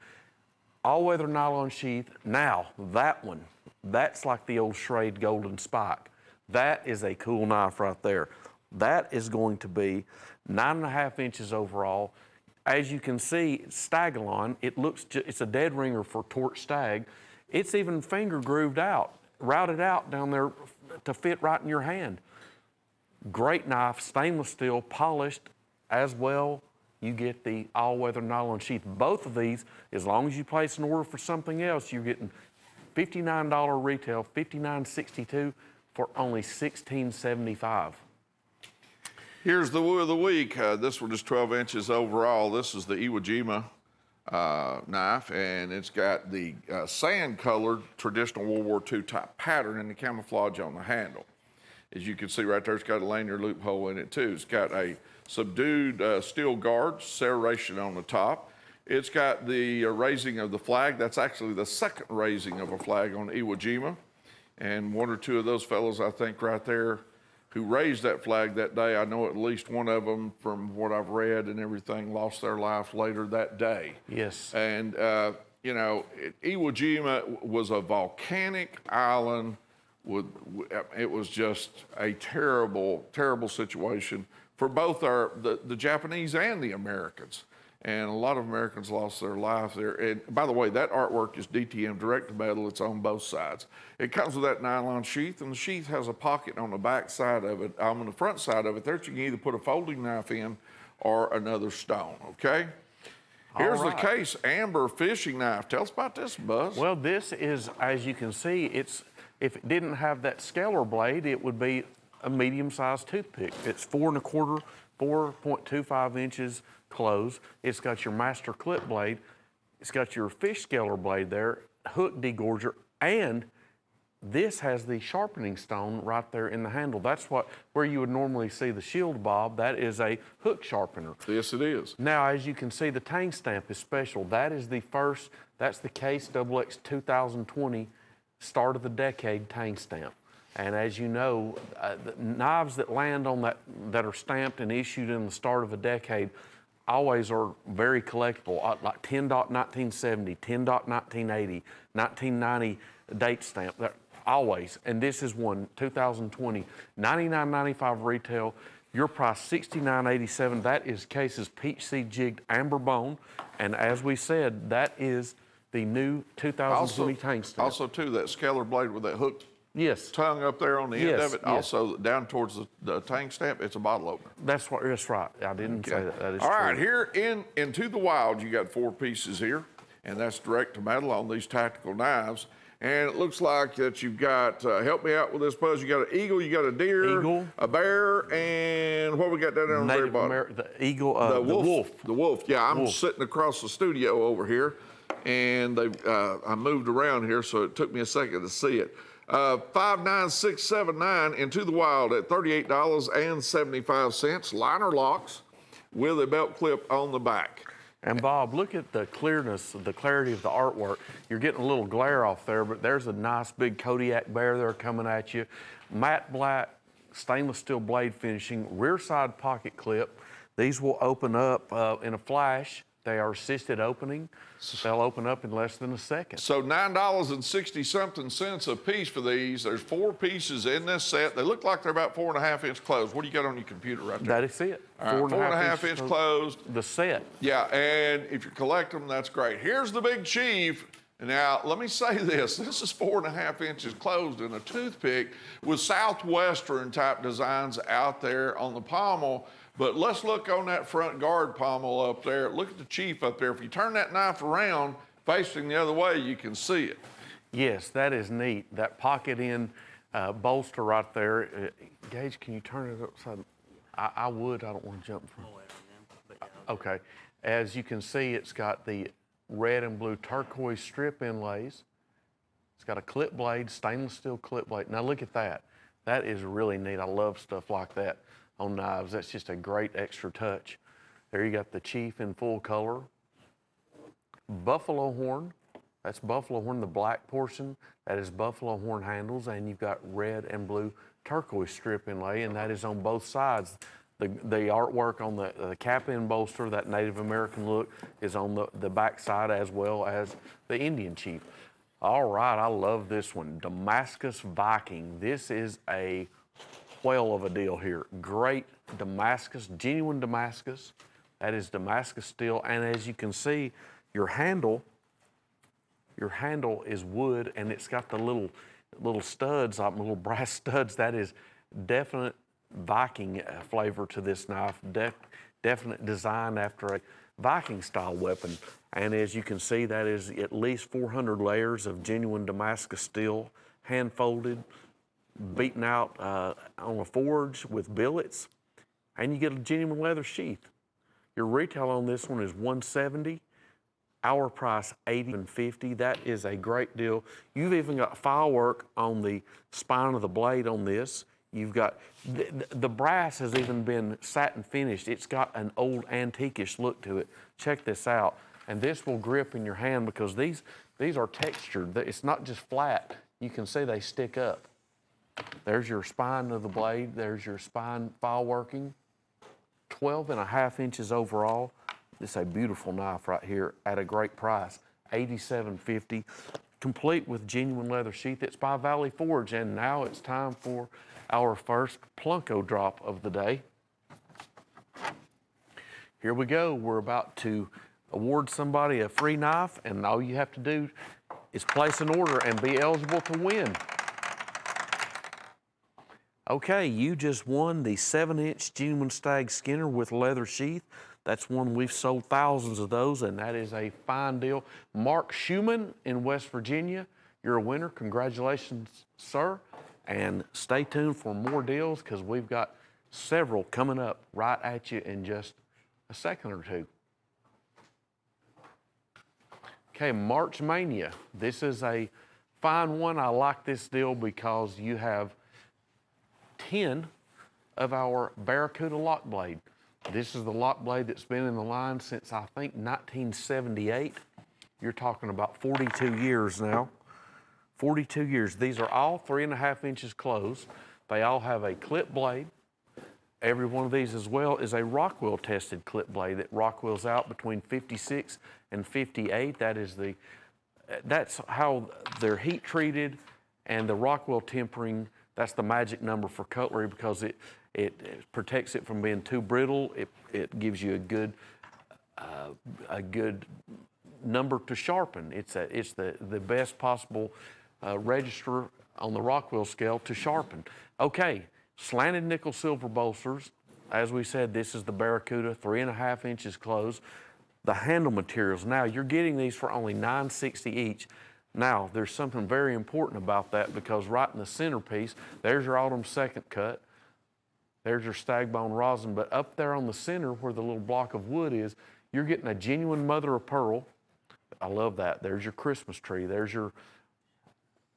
all-weather nylon sheath. Now, that one, that's like the old Schrade Golden Spike. That is a cool knife right there. That is going to be 9 1/2 inches overall. As you can see, Stagalon, it's a dead ringer for torch stag. It's even finger grooved out, routed out down there to fit right in your hand. Great knife, stainless steel, polished as well. You get the all-weather nylon sheath. Both of these, as long as you place an order for something else, you're getting $59 retail, $59.62 for only $16.75. Here's the Woo of the week. This one is 12 inches overall. This is the Iwo Jima knife, and it's got the sand-colored traditional World War II type pattern and the camouflage on the handle. As you can see right there, it's got a lanyard loophole in it too. It's got a subdued steel guard, serration on the top. It's got the raising of the flag. That's actually the second raising of a flag on Iwo Jima. And one or two of those fellows, I think, right there, who raised that flag that day, I know at least one of them, from what I've read and everything, lost their life later that day. Yes. And, you know, Iwo Jima was a volcanic island. It was just a terrible, terrible situation for both the Japanese and the Americans. And a lot of Americans lost their lives there. And by the way, that artwork is DTM direct to metal. It's on both sides. It comes with that nylon sheath, and the sheath has a pocket on the back side of it. On the front side of it, there you can either put a folding knife in or another stone, okay? Here's the case, amber fishing knife. Tell us about this, Buzz. Well, this is, as you can see, if it didn't have that scalar blade, it would be a medium-sized toothpick. It's 4 1/4, 4.25 inches closed. It's got your master clip blade. It's got your fish scaler blade there, hook degorger, and this has the sharpening stone right there in the handle. That's where you would normally see the shield bob. That is a hook sharpener. Yes, it is. Now, as you can see, the tang stamp is special. That is the first, that's the Case XX 2020 start of the decade tang stamp. And as you know, the knives that land on that are stamped and issued in the start of a decade always are very collectible, like 10-dot 1970, 10-dot 1980, 1990 date stamp. They're always. And this is one, 2020, $99.95 retail. Your price, $69.87. That is Case's peach seed jigged amber bone. And as we said, that is the new 2020 tang stamp. Also, too, that scalar blade with that hook Yes. tongue up there on the end Yes, of it. yes. Also, down towards the tang stamp, it's a bottle opener. That's right. I didn't say that. That is All true. right, here Into the Wild, you got 4 pieces here, and that's direct to metal on these tactical knives. And it looks like that you've got, help me out with this, Buzz. You got an eagle, you got a deer, Eagle. a bear, and what we got down there on the very bottom? The eagle, The wolf. wolf. The wolf. Yeah, I'm Wolf. sitting across the studio over here, and I moved around here, so it took me a second to see it. 59679 Into the Wild at $38.75. Liner locks with a belt clip on the back. And Bob, look at the clearness, the clarity of the artwork. You're getting a little glare off there, but there's a nice big Kodiak bear there coming at you. Matte black, stainless steel blade finishing, rear side pocket clip. These will open up in a flash. They are assisted opening. They'll open up in less than a second. So $9.60-something a piece for these. There's 4 pieces in this set. They look like they're about 4.5 inch closed. What do you got on your computer right there? That is it. All right, 4.5 inch closed. The set. Yeah, and if you collect them, that's great. Here's the big chief. Now, let me say this. This is 4.5 inches closed in a toothpick with Southwestern type designs out there on the pommel. But let's look on that front guard pommel up there. Look at the chief up there. If you turn that knife around, facing the other way, you can see it. Yes, that is neat. That pocket in bolster right there. Gage, can you turn it upside? I would. I don't want to jump from. Okay. As you can see, it's got the red and blue turquoise strip inlays. It's got a clip blade, stainless steel clip blade. Now look at that. That is really neat. I love stuff like that on knives. That's just a great extra touch. There you got the chief in full color. Buffalo horn. That's buffalo horn, the black portion. That is buffalo horn handles, and you've got red and blue turquoise strip inlay, and that is on both sides. The artwork on the cap end bolster, that Native American look, is on the back side as well as the Indian chief. All right, I love this one. Damascus Viking. This is a whale of a deal here. Great Damascus, genuine Damascus. That is Damascus steel. And as you can see, your handle is wood, and it's got the little studs, like little brass studs. That is definite Viking flavor to this knife. Definite design after a Viking style weapon. And as you can see, that is at least 400 layers of genuine Damascus steel, hand folded, beaten out on a forge with billets, and you get a genuine leather sheath. Your retail on this one is $170. Our price, $80.50. That is a great deal. You've even got file work on the spine of the blade on this. You've got, the brass has even been satin finished. It's got an old antiquish look to it. Check this out. And this will grip in your hand because these are textured. It's not just flat. You can see they stick up. There's your spine of the blade. There's your spine file working. 12.5 inches overall. This is a beautiful knife right here at a great price, $87.50, complete with genuine leather sheath. It's by Valley Forge, and now it's time for our first Plunko drop of the day. Here we go. We're about to award somebody a free knife, and all you have to do is place an order and be eligible to win. Okay, you just won the 7-inch genuine stag skinner with leather sheath. That's one we've sold thousands of those, and that is a fine deal. Mark Schumann in West Virginia, you're a winner. Congratulations, sir. And stay tuned for more deals because we've got several coming up right at you in just a second or two. Okay, March Mania. This is a fine one. I like this deal because you have 10 of our Barracuda lock blade. This is the lock blade that's been in the line since, I think, 1978. You're talking about 42 years now. 42 years. These are all 3.5 inches closed. They all have a clip blade. Every one of these as well is a Rockwell tested clip blade that Rockwell's out between 56 and 58. That's how they're heat treated, and the Rockwell tempering, that's the magic number for cutlery because it protects it from being too brittle. It gives you a good number to sharpen. It's the best possible register on the Rockwell scale to sharpen. Okay, slanted nickel silver bolsters. As we said, this is the Barracuda, 3.5 inches closed. The handle materials. Now you're getting these for only $9.60 each. Now there's something very important about that because right in the centerpiece, there's your Autumn second cut. There's your stag bone rosin, but up there on the center where the little block of wood is, you're getting a genuine mother of pearl. I love that. There's your Christmas tree. There's your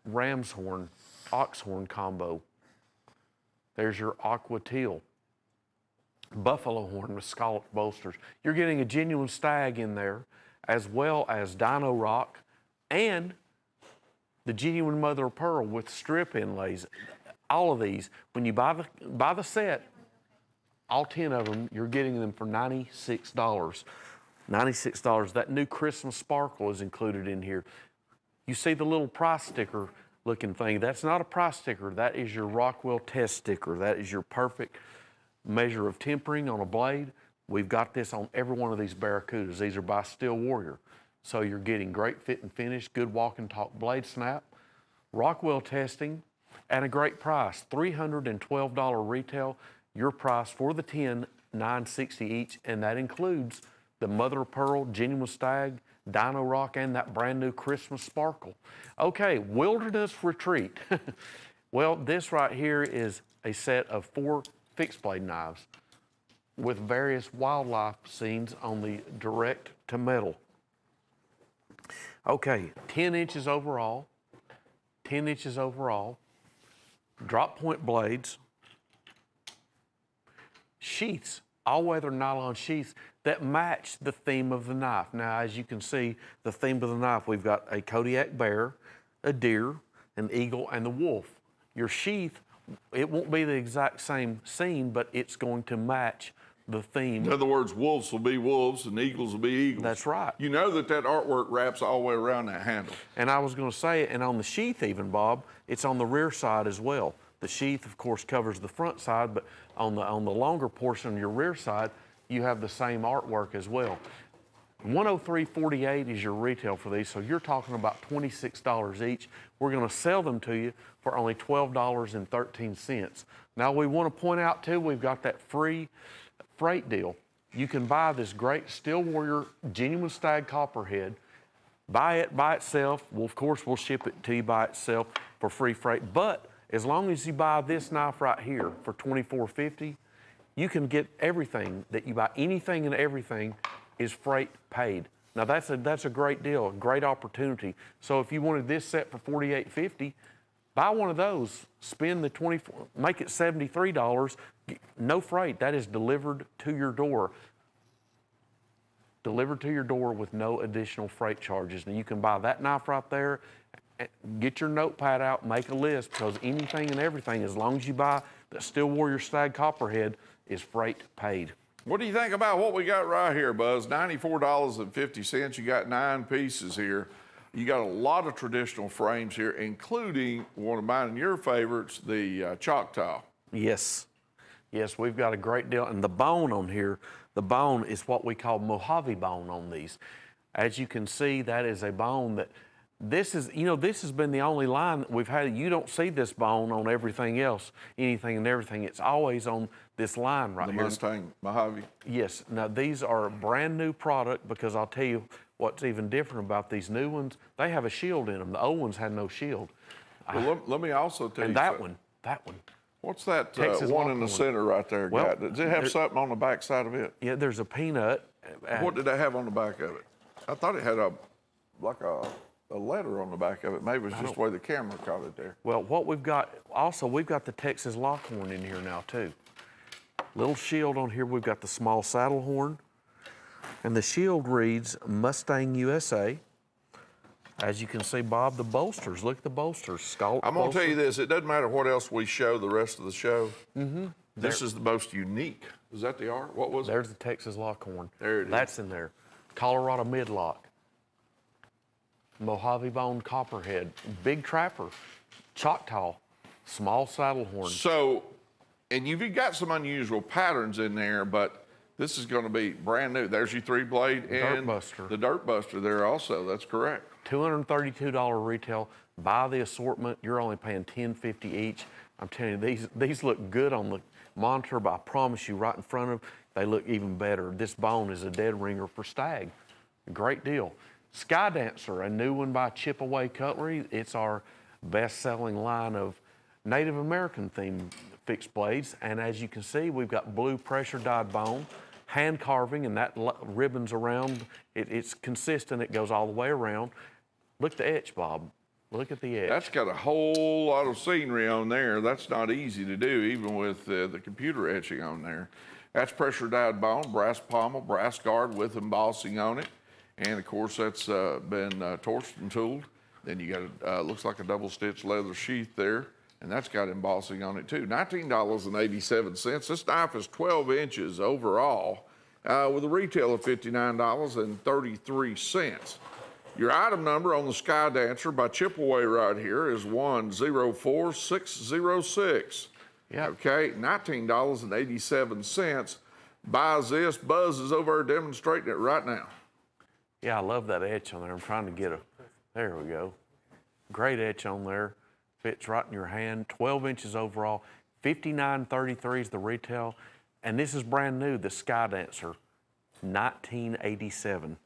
ram's horn, ox horn combo. There's your aqua teal, buffalo horn with scalloped bolsters. You're getting a genuine stag in there, as well as dino rock and the genuine mother of pearl with strip inlays. All of these, when you buy the set, all 10 of them, you're getting them for $96. $96. That new Christmas sparkle is included in here. You see the little price sticker looking thing. That's not a price sticker. That is your Rockwell test sticker. That is your perfect measure of tempering on a blade. We've got this on every one of these Barracudas. These are by Steel Warrior. So you're getting great fit and finish, good walk and talk blade snap, Rockwell testing, at a great price, $312 retail. Your price for the 10, $9.60 each, and that includes the mother of pearl, genuine stag, dino rock, and that brand new Christmas sparkle. Okay, wilderness retreat. Well, this right here is a set of 4 fixed blade knives with various wildlife scenes on the direct to metal. Okay, 10 inches overall, 10 inches overall. Drop point blades, sheaths, all-weather nylon sheaths that match the theme of the knife. Now, as you can see, the theme of the knife, we've got a Kodiak bear, a deer, an eagle, and the wolf. Your sheath, it won't be the exact same scene, but it's going to match the theme. In other words, wolves will be wolves and eagles will be eagles. That's right. You know that artwork wraps all the way around that handle. And I was going to say, and on the sheath even, Bob, it's on the rear side as well. The sheath, of course, covers the front side, but on the longer portion of your rear side, you have the same artwork as well. $103.48 is your retail for these, so you're talking about $26 each. We're going to sell them to you for only $12.13. Now, we want to point out, too, we've got that free freight deal. You can buy this great Steel Warrior genuine stag copperhead, buy it by itself. Well, of course, we'll ship it to you by itself for free freight, but as long as you buy this knife right here for $24.50, you can get everything that you buy. Anything and everything is freight paid. Now that's a great deal, a great opportunity. So if you wanted this set for $48.50, Buy one of those, spend the make it $73, no freight. That is delivered to your door. Delivered to your door with no additional freight charges. Now you can buy that knife right there, get your notepad out, make a list, because anything and everything, as long as you buy the Steel Warrior Stag Copperhead, is freight paid. What do you think about what we got right here, Buzz? $94.50. You got 9 pieces here. You got a lot of traditional frames here, including one of mine and your favorites, the Choctaw. Yes. Yes, we've got a great deal. And the bone on here, the bone is what we call Mojave bone on these. As you can see, that is a bone that, this is, you know, this has been the only line that we've had. You don't see this bone on everything else, anything and everything. It's always on this line right here. The Mustang Mojave. Yes. Now, these are a brand new product, because I'll tell you what's even different about these new ones. They have a shield in them. The old ones had no shield. Well, let me also tell you And that something. one. What's that Texas one in the Longhorn. center right there Well, got? Does it have something on the back side of it? Yeah, there's a peanut. What did they have on the back of it? I thought it had like a letter on the back of it. Maybe it's just the way the camera caught it there. Well, what we've got, also, we've got the Texas Longhorn in here now, too. Little shield on here. We've got the small saddle horn. And the shield reads Mustang USA. As you can see, Bob, the bolsters. Look at the bolsters. Scallop I'm going to tell you bolsters. this. It doesn't matter what else we show the rest of the show. This is the most unique. Is that the art? What was it? There's the Texas Longhorn. There it is. That's in there. Colorado Midlock. Mojave Bone Copperhead. Big Trapper. Choctaw. Small saddle horn. So, and you've got some unusual patterns in there, but this is going to be brand new. There's your 3-blade and Buster. the Dirt Buster there also. That's correct. $232 retail. Buy the assortment. You're only paying $10.50 each. I'm telling you, these look good on the monitor, but I promise you, right in front of them, they look even better. This bone is a dead ringer for stag. Great deal. Sky Dancer, a new one by Chip-Away Cutlery. It's our best-selling line of Native American themed fixed blades. And as you can see, we've got blue pressure dyed bone, hand carving, and that ribbons around. It's consistent. It goes all the way around. Look at the etch, Bob. Look at the etch. That's got a whole lot of scenery on there. That's not easy to do, even with the computer etching on there. That's pressure dyed bone, brass pommel, brass guard with embossing on it. And of course, that's been torched and tooled. Then you got looks like a double stitch leather sheath there. And that's got embossing on it too. $19.87. This knife is 12 inches overall with a retail of $59.33. Your item number on the Sky Dancer by Chip-Away right here is 104606. Yeah. Okay, $19.87. Buys this. Buzz is over there demonstrating it right now. Yeah, I love that etch on there. I'm trying to get there we go. Great etch on there. Fits right in your hand. 12 inches overall. $59.33 is the retail. And this is brand new, the Sky Dancer, 1987.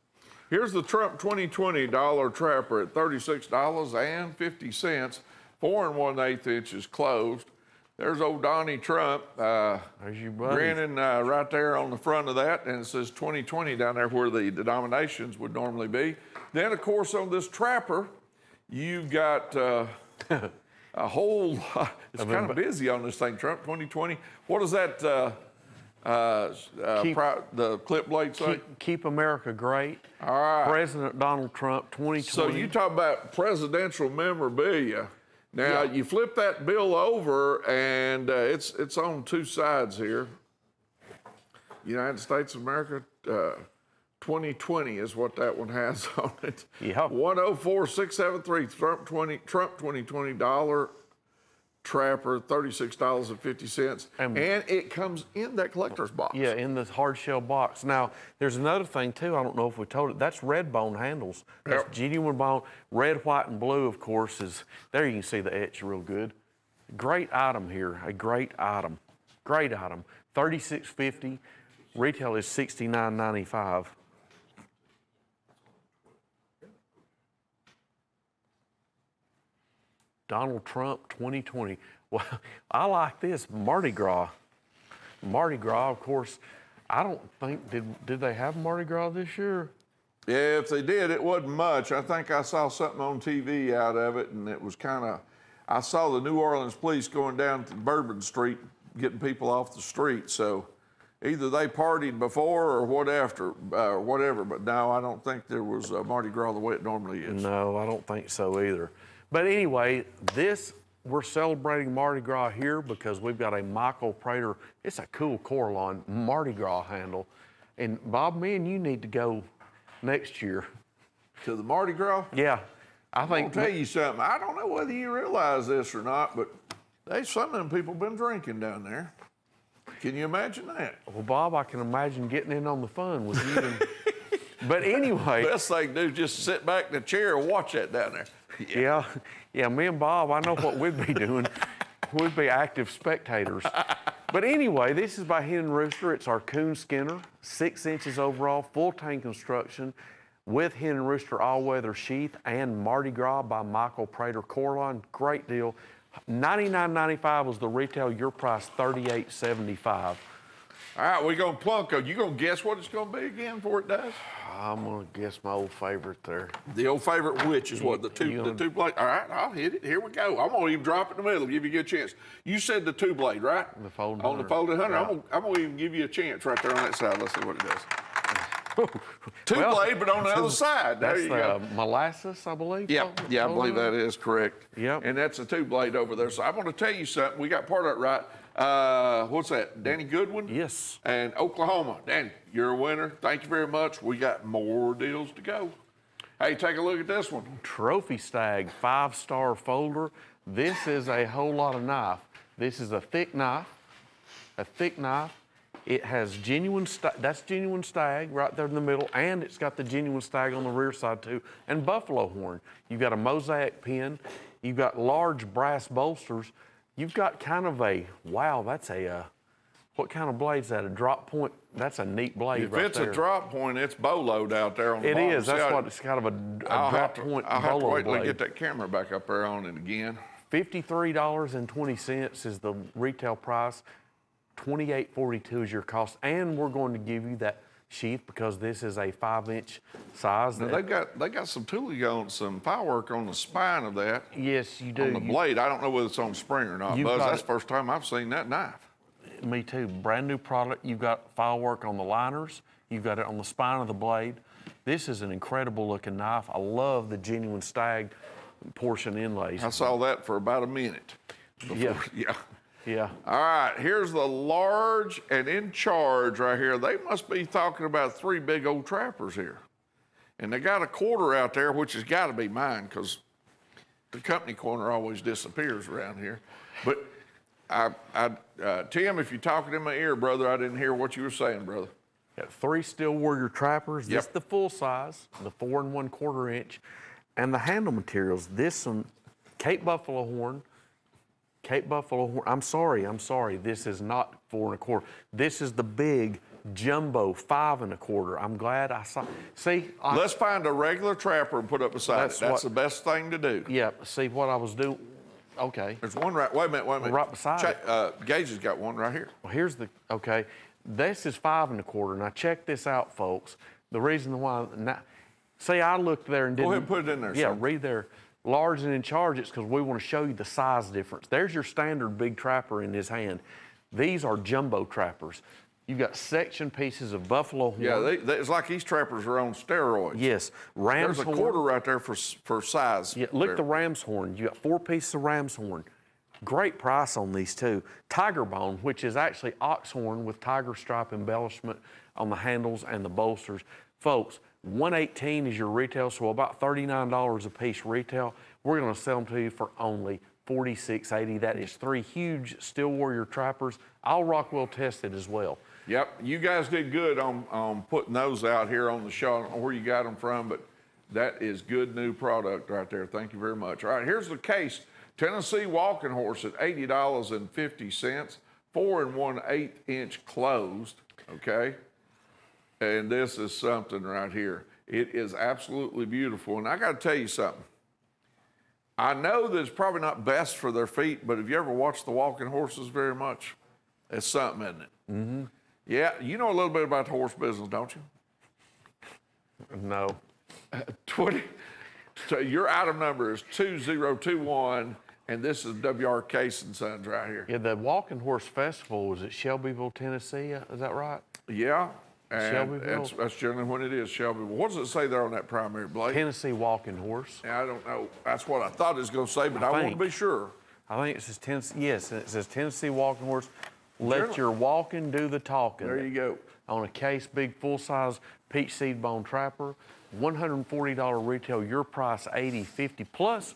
Here's the Trump 2020 Dollar Trapper at $36.50. 4 1/8 inches closed. There's old Donnie Trump There's your buddy. grinning right there on the front of that, and it says 2020 down there where the denominations would normally be. Then, of course, on this Trapper, you've got a whole lot. It's kind of busy on this thing, Trump 2020. What does that, the clip blade say? Keep America great. All right. President Donald Trump, 2020. So you talk about presidential memorabilia. Now, Yeah. you flip that bill over, and it's on 2 sides here. United States of America 2020 is what that one has on it. Yeah. 104673 Trump 2020 Dollar Trapper, $36.50. And it comes in that collector's box. Yeah, in the hard shell box. Now, there's another thing too, I don't know if we told it, that's red bone handles. That's genuine bone. Red, white, and blue, of course, is, there you can see the etch real good. Great item here, a great item. Great item. $36.50, retail is $69.95. Donald Trump 2020. Well, I like this, Mardi Gras. Mardi Gras, of course, I don't think, did they have Mardi Gras this year? Yeah, if they did, it wasn't much. I think I saw something on TV out of it, and it was kind of, I saw the New Orleans police going down to Bourbon Street, getting people off the street. So either they partied before or whatever. But no, I don't think there was Mardi Gras the way it normally is. No, I don't think so either. But anyway, we're celebrating Mardi Gras here because we've got a Michael Prater. It's a cool Coralon Mardi Gras handle. And Bob, me and you need to go next year. To the Mardi Gras? Yeah, I think. I'll tell you something. I don't know whether you realize this or not, but some of them people been drinking down there. Can you imagine that? Well, Bob, I can imagine getting in on the fun with you. But anyway. Best thing to do is just sit back in the chair and watch that down there. Yeah, me and Bob, I know what we'd be doing. We'd be active spectators. But anyway, this is by Hen and Rooster. It's our coon skinner, 6 inches overall, full tank construction with Hen and Rooster all-weather sheath and Mardi Gras by Michael Prater Coralon. Great deal. $99.95 was the retail. Your price, $38.75. All right, we're going to Plunko. You going to guess what it's going to be again before it does? I'm going to guess my old favorite there. The old favorite, which is what? The two blade? All right, I'll hit it. Here we go. I'm going to even drop it in the middle, give you a good chance. You said the 2 blade, right? The folded On the 100. folded 100. Yeah. I'm going to even give you a chance right there on that side. Let's see what it does. Two blade, but on the other side. There That's you go. molasses, I believe. Yeah, I believe that is correct. Yep. And that's a 2 blade over there. So I'm going to tell you something. We got part of it right. What's that? Danny Goodwin? Yes. And Oklahoma. Danny, you're a winner. Thank you very much. We got more deals to go. Hey, take a look at this one. Trophy Stag 5-star folder. This is a whole lot of knife. This is a thick knife. It has genuine, that's genuine stag right there in the middle, and it's got the genuine stag on the rear side too, and buffalo horn. You've got a mosaic pin. You've got large brass bolsters. You've got kind of a, wow, that's a, what kind of blade's that? A drop point? That's a neat blade If right it's there. a drop point, it's boloed out there on the It bottom. is. That's what it's kind of a drop point I'll have to bolo wait till I blade. get that camera back up there on it again. $53.20 is the retail price. $28.42 is your cost, and we're going to give you that sheath because this is a 5-inch size. Now, they got some tooling on, some firework on the spine of that. Yes, you do. On the blade. I don't know whether it's on spring or not, You've Buzz. got That's it. the first time I've seen that knife. Me too. Brand new product. You've got firework on the liners. You've got it on the spine of the blade. This is an incredible looking knife. I love the genuine stag portion inlays. I saw that for about a minute. Yeah. Yeah. Yeah. All right, here's the large and in charge right here. They must be talking about 3 big old trappers here. And they got a quarter out there, which has got to be mine because the company corner always disappears around here. But Tim, if you're talking in my ear, brother, I didn't hear what you were saying, brother. Got 3 Steel Warrior trappers. Yep. This is the full size, the 4 1/4 inch. And the handle materials, this one, Cape Buffalo Horn. I'm sorry. This is not 4 1/4. This is the big jumbo 5 1/4. I'm glad I saw. See, Let's find a regular trapper and put up beside it. That's the best thing to do. Yeah. See what I was doing. Okay. There's one right. Wait a minute. Right beside it. Gage has got one right here. Well, here's the. Okay. This is 5 1/4. Now check this out, folks. The reason why. Now, see, I looked there and didn't. Go ahead and put it in there. Yeah. son. Read there. Large and in charge, it's because we want to show you the size difference. There's your standard big trapper in his hand. These are jumbo trappers. You've got section pieces of buffalo horn. Yeah, it's like these trappers are on steroids. Yes, ram's There's a horn. quarter right there for size. Yeah, look there. at the ram's horn. You got 4 pieces of ram's horn. Great price on these too. Tiger bone, which is actually ox horn with tiger stripe embellishment on the handles and the bolsters. Folks, $118 is your retail, so about $39 a piece retail. We're going to sell them to you for only $46.80. That is 3 huge Steel Warrior trappers, all Rockwell tested as well. Yep, you guys did good on putting those out here on the show. I don't know where you got them from, but that is good new product right there. Thank you very much. All right, here's the case. Tennessee walking horse at $80.50, 4 1/8 inch closed, okay? And this is something right here. It is absolutely beautiful. And I got to tell you something. I know that it's probably not best for their feet, but have you ever watched the walking horses very much? It's something, isn't it? Mm-hmm. Yeah, you know a little bit about the horse business, don't you? No. 20. So your item number is 2021, And this is W.R. Case and Sons right here. Yeah, the Walking Horse Festival was at Shelbyville, Tennessee. Is that right? Yeah. And Shelbyville? that's generally when it is, Shelbyville. What does it say there on that primary, Blake? Tennessee Walking Horse. Yeah, I don't know. That's what I thought it was going to say, but I want to be sure. I think it says Tennessee. Yes, it says Tennessee Walking Horse. Let Generally. your walking do the talking. There you go. On a Case big full-size peach seed bone trapper, $140 retail. Your price $80.50 plus.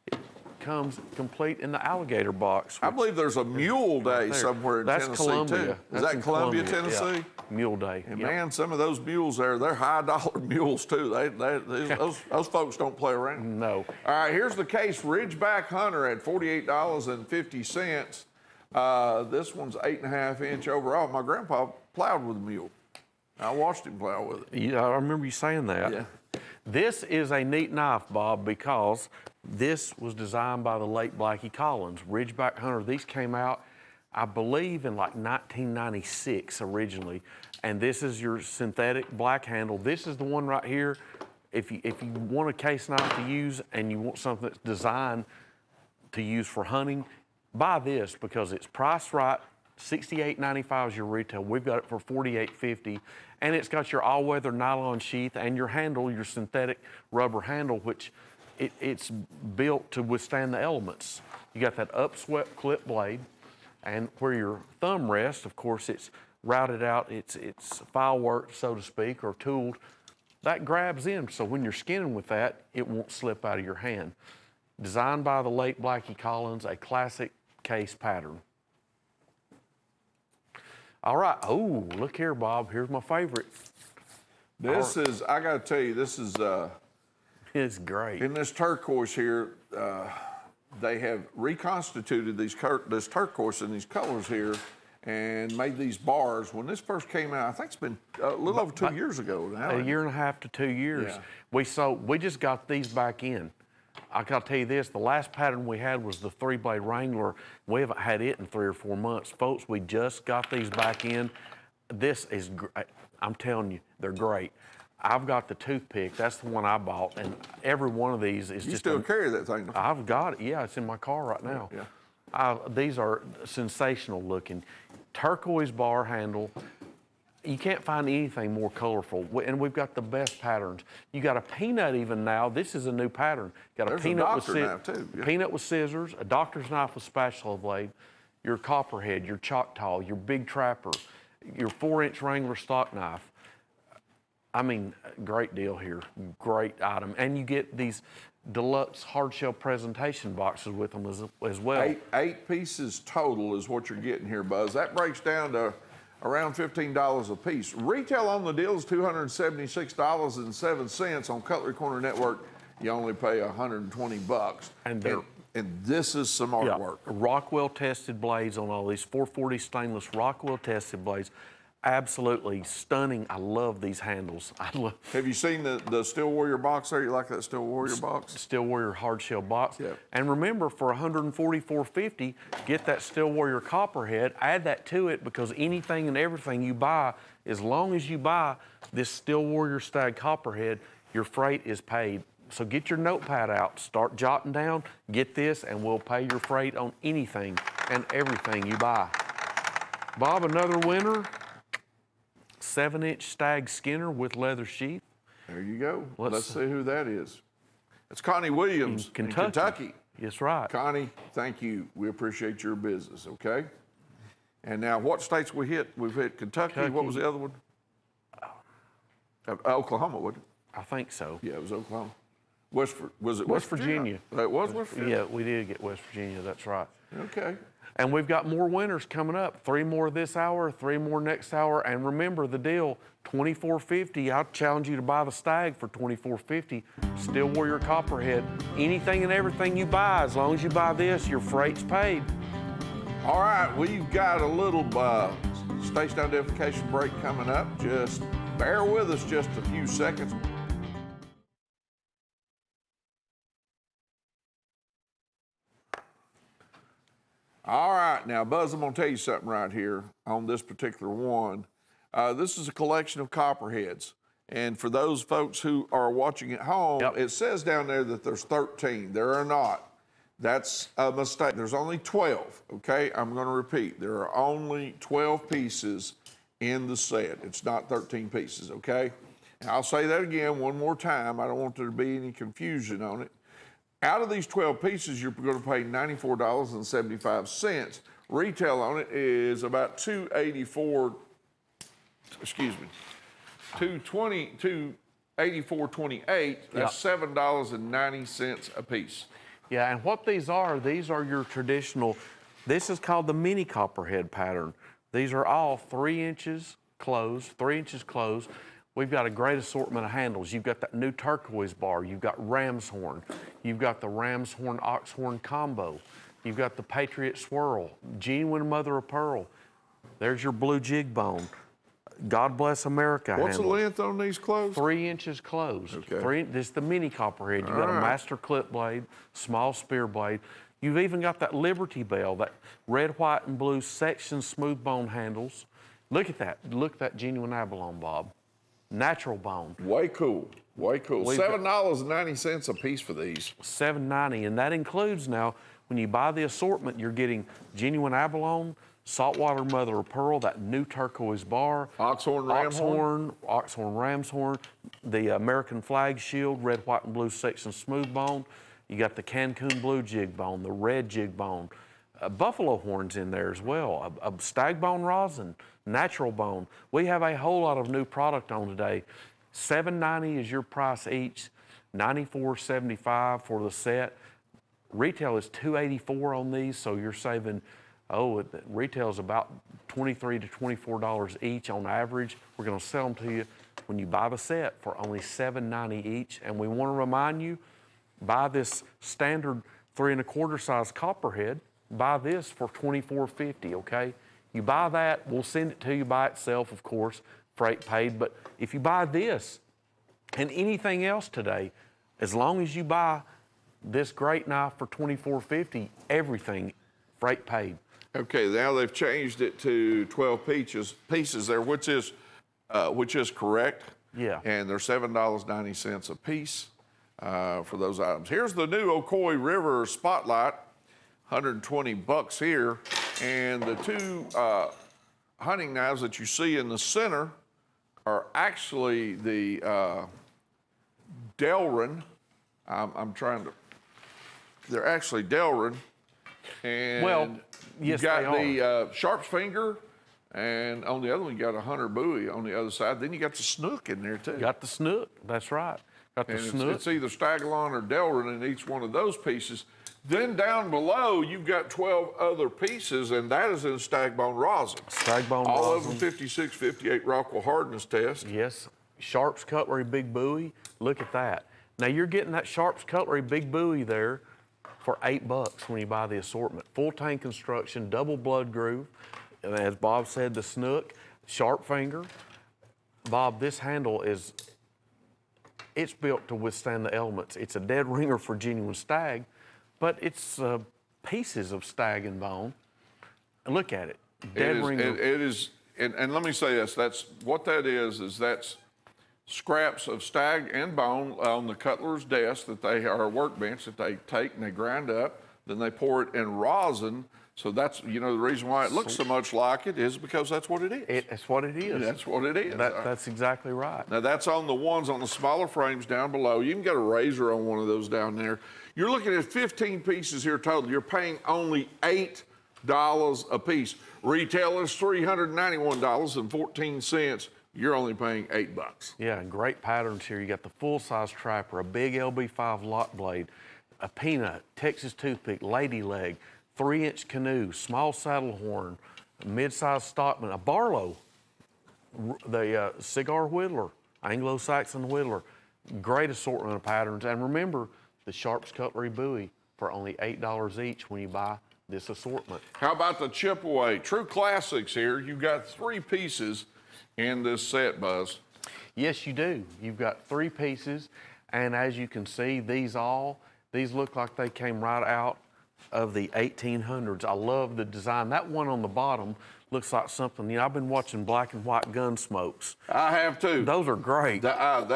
It comes complete in the alligator box. I believe there's a Mule Day there. somewhere in That's Tennessee Columbia. too. Is That's that in Columbia, Columbia, yeah. Tennessee? Mule Day. And Yep. man, some of those mules there, they're high-dollar mules too. Those folks don't play around. No. All right, here's the Case Ridgeback Hunter at $48.50. This one's 8.5 inch overall. My grandpa plowed with a mule. I watched him plow with it. Yeah, I remember you saying that. Yeah. This is a neat knife, Bob, because this was designed by the late Blackie Collins. Ridgeback Hunter, these came out, I believe, in like 1996 originally. And this is your synthetic black handle. This is the one right here. If you want a case knife to use and you want something that's designed to use for hunting, buy this because it's priced right. $68.95 is your retail. We've got it for $48.50. And it's got your all-weather nylon sheath and your handle, your synthetic rubber handle, which it's built to withstand the elements. You got that upswept clip blade, and where your thumb rests, of course, it's routed out, it's file work, so to speak, or tooled. That grabs in, so when you're skinning with that, it won't slip out of your hand. Designed by the late Blackie Collins, a classic Case pattern. All right, oh, look here, Bob, here's my favorite. This is, I got to tell you, this is, It's great. in this turquoise here, they have reconstituted this turquoise in these colors here and made these bars. When this first came out, I think it's been a little over 2 years ago now. A year and a half to 2 years. Yeah. We just got these back in. I gotta tell you this, the last pattern we had was the 3-blade Wrangler. We haven't had it in 3 or 4 months. Folks, we just got these back in. This is, I'm telling you, they're great. I've got the toothpick, that's the one I bought, and every one of these is You just still carry that thing? I've got it, yeah, it's in my car right now. Yeah. These are sensational looking. Turquoise bar handle. You can't find anything more colorful, and we've got the best patterns. You got a peanut even now. This is a new pattern. Got There's a peanut doctor knife too. Yeah. peanut with scissors, a doctor's knife with spatula blade, your copperhead, your Choctaw, your big trapper, your 4-inch Wrangler stock knife. I mean, great deal here, great item. And you get these deluxe hardshell presentation boxes with them as well. Eight pieces total is what you're getting here, Buzz. That breaks down to around $15 a piece. Retail on the deal is $276.07. On Cutlery Corner Network, you only pay $120. And this is some artwork. Rockwell tested blades on all these 440 stainless Rockwell tested blades. Absolutely stunning. I love these handles. Have you seen the Steel Warrior box there? You like that Steel Warrior box? Steel Warrior hard shell box. Yep. And remember, for $144.50, get that Steel Warrior Copperhead, add that to it, because anything and everything you buy, as long as you buy this Steel Warrior Stag Copperhead, your freight is paid. So get your notepad out, start jotting down, get this, and we'll pay your freight on anything and everything you buy. Bob, another winner. 7-inch Stag Skinner with leather sheath. There you go. Let's see who that is. It's Connie Williams in Kentucky. That's right. Connie, thank you. We appreciate your business, okay? And now what states we hit? We've hit Kentucky. What was the other one? Oklahoma, wasn't it? I think so. Yeah, it was Oklahoma. Was it West Virginia. It was West Virginia? Yeah, we did get West Virginia, that's right. Okay. And we've got more winners coming up. 3 more this hour, 3 more next hour. And remember the deal, $24.50. I'll challenge you to buy the Stag for $24.50. Steel Warrior Copperhead. Anything and everything you buy, as long as you buy this, your freight's paid. All right, we've got a little station identification break coming up. Just bear with us just a few seconds. All right, now, Buzz, I'm going to tell you something right here on this particular one. This is a collection of copperheads. And for those folks who are watching at home, It says down there that there's 13. There are not. That's a mistake. There's only 12, okay? I'm going to repeat. There are only 12 pieces in the set. It's not 13 pieces, okay? And I'll say that again one more time. I don't want there to be any confusion on it. Out of these 12 pieces, you're going to pay $94.75. Retail on it is about $284, excuse me, $284.28. That's $7.90 a piece. Yeah, and what these are your traditional, this is called the mini copperhead pattern. These are all 3 inches closed, 3 inches closed. We've got a great assortment of handles. You've got that new turquoise bar. You've got ram's horn. You've got the ram's horn, ox horn combo. You've got the Patriot swirl, genuine mother of pearl. There's your blue jig bone. God bless America. What's handle. the length on these closed? 3 inches closed. Okay. This is the mini copperhead. You've got a master clip blade, small spear blade. You've even got that Liberty Bell, that red, white, and blue section smooth bone handles. Look at that. Look at that genuine abalone, Bob. Natural bone. Way cool. Way cool. $7.90 a piece for these. $7.90, and that includes now, when you buy the assortment, you're getting genuine abalone, saltwater mother of pearl, that new turquoise bar, Oxhorn, ram's horn, oxhorn, ram's horn, the American flag shield, red, white, and blue section smooth bone. You got the Cancun blue jig bone, the red jig bone, buffalo horns in there as well, a stag bone rosin, natural bone. We have a whole lot of new product on today. $7.90 is your price each, $94.75 for the set. Retail is $284 on these, so you're saving, retail is about $23 to $24 each on average. We're gonna sell them to you when you buy the set for only $7.90 each. And we wanna remind you, buy this standard 3 1/4 size copperhead, buy this for $24.50, okay? You buy that, we'll send it to you by itself, of course, freight paid. But if you buy this and anything else today, as long as you buy this great knife for $24.50, everything freight paid. Okay, now they've changed it to 12 pieces there, which is correct. Yeah. And they're $7.90 a piece for those items. Here's the new Ocoee River Spotlight, $120 here. And the two hunting knives that you see in the center are actually the Delrin. They're actually Delrin. And Well, yes, you got they the Sharp's Finger, and on the other one, you got a Hunter Bowie on the other side. Then you got the Snook in there, too. Got the snook, that's right. Got the And snook. it's either Stagallon or Delrin in each one of those pieces. Then down below, you've got 12 other pieces, and that is in stag bone rosin. Stag bone All rosin. of them 56, 58 Rockwell hardness test. Yes, Sharp's Cutlery Big Bowie. Look at that. Now you're getting that Sharp's Cutlery Big Bowie there for $8 when you buy the assortment. Full tank construction, double blood groove, and as Bob said, the snook, sharp finger. Bob, this handle it's built to withstand the elements. It's a dead ringer for genuine stag, but it's pieces of stag and bone. And look at it, dead ringer. It is, and let me say this, that's that's scraps of stag and bone on the cutler's desk that they are a workbench that they take and they grind up, then they pour it in rosin. So that's, the reason why it looks so much like it is because that's what it is. That's what it is. That's what it is. That's exactly right. Now that's on the ones on the smaller frames down below. You can get a razor on one of those down there. You're looking at 15 pieces here total. You're paying only $8 a piece. Retail is $391.14. You're only paying $8. Yeah, and great patterns here. You got the full-size trapper, a big LB5 lock blade, a peanut, Texas toothpick, lady leg, 3-inch canoe, small saddle horn, a mid-size stockman, a Barlow, the cigar whittler, Anglo-Saxon whittler. Great assortment of patterns. And remember, the Sharp's Cutlery Bowie for only $8 each when you buy this assortment. How about the chip away? True classics here. You've got 3 pieces in this set, Buzz. Yes, you do. You've got 3 pieces, and as you can see, these look like they came right out of the 1800s. I love the design. That one on the bottom looks like something, I've been watching black and white gun smokes. I have too. Those are great. I've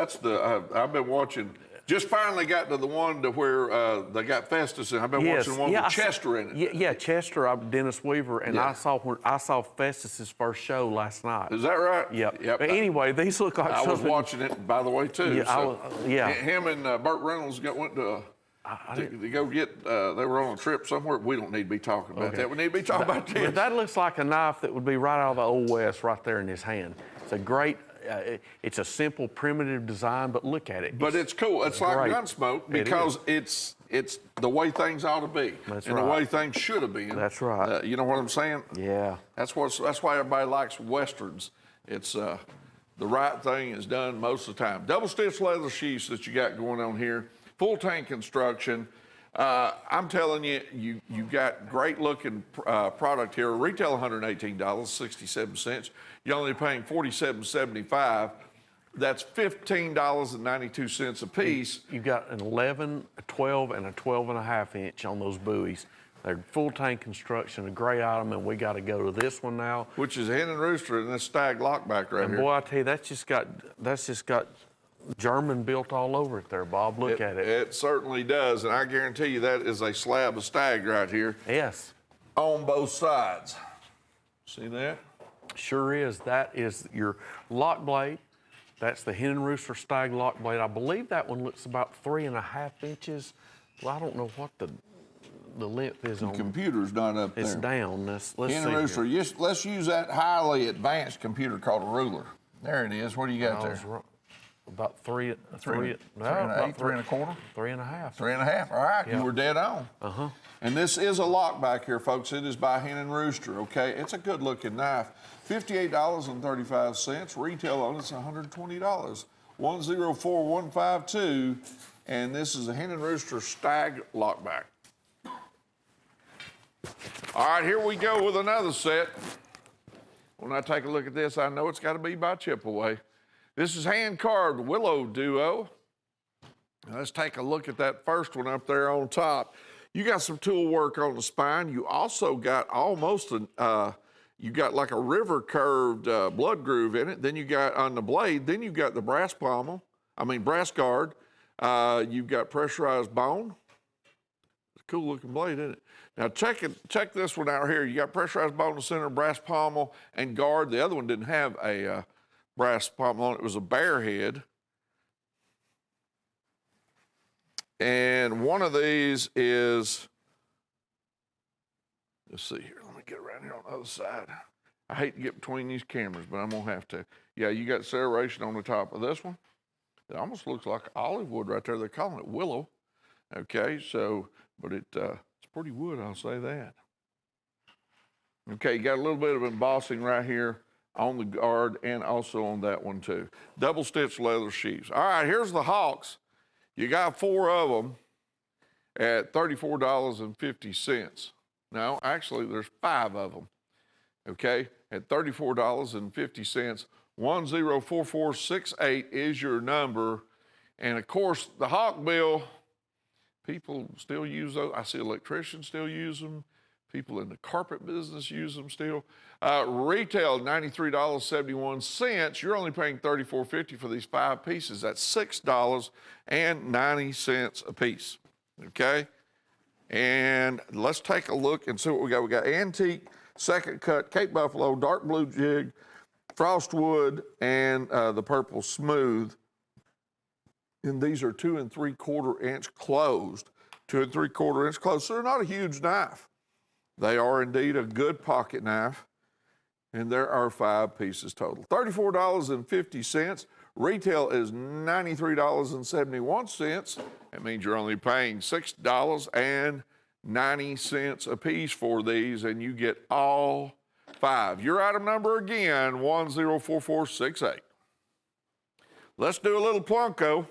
been watching Just finally got to the one to where they got Festus, and I've been watching one with Chester in it. Yeah, Chester, Dennis Weaver, and Yeah. I saw Festus's first show last night. Is that right? Yep. Yep. But anyway, these look like I was something. watching it, by the way, too. Yeah, so yeah. Him and Burt Reynolds went to go get. They were on a trip somewhere. We don't need to be talking about that. We need to be talking about this. But that looks like a knife that would be right out of the Old West, right there in his hand. It's a great. It's a simple, primitive design, but look at it. But it's cool. It's like great. Gunsmoke because it's the way things ought to be, That's and right. the way things should have been. That's right. You know what I'm saying? Yeah. That's why everybody likes westerns. It's the right thing is done most of the time. Double stitch leather sheaths that you got going on here, full tank construction. I'm telling you, you got great looking product here. Retail $118.67. You're only paying $47.75. That's $15.92 a piece. You've got an 11, a 12, and a 12.5 inch on those buoys. They're full tank construction, a great item, and we got to go to this one now. Which is Hen and Rooster and this stag lockback right And here. boy, I tell you, that's just got German built all over it there, Bob. Look at it. It certainly does, and I guarantee you that is a slab of stag right here Yes, on both sides. See that? sure is. That is your lock blade. That's the Hen and Rooster Stag lock blade. I believe that one looks about 3.5 inches. Well, I don't know what the length is on. Computer's not up there. It's down. Let's see. Hen and Rooster, here. let's use that highly advanced computer called a ruler. There it is. What do you got I there? was wrong. About three and Three and an eighth, 3.25? 3.5. 3.5. All right, Yeah. you were dead on. Uh-huh. And this is a lock back here, folks. It is by Hen and Rooster, okay? It's a good looking knife. $58.35. Retail on it's $120. 104152. And this is a Hen and Rooster Stag lockback. All right, here we go with another set. When I take a look at this, I know it's got to be by Chipaway. This is hand-carved Willow Duo. Now, let's take a look at that first one up there on top. You got some tool work on the spine. You also got almost you got like a river curved blood groove in it. Then you got on the blade, then you got the brass guard. You've got pressurized bone. It's a cool looking blade, isn't it? Now check this one out here. You got pressurized bone in the center, brass pommel, and guard. The other one didn't have a brass pommel on it. It was a bear head. And one of these is, let's see here. Let me get around here on the other side. I hate to get between these cameras, but I'm gonna have to. Yeah, you got serration on the top of this one. It almost looks like olive wood right there. They're calling it willow. Okay, so, but it's pretty wood, I'll say that. Okay, you got a little bit of embossing right here on the guard and also on that one too. Double stitch leather sheaths. All right, here's the Hawks. You got 4 of them at $34.50. No, actually, there's 5 of them, okay, at $34.50. 104468 is your number. And of course, the Hawk bill, people still use those. I see electricians still use them. People in the carpet business use them still. Retail $93.71. You're only paying $34.50 for these 5 pieces. That's $6.90 a piece. Okay? And let's take a look and see what we got. We got antique, second cut, Cape Buffalo, dark blue jig, frostwood, and the purple smooth. And these are 2 3/4 inch closed. 2 3/4 inch closed. So they're not a huge knife. They are indeed a good pocket knife, and there are 5 pieces total. $34.50. Retail is $93.71. That means you're only paying $6.90 a piece for these, and you get all 5. Your item number again, 104468. Let's do a little Plunko.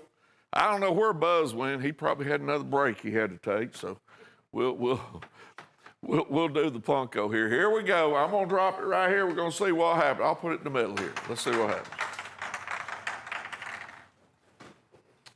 I don't know where Buzz went. He probably had another break he had to take, so we'll do the Plunko here. Here we go. I'm gonna drop it right here. We're gonna see what happens. I'll put it in the middle here. Let's see what happens.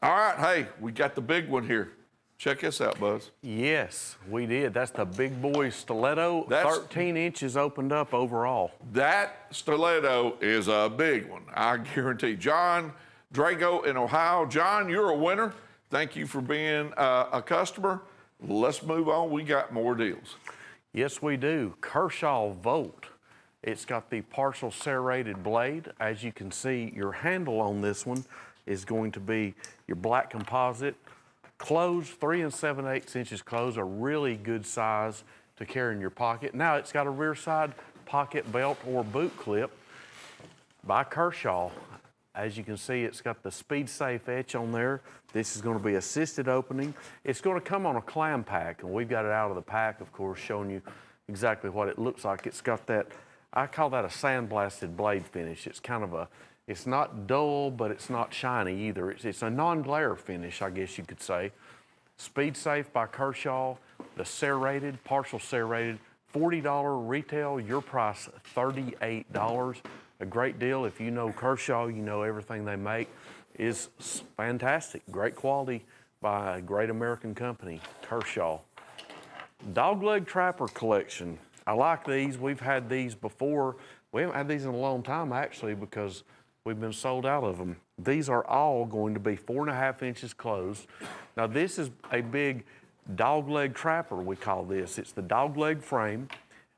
All right, hey, we got the big one here. Check this out, Buzz. Yes, we did. That's the big boy stiletto. 13 inches opened up overall. That stiletto is a big one, I guarantee. John Drago in Ohio. John, you're a winner. Thank you for being a customer. Let's move on. We got more deals. Yes, we do. Kershaw Volt. It's got the partial serrated blade. As you can see, your handle on this one is going to be your black composite. Clothes, 3 7/8 inches clothes, are really good size to carry in your pocket. Now it's got a rear side pocket belt or boot clip by Kershaw. As you can see, it's got the Speed Safe etch on there. This is going to be assisted opening. It's going to come on a clam pack, and we've got it out of the pack, of course, showing you exactly what it looks like. It's got that, I call that a sandblasted blade finish. It's kind of a, it's not dull, but it's not shiny either. It's a non-glare finish, I guess you could say. Speed Safe by Kershaw, the serrated, partial serrated, $40 retail, your price $38. A great deal. If you know Kershaw, you know everything they make is fantastic. Great quality by a great American company, Kershaw. Dogleg Trapper collection. I like these. We've had these before. We haven't had these in a long time, actually, because we've been sold out of them. These are all going to be 4 1/2 inches closed. Now, this is a big dogleg trapper, we call this. It's the dogleg frame.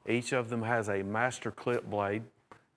Each of them has a master clip blade,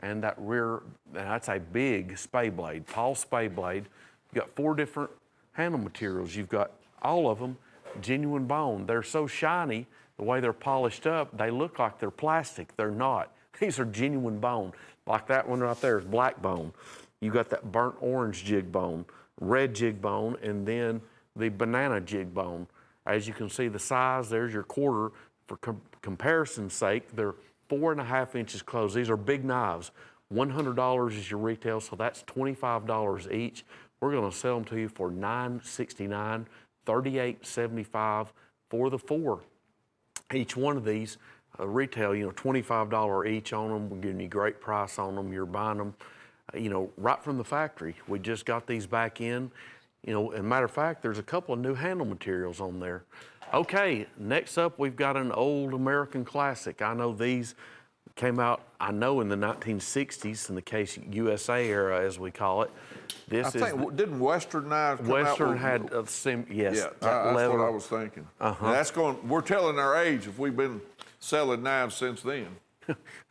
and that rear, that's a big spay blade, tall spay blade. You've got 4 different handle materials. You've got all of them genuine bone. They're so shiny, the way they're polished up, they look like they're plastic. They're not. These are genuine bone. Like that one right there is black bone. You got that burnt orange jig bone, red jig bone, and then the banana jig bone. As you can see the size, there's your quarter. For comparison's sake, they're 4 1/2 inches closed. These are big knives. $100 is your retail, so that's $25 each. We're gonna sell them to you for $9.69, $38.75 for the 4. Each one of these retail, $25 each on them. We're giving you a great price on them. You're buying them, right from the factory. We just got these back in. As a matter of fact, there's a couple of new handle materials on there. Okay, next up, we've got an old American classic. I know these came out, in the 1960s, in the case USA era, as we call it. Didn't Western knives come out? Western had a yes. Yeah, that's what I was thinking. We're telling our age if we've been selling knives since then.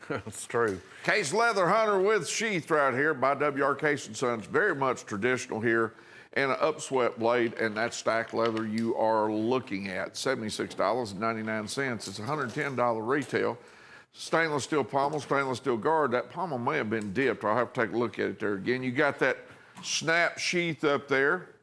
That's true. Case Leather Hunter with sheath right here by W.R. Case & Sons. Very much traditional here. And an upswept blade, and that stacked leather you are looking at, $76.99. It's $110 retail. Stainless steel pommel, stainless steel guard. That pommel may have been dipped. I'll have to take a look at it there again. You got that snap sheath up there.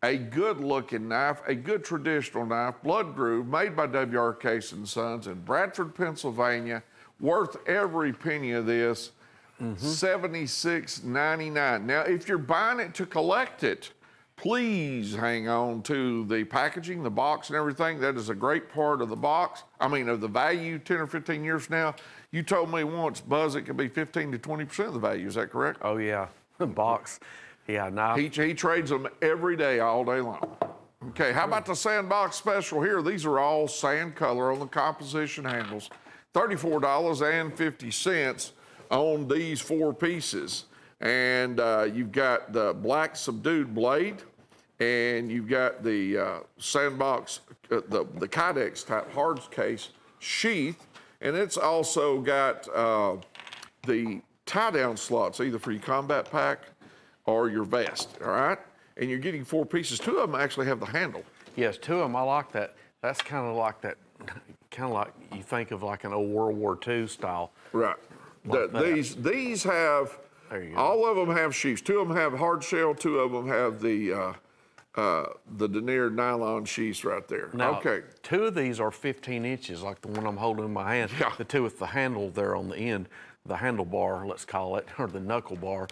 A good looking knife, a good traditional knife, blood groove, made by W.R. Case & Sons in Bradford, Pennsylvania. Worth every penny of this, $76.99. Now, if you're buying it to collect it, please hang on to the packaging, the box and everything. That is a great part of the box. Of the value 10 or 15 years from now. You told me once, Buzz, it could be 15 to 20% of the value. Is that correct? Oh, yeah. The box. Yeah, now. He trades them every day, all day long. Okay, how about the sandbox special here? These are all sand color on the composition handles. $34.50 on these 4 pieces. And you've got the black subdued blade, and you've got the sandbox, the Kydex type hard case sheath, and it's also got the tie-down slots, either for your combat pack or your vest, all right? And you're getting 4 pieces. 2 of them actually have the handle. Yes, 2 of them, I like that. That's kind of like you think of like an old World War II style. Right. These have, all of them have sheaths. 2 of them have hard shell, 2 of them have the denier nylon sheaths right there. Now, okay. 2 of these are 15 inches, like the one I'm holding in my hand. Yeah. The 2 with the handle there on the end, the handlebar, let's call it, or the knuckle bar.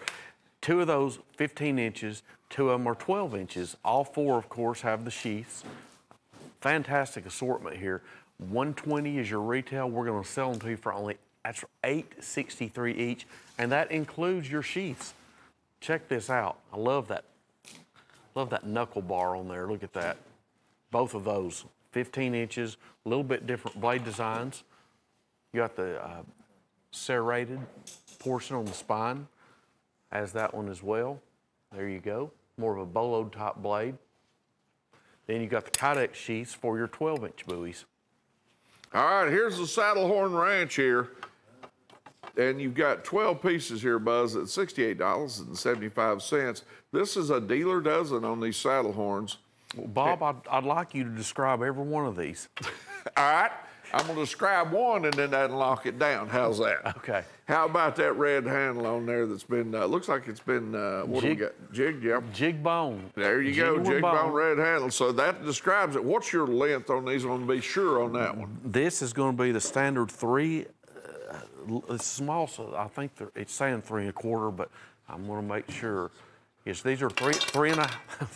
2 of those 15 inches, 2 of them are 12 inches. All 4, of course, have the sheaths. Fantastic assortment here. $120 is your retail. We're going to sell them to you for only $8.63 each, and that includes your sheaths. Check this out. I love that. Love that knuckle bar on there. Look at that. Both of those, 15 inches, a little bit different blade designs. You got the serrated portion on the spine, as that one as well. There you go. More of a bolo top blade. Then you got the Kydex sheaths for your 12-inch buoys. All right, here's the Saddle Horn Ranch here. And you've got 12 pieces here, Buzz, at $68.75. This is a dealer dozen on these saddle horns. Well, Bob, I'd like you to describe every one of these. All right, I'm gonna describe one and then that'll lock it down. How's that? Okay. How about that red handle on there that's been, looks like it's been, what do we got? Jigged, yeah. Jig bone. There you go, Genuine jig bone red handle. So that describes it. What's your length on these? I want to be sure on that one. This is going to be the standard 3. It's small, so I think it's saying 3 1/4, but I'm going to make sure. Yes, these are three and a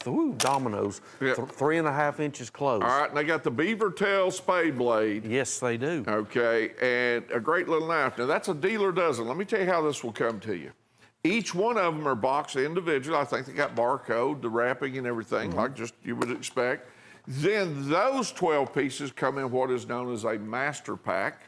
ooh, dominoes. Yeah. 3.5 inches closed. All right, and they got the beaver tail spade blade. Yes, they do. Okay, and a great little knife. Now that's a dealer dozen. Let me tell you how this will come to you. Each one of them are boxed individually. I think they got barcode, the wrapping and everything, like just you would expect. Then those 12 pieces come in what is known as a master pack.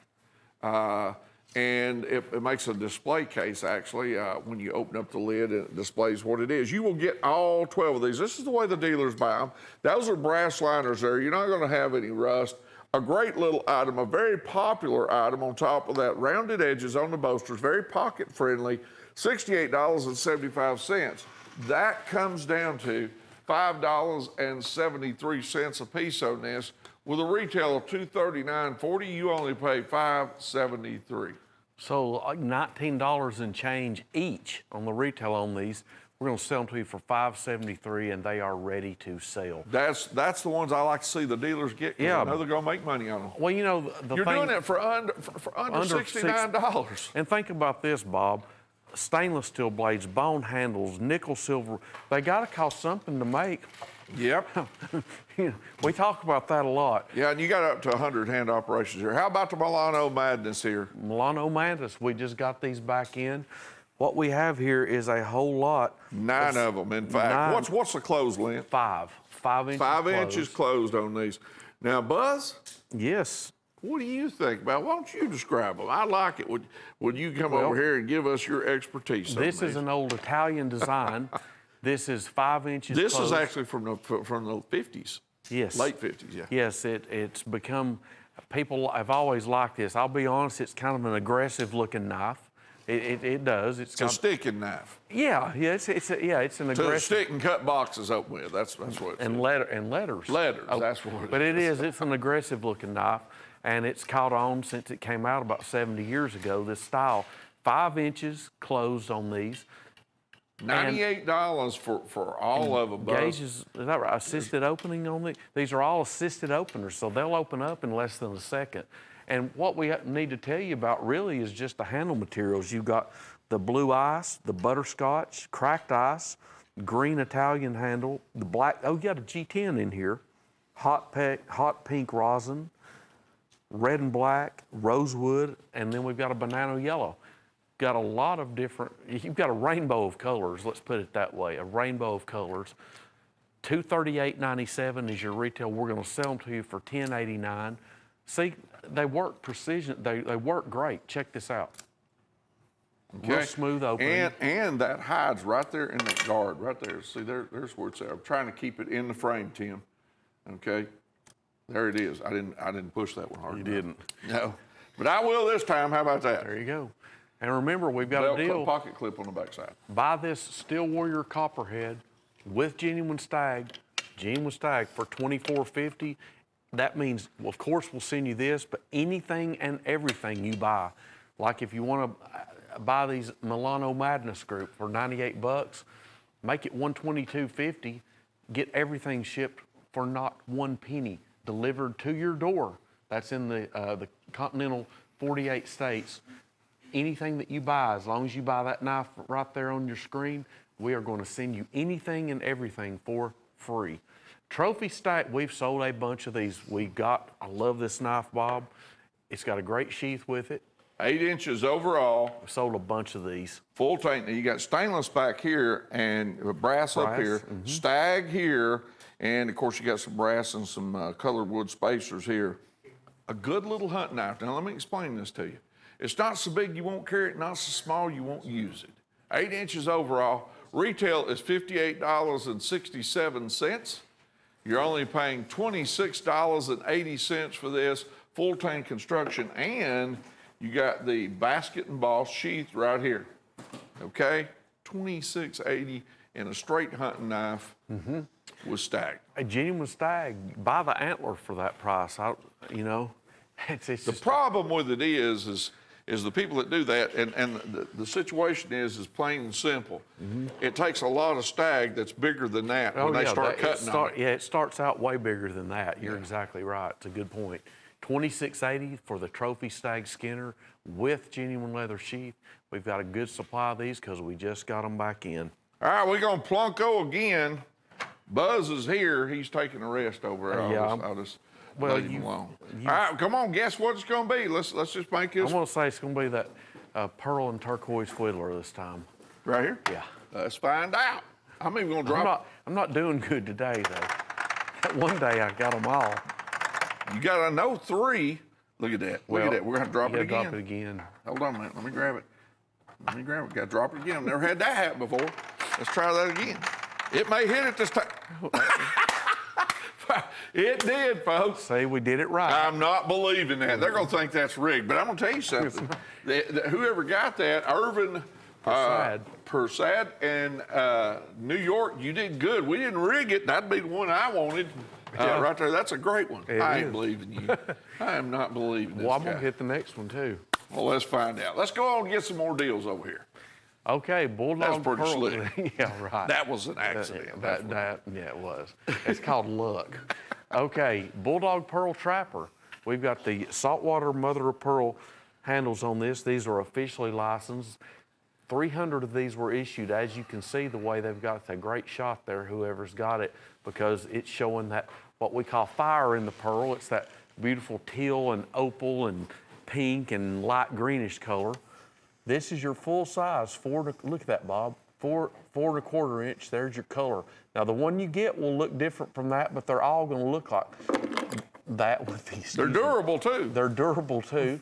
And it makes a display case, actually. When you open up the lid, it displays what it is. You will get all 12 of these. This is the way the dealers buy them. Those are brass liners there. You're not going to have any rust. A great little item, a very popular item on top of that. Rounded edges on the bolsters, very pocket friendly, $68.75. That comes down to $5.73 a piece on this. With a retail of $239.40, you only pay $5.73. So like $19 and change each on the retail on these. We're going to sell them to you for $5.73, and they are ready to sell. That's the ones I like to see the dealers get. Yeah. I know they're going to make money on them. Well, you know, You're doing it for under $69. And think about this, Bob. Stainless steel blades, bone handles, nickel, silver. They got to cost something to make. Yep. We talk about that a lot. Yeah, and you got up to 100 hand operations here. How about the Milano Madness here? Milano Madness, we just got these back in. What we have here is a whole lot. 9 of them, in fact. What's the closed length? 5 inches 5 closed. inches closed on these. Now, Buzz, Yes. what do you think about? Why don't you describe them? I like it. Would you come over here and give us your expertise on This these? is an old Italian design. This is 5 inches This closed. is actually from the 50s. Yes. Late 50s, yeah. Yes, it's become, people have always liked this. I'll be honest, it's kind of an aggressive looking knife. It does. It's a sticking knife. Yeah, it's an To aggressive. stick and cut boxes open with. That's what it's. And letters. Letters, that's what it is. But it is. It's an aggressive looking knife, and it's caught on since it came out about 70 years ago. This style, 5 inches closed on these. $98 for all of them. Buzz. Gauges, is that right? Assisted opening on these. These are all assisted openers, so they'll open up in less than a second. And what we need to tell you about really is just the handle materials. You've got the blue ice, the butterscotch, cracked ice, green Italian handle, the black, oh, you got a G10 in here, hot pink rosin, red and black, rosewood, and then we've got a banana yellow. Got a lot of different, you've got a rainbow of colors, let's put it that way, a rainbow of colors. $238.97 is your retail. We're going to sell them to you for $10.89. See, they work precision. They work great. Check this out. Okay. Real smooth opening. And that hides right there in that guard, right there. See, there's where it's at. I'm trying to keep it in the frame, Tim. Okay, there it is. I didn't push that one hard. You enough. didn't. No, but I will this time. How about that? There you go. And remember, we've got a deal. Pocket clip on the backside. Buy this Steel Warrior Copperhead with genuine stag for $24.50. That means, well, of course, we'll send you this, but anything and everything you buy, like if you want to buy these Milano Madness group for $98, make it $122.50. Get everything shipped for not 1 penny, delivered to your door. That's in the continental 48 states. Anything that you buy, as long as you buy that knife right there on your screen, we are going to send you anything and everything for free. Trophy stack, we've sold a bunch of these. I love this knife, Bob. It's got a great sheath with it. 8 inches overall. We sold a bunch of these. Full tank. Now you got stainless back here and brass up here, stag here, and of course you got some brass and some colored wood spacers here. A good little hunting knife. Now let me explain this to you. It's not so big you won't carry it, not so small you won't use it. 8 inches overall. Retail is $58.67. You're only paying $26.80 for this full tank construction, and you got the basket and boss sheath right here. Okay, $26.80 and a straight hunting knife with stag. A genuine stag. Buy the antler for that price. You know, it's The just problem with it is the people that do that, and the situation is plain and simple. It takes a lot of stag that's bigger than that when they start cutting on it. Yeah, it starts out way bigger than that. You're exactly right. It's a good point. $26.80 for the trophy stag skinner with genuine leather sheath. We've got a good supply of these because we just got them back in. All right, we're gonna plunko again. Buzz is here. He's taking a rest over there. I'll just leave him alone. All right, come on. Guess what it's gonna be? Let's just make this I'm gonna say it's gonna be that pearl and turquoise fiddler this time. right here. Yeah. Let's find out. I'm even gonna drop. I'm not doing good today though. That one day I got them all. You got to know 3. Look at that. Look at that. We're gonna drop it again. Drop it again. Hold on a minute. Let me grab it. Got to drop it again. Never had that happen before. Let's try that again. It may hit it this time. It did, folks. Say we did it right. I'm not believing that. They're going to think that's rigged. But I'm going to tell you something. Whoever got that, Irvin Persad and New York, you did good. We didn't rig it. That'd be the one I wanted. Right there. That's a great one. I ain't believing you. I am not believing this Well, I'm guy. gonna hit the next one too. Well, let's find out. Let's go on and get some more deals over here. Okay, bulldog That was pretty pearl. slick. Yeah, right. That was an accident. Yeah, it was. It's called luck. Okay, bulldog pearl trapper. We've got the saltwater mother of pearl handles on this. These are officially licensed. 300 of these were issued. As you can see, the way they've got the great shot there, whoever's got it, because it's showing that what we call fire in the pearl. It's that beautiful teal and opal and pink and light greenish color. This is your full size, look at that, Bob, 4.25 inch, there's your color. Now the one you get will look different from that, but they're all gonna look like that with these. They're durable too. They're durable too.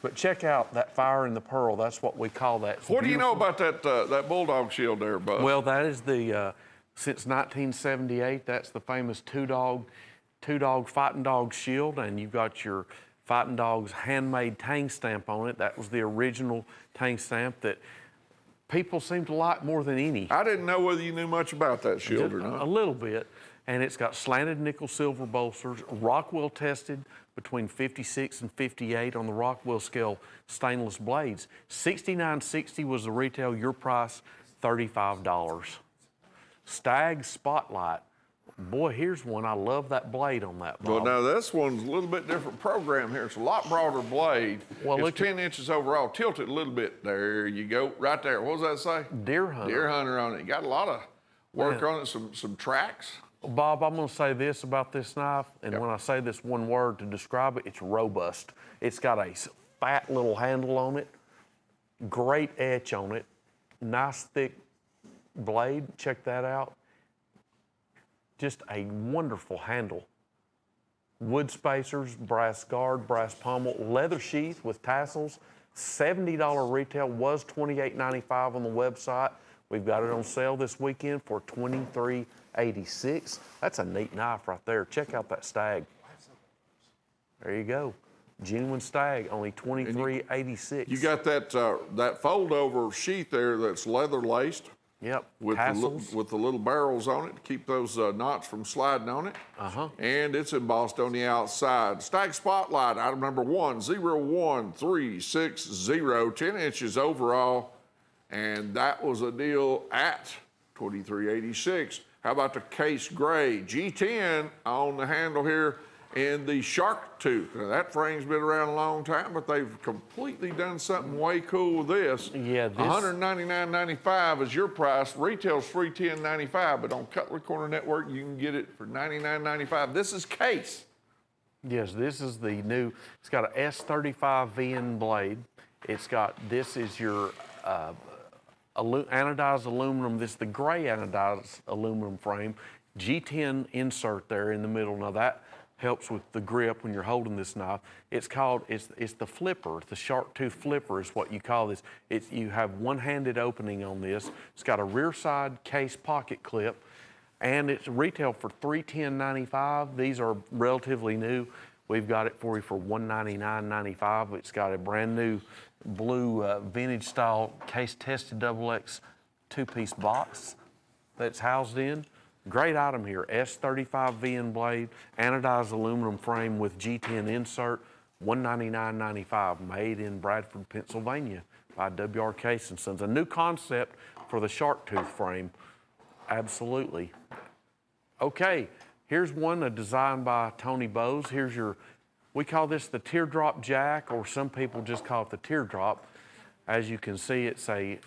But check out that fire in the pearl, that's what we call that. It's What do you know beautiful. about that bulldog shield there, Bud? Well, that is the, since 1978, that's the famous two-dog fighting dog shield, and you've got your fighting dog's handmade tang stamp on it. That was the original tang stamp that people seem to like more than any. I didn't know whether you knew much about that shield or A not. little bit. And it's got slanted nickel silver bolsters, Rockwell tested between 56 and 58 on the Rockwell scale stainless blades. $69.60 was the retail, your price $35. Stag Spotlight. Boy, here's one. I love that blade on that, Well, Bob. now this one's a little bit different program here. It's a lot broader blade. Well, it's look 10 inches overall. Tilt it a little bit. There you go. Right there. What does that say? Deer hunter. Deer hunter on it. You got a lot of work on it, some tracks. Bob, I'm going to say this about this knife, and when I say this one word to describe it, it's robust. It's got a fat little handle on it, great etch on it, nice thick blade. Check that out. Just a wonderful handle. Wood spacers, brass guard, brass pommel, leather sheath with tassels. $70 retail, was $28.95 on the website. We've got it on sale this weekend for $23.86. That's a neat knife right there. Check out that stag. There you go. Genuine stag, only $23.86. You got that fold over sheath there that's leather laced. Yep, With tassels. the little barrels on it to keep those knots from sliding on it. And it's embossed on the outside. Stag Spotlight, item number 101360, 10 inches overall. And that was a deal at $23.86. How about the Case Gray G10 on the handle here in the shark tooth? Now, that frame's been around a long time, but they've completely done something way cool with this. Yeah, this- $199.95 is your price. Retail's $310.95, but on Cutlery Corner Network, you can get it for $99.95. This is Case. Yes, this is the new, it's got an S35 VN blade. It's got, this is your anodized aluminum, this is the gray anodized aluminum frame. G10 insert there in the middle. Now that helps with the grip when you're holding this knife. It's called, it's the flipper, the shark tooth flipper is what you call this. You have one-handed opening on this. It's got a rear side case pocket clip. and it's retail for $310.95. These are relatively new. We've got it for you for $199.95. It's got a brand new blue vintage style case tested XX 2-piece box that's housed in. Great item here, S35 VN blade, anodized aluminum frame with G10 insert, $199.95, made in Bradford, Pennsylvania by WR Case & Sons. A new concept for the shark tooth frame, absolutely. Okay, here's one designed by Tony Bowes. Here's your, we call this the teardrop jack, or some people just call it the teardrop. As you can see, it's a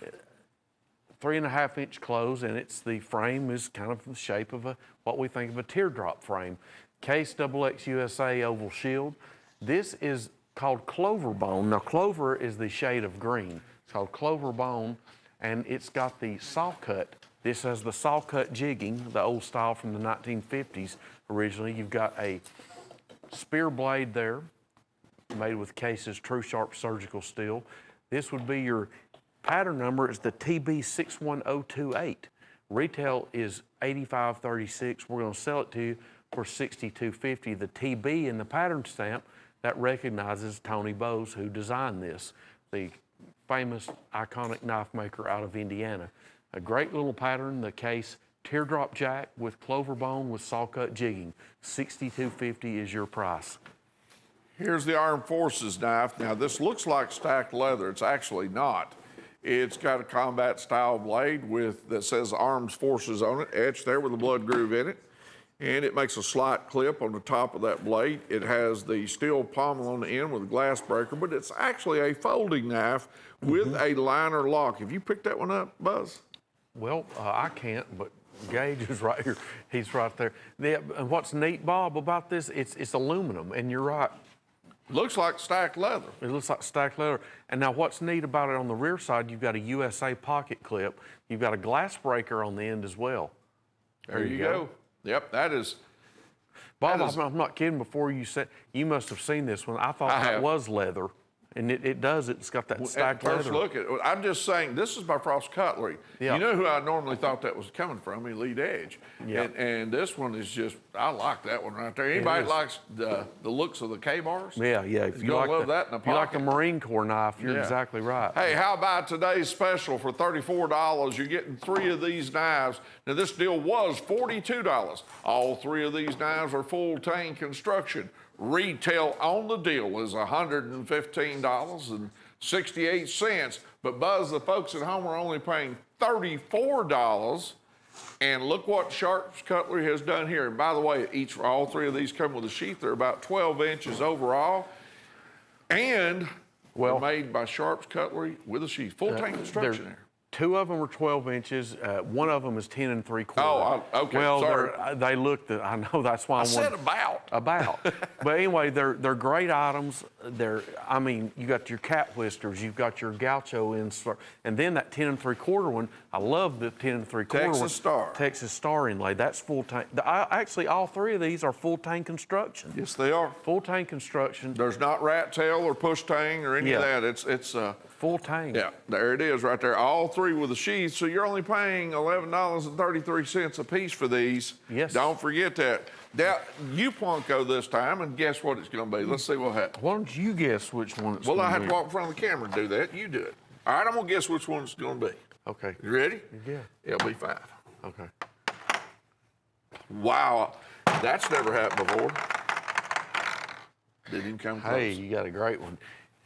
3.5-inch close, and the frame is kind of the shape of what we think of a teardrop frame. Case XX USA oval shield. This is called clover bone. Now, clover is the shade of green. It's called clover bone, and it's got the saw cut. This has the saw cut jigging, the old style from the 1950s originally. You've got a spear blade there, made with Case's True Sharp surgical steel. This would be your pattern number is the TB61028. Retail is $85.36. We're going to sell it to you for $62.50. The TB in the pattern stamp, that recognizes Tony Bowes, who designed this, the famous iconic knife maker out of Indiana. A great little pattern, the Case teardrop jack with clover bone with saw cut jigging. $62.50 is your price. Here's the Armed Forces knife. Now, this looks like stacked leather. It's actually not. It's got a combat style blade that says Armed Forces on it, etched there with a blood groove in it. And it makes a slight clip on the top of that blade. It has the steel pommel on the end with a glass breaker, but it's actually a folding knife with a liner lock. Have you picked that one up, Buzz? Well, I can't, but Gage is right here. He's right there. And what's neat, Bob, about this, it's aluminum, and you're right. Looks like stacked leather. It looks like stacked leather. And now what's neat about it on the rear side, you've got a USA pocket clip. You've got a glass breaker on the end as well. There you go. Yep, that is. Bob, I'm not kidding. Before you said, you must have seen this one. I thought that was leather. And it does. It's got that stacked leather. First look at it. I'm just saying, this is by Frost Cutlery. Yeah. You know who I normally thought that was coming from? Elite Edge. Yeah. And this one is just, I like that one right there. Anybody likes the looks of the K-bars? Yeah. If you like that in the if you like a Marine Corps knife, you're exactly right. Hey, how about today's special for $34? You're getting 3 of these knives. Now, this deal was $42. All 3 of these knives are full tang construction. Retail on the deal is $115.68. But Buzz, the folks at home are only paying $34. And look what Sharp's Cutlery has done here. And by the way, all 3 of these come with a sheath. They're about 12 inches overall. And they're made by Sharp's Cutlery with a sheath. Full tank construction there. 2 of them are 12 inches. One of them is 10 3/4. Oh, okay. Well, sorry. they look. I know that's why I said about. But anyway, they're great items. I mean, you got your cat whiskers, you've got your gaucho insert, and then that 10 3/4 one. I love the 10 3/4 Texas one. Star. Texas Star inlay. That's full tank. Actually, all 3 of these are full tank construction. Yes, they are. Full tank construction. There's not rat tail or push tang or any of that. It's full tank. Yeah, there it is right there. All 3 with a sheath. So you're only paying $11.33 a piece for these. Yes. Don't forget that. Now, you Plunko this time, and guess what it's going to be. Let's see what happens. Why don't you guess which one it's Well, going I to have be? to walk in front of the camera and do that. You do it. All right, I'm going to guess which one it's going to be. Okay. You ready? Yeah. It'll be 5. Okay. Wow, that's never happened before. Didn't even come close. Hey, you got a great one.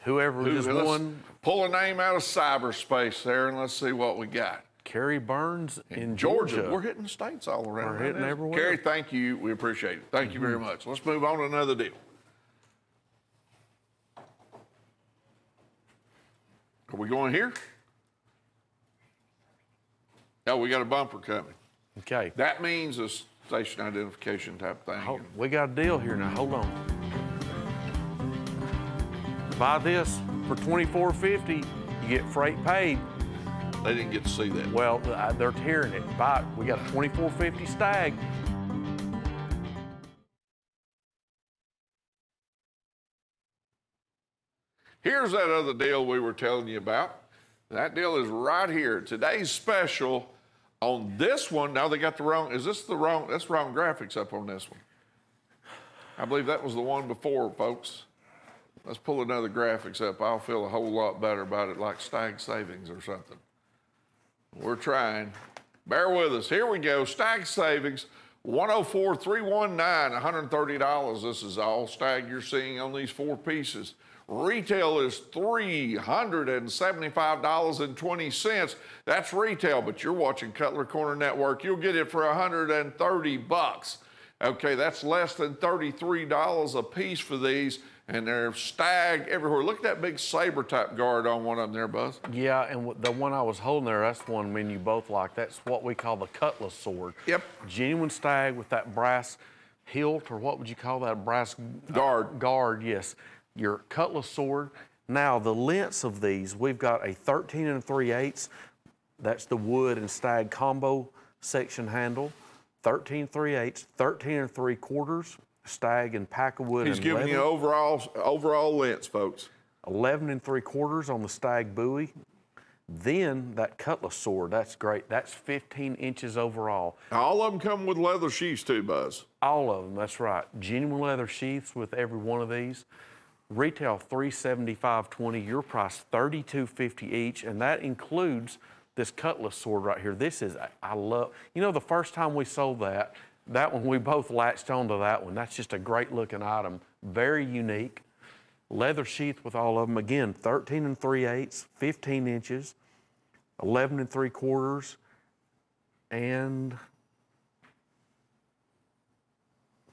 Whoever just won. Pull a name out of cyberspace there, and let's see what we got. Carrie Burns in Georgia. We're hitting the states all around. We're hitting everywhere. Carrie, thank you. We appreciate it. Thank you very much. Let's move on to another deal. Are we going here? Oh, we got a bumper coming. Okay. That means a station identification type thing. We got a deal here now. Hold on. Buy this for $24.50. You get freight paid. They didn't get to see that. Well, they're tearing it. Buy it. We got a $24.50 stag. Here's that other deal we were telling you about. That deal is right here. Today's special On this one, now they got the wrong, is this the wrong, that's wrong graphics up on this one. I believe that was the one before, folks. Let's pull another graphics up. I'll feel a whole lot better about it, like Stag Savings or something. We're trying. Bear with us. Here we go. Stag Savings, 104,319, $130. This is all Stag you're seeing on these 4 pieces. Retail is $375.20. That's retail, but you're watching Cutlery Corner Network. You'll get it for $130. Okay, that's less than $33 a piece for these, and they're Stag everywhere. Look at that big saber type guard on one of them there, Buzz. Yeah, and the one I was holding there, that's the one me and you both like. That's what we call the cutlass sword. Yep. Genuine Stag with that brass hilt, or what would you call that? Brass Guard. Guard, yes. Your cutlass sword. Now, the lengths of these, we've got a 13 3/8. That's the wood and Stag combo section handle. 13 3/8, 13 3/4, Stag and pack of wood. He's and giving leather. you overall lengths, folks. 11 3/4 on the Stag buoy. Then that cutlass sword, that's great. That's 15 inches overall. All of them come with leather sheaths too, Buzz. All of them, that's right. Genuine leather sheaths with every one of these. Retail $375.20. Your price $32.50 each, and that includes this cutlass sword right here. This is, I love, you know, the first time we sold that one, we both latched onto that one. That's just a great looking item. Very unique. Leather sheath with all of them. Again, 13 3/8, 15 inches, 11 3/4, and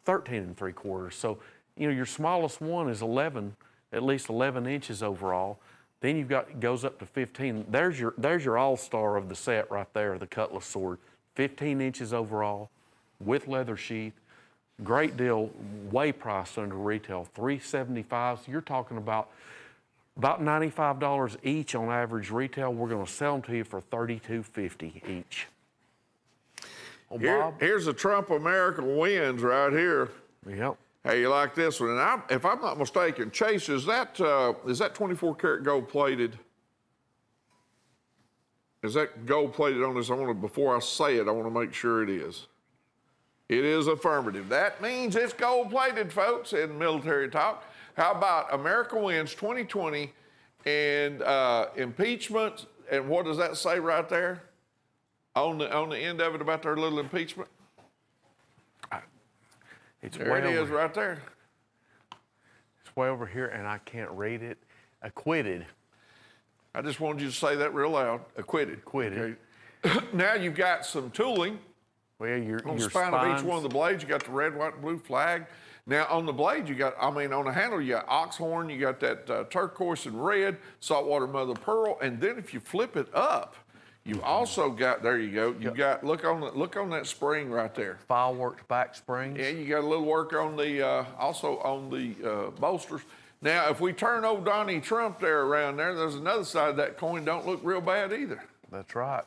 13 3/4. So, you know, your smallest one is 11, at least 11 inches overall. Then you've got, it goes up to 15. There's your all-star of the set right there, the cutlass sword. 15 inches overall with leather sheath. Great deal, way priced under retail, $375. So you're talking about $95 each on average retail. We're gonna sell them to you for $32.50 each. Oh, Bob? Here's the Trump America Wins right here. Yep. Hey, you like this one? And if I'm not mistaken, Chase, is that 24 karat gold plated? Is that gold plated on this? Before I say it, I want to make sure it is. It is affirmative. That means it's gold plated, folks, in military talk. How about America Wins 2020 and impeachment? And what does that say right there on the end of it about their little impeachment? It's There way it is over, right there. it's way over here, and I can't read it. Acquitted. I just wanted you to say that real loud. Acquitted. Acquitted. Okay. Now you've got some tooling. Well, your On the your spine of each spines. one of the blades, you got the red, white, and blue flag. Now on the blade, on the handle, you got oxhorn, you got that turquoise and red, saltwater mother of pearl, and then if you flip it up, you also got, there you go, you got, look on that spring right there. Fireworks back springs. Yeah, you got a little work on the, also on the bolsters. Now, if we turn old Donnie Trump there around there, there's another side of that coin don't look real bad either. That's right.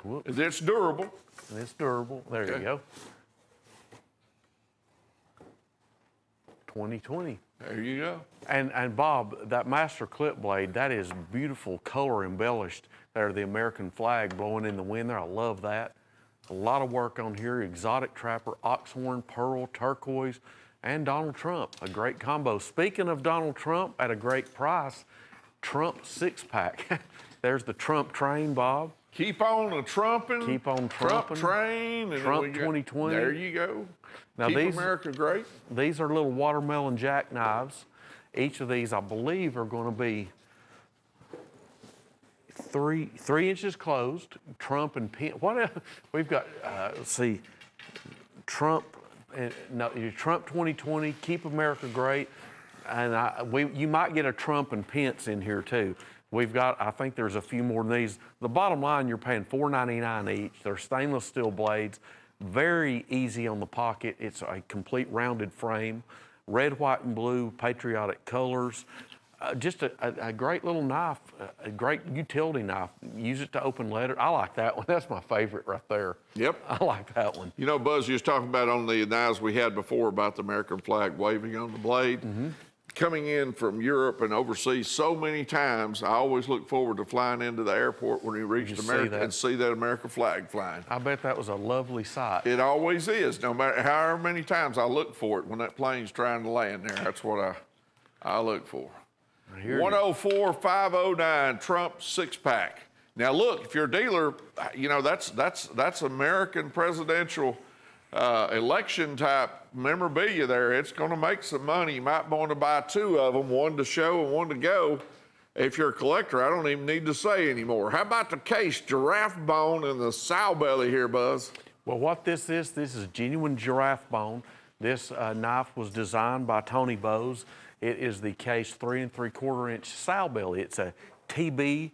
Whoops. It's durable. And it's durable. There you Okay. go. 2020. There you go. And Bob, that master clip blade, that is beautiful color embellished. There, the American flag blowing in the wind there. I love that. A lot of work on here. Exotic trapper, oxhorn, pearl, turquoise, and Donald Trump. A great combo. Speaking of Donald Trump at a great price, Trump 6-pack. There's the Trump train, Bob. Keep on a trumping. Keep on Trump trumping. train. And Trump we got- 2020. There you go. Now Keep these- America great. These are little watermelon jackknives. Each of these, I believe, are going to be three inches closed. Trump and pin. What else? We've got? Let's see. Trump. No, Trump 2020. Keep America great. And you might get a Trump and Pence in here too. We've got, I think there's a few more than these. The bottom line, you're paying $4.99 each. They're stainless steel blades, very easy on the pocket. It's a complete rounded frame, red, white, and blue, patriotic colors. Just a great little knife, a great utility knife. Use it to open letters. I like that one. That's my favorite right there. Yep. I like that one. You know, Buzz, you was talking about on the knives we had before about the American flag waving on the blade. coming in from Europe and overseas so many times, I always look forward to flying into the airport when we reached America and see that American flag flying. I bet that was a lovely sight. It always is, no matter however many times I look for it when that plane's trying to land there. That's what I look for. 104-509 Trump six-pack. Now look, if you're a dealer, you know that's American presidential election type memorabilia there. It's going to make some money. You might want to buy two of them, one to show and one to go. If you're a collector, I don't even need to say anymore. How about the case, giraffe bone and the sow belly here, Buzz? Well, what this is genuine giraffe bone. This knife was designed by Tony Bowes. It is the case 3 3/4 inch sow belly. It's a TB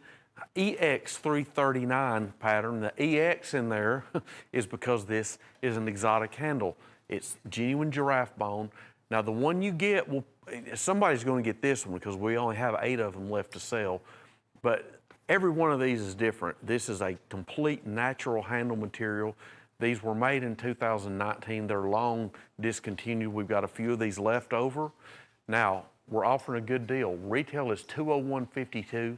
EX 339 pattern. The EX in there is because this is an exotic handle. It's genuine giraffe bone. Now the one you get, somebody's going to get this one because we only have 8 of them left to sell. But every one of these is different. This is a complete natural handle material. These were made in 2019. They're long discontinued. We've got a few of these left over. Now, we're offering a good deal. Retail is $201.52.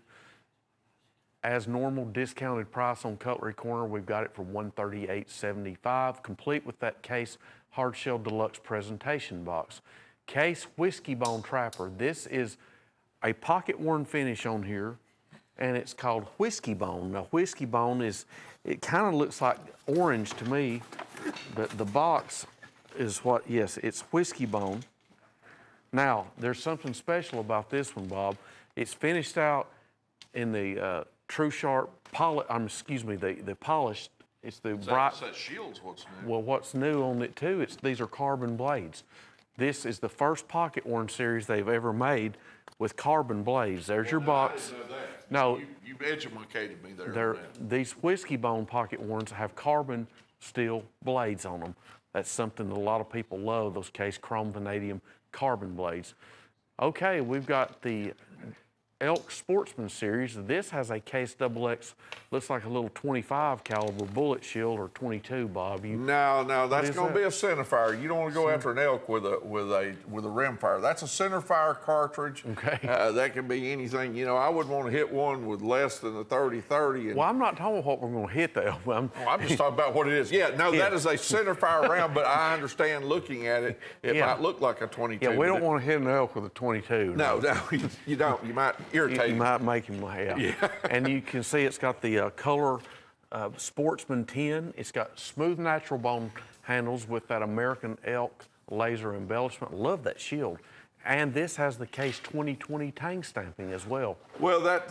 As normal, discounted price on Cutlery Corner, we've got it for $138.75, complete with that case hard shell deluxe presentation box. Case Whiskey Bone Trapper. This is a pocket worn finish on here, and it's called Whiskey Bone. Now, Whiskey Bone it kind of looks like orange to me, but the box is yes, it's Whiskey Bone. Now, there's something special about this one, Bob. It's finished out in the True Sharp the polished. It's the bright. That shield's what's new. Well, what's new on it too? These are carbon blades. This is the first pocket worn series they've ever made with carbon blades. There's your box. I didn't know that. No, you've educated me there. These Whiskey Bone pocket worns have carbon steel blades on them. That's something that a lot of people love. Those case chrome vanadium carbon blades. Okay, we've got the Elk Sportsman series. This has a case XX, looks like a little 25 caliber bullet shield, or 22, Bob. No, that's going to be a centerfire. You don't want to go after an elk with a rimfire. That's a centerfire cartridge. Okay. That can be anything. You know, I wouldn't want to hit one with less than a 30-30. Well, I'm not talking about what we're going to hit the elk. I'm just talking about what it is. Yeah, no, that is a centerfire round, but I understand looking at it, it might look like a 22. Yeah, we don't want to hit an elk with a 22. No, you don't. You might irritate him. You might make him laugh. Yeah. And you can see it's got the color Sportsman 10. It's got smooth natural bone handles with that American elk laser embellishment. Love that shield. And this has the case 2020 tang stamping as well. Well, that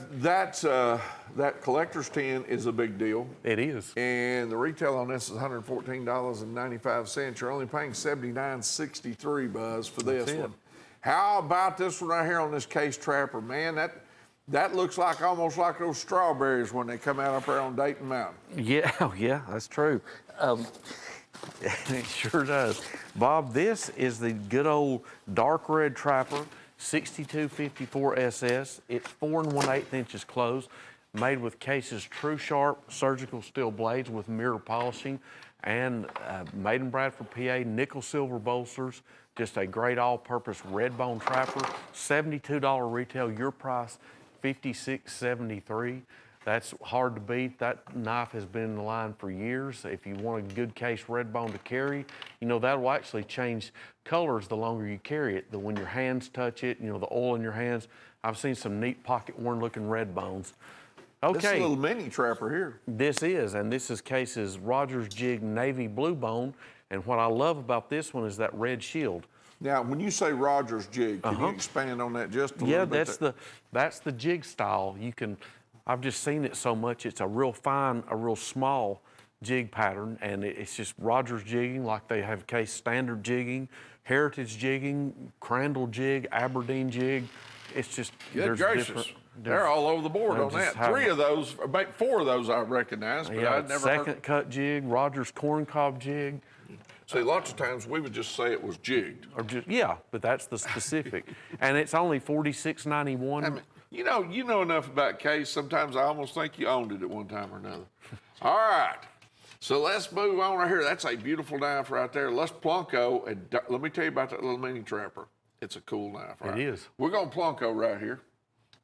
collector's tin is a big deal. It is. And the retail on this is $114.95. You're only paying $79.63, Buzz, for this one. How about this one right here on this case trapper? Man, that looks like almost like those strawberries when they come out up there on Dayton Mountain. Yeah, that's true. It sure does. Bob, this is the good old dark red trapper, 6254 SS. It's 4 1/8 inches closed, made with cases True Sharp surgical steel blades with mirror polishing, and made in Bradford, PA, nickel silver bolsters. Just a great all-purpose red bone trapper. $72 retail. Your price, $56.73. That's hard to beat. That knife has been in the line for years. If you want a good case red bone to carry, you know, that will actually change colors the longer you carry it. When your hands touch it, you know, the oil in your hands. I've seen some neat pocket worn looking red bones. Okay. This is a little mini trapper here. This is, and this is cases Rogers Jig Navy Blue Bone. And what I love about this one is that red shield. Now, when you say Rogers Jig, can you expand on that just a little bit? Yeah, that's the jig style. I've just seen it so much. It's a real fine, a real small jig pattern, and it's just Rogers jigging, like they have case standard jigging, heritage jigging, Crandall jig, Aberdeen jig. It's just good gracious. They're all over the board on that. 3 of those, about 4 of those I recognize, but I'd never second cut jig, Rogers corncob jig. See, lots of times we would just say it was jigged. But that's the specific. And it's only $46.91. I mean, you know enough about case. Sometimes I almost think you owned it at one time or another. All right. So let's move on right here. That's a beautiful knife right there. Les Plunko, and let me tell you about that little mini trapper. It's a cool knife, right? It is. We're gonna Plunko right here.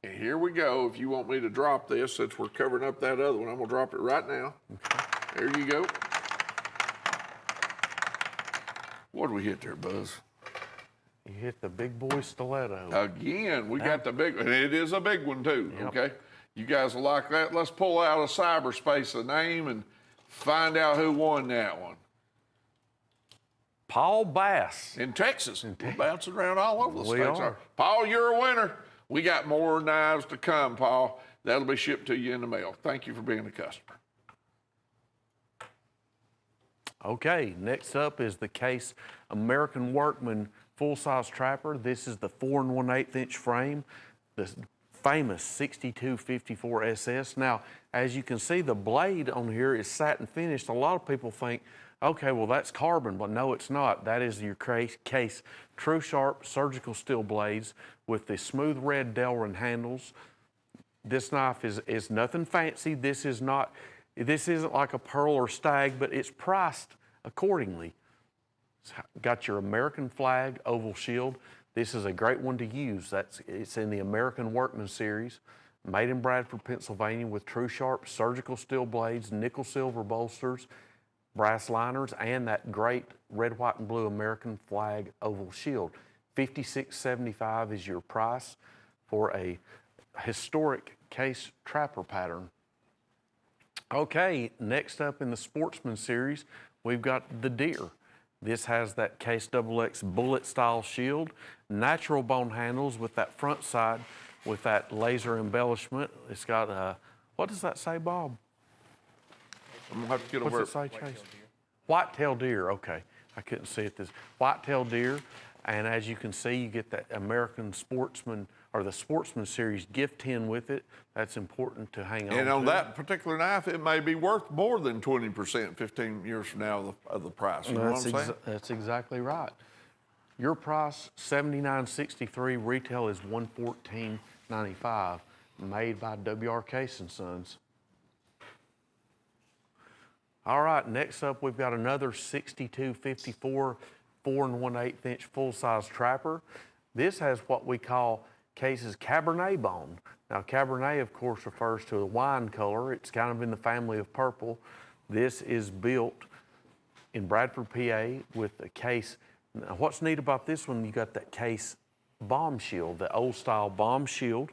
And here we go. If you want me to drop this, since we're covering up that other one, I'm gonna drop it right now. Okay. There you go. What did we hit there, Buzz? You hit the big boy stiletto. Again, we got the big one. And it is a big one too, okay? You guys will like that. Let's pull out of cyberspace a name and find out who won that one. Paul Bass. In Texas. We're bouncing around all over the We states. are. Paul, you're a winner. We got more knives to come, Paul. That'll be shipped to you in the mail. Thank you for being a customer. Okay, next up is the Case American Workman full-size trapper. This is the 4 1/8 inch frame, the famous 6254 SS. Now, as you can see, the blade on here is satin finished. A lot of people think, okay, well, that's carbon, but no, it's not. That is your Case True Sharp surgical steel blades with the smooth red Delrin handles. This knife is nothing fancy. This isn't like a Pearl or Stag, but it's priced accordingly. It's got your American flag oval shield. This is a great one to use. It's in the American Workman series, made in Bradford, Pennsylvania, with True Sharp surgical steel blades, nickel silver bolsters, brass liners, and that great red, white, and blue American flag oval shield. $56.75 is your price for a historic Case trapper pattern. Okay, next up in the Sportsman series, we've got the Deer. This has that Case XX bullet style shield, natural bone handles with that front side with that laser embellishment. It's got what does that say, Bob? I'm gonna have to get What's over it say, Chase? White-tailed deer, okay. I couldn't see it. This white-tailed deer, and as you can see, you get that American Sportsman, or the Sportsman Series gift tin with it. That's important to hang on to. And on that particular knife, it may be worth more than 20% 15 years from now of the price. You know what I'm saying? That's exactly right. Your price, $79.63. Retail is $114.95. Made by W.R. Case & Sons. All right, next up, we've got another 6254 4 1/8 inch full-size trapper. This has what we call Case's Cabernet bone. Now, Cabernet, of course, refers to a wine color. It's kind of in the family of purple. This is built in Bradford, PA, with a Case. Now, what's neat about this one, you got that Case bomb shield, the old-style bomb shield,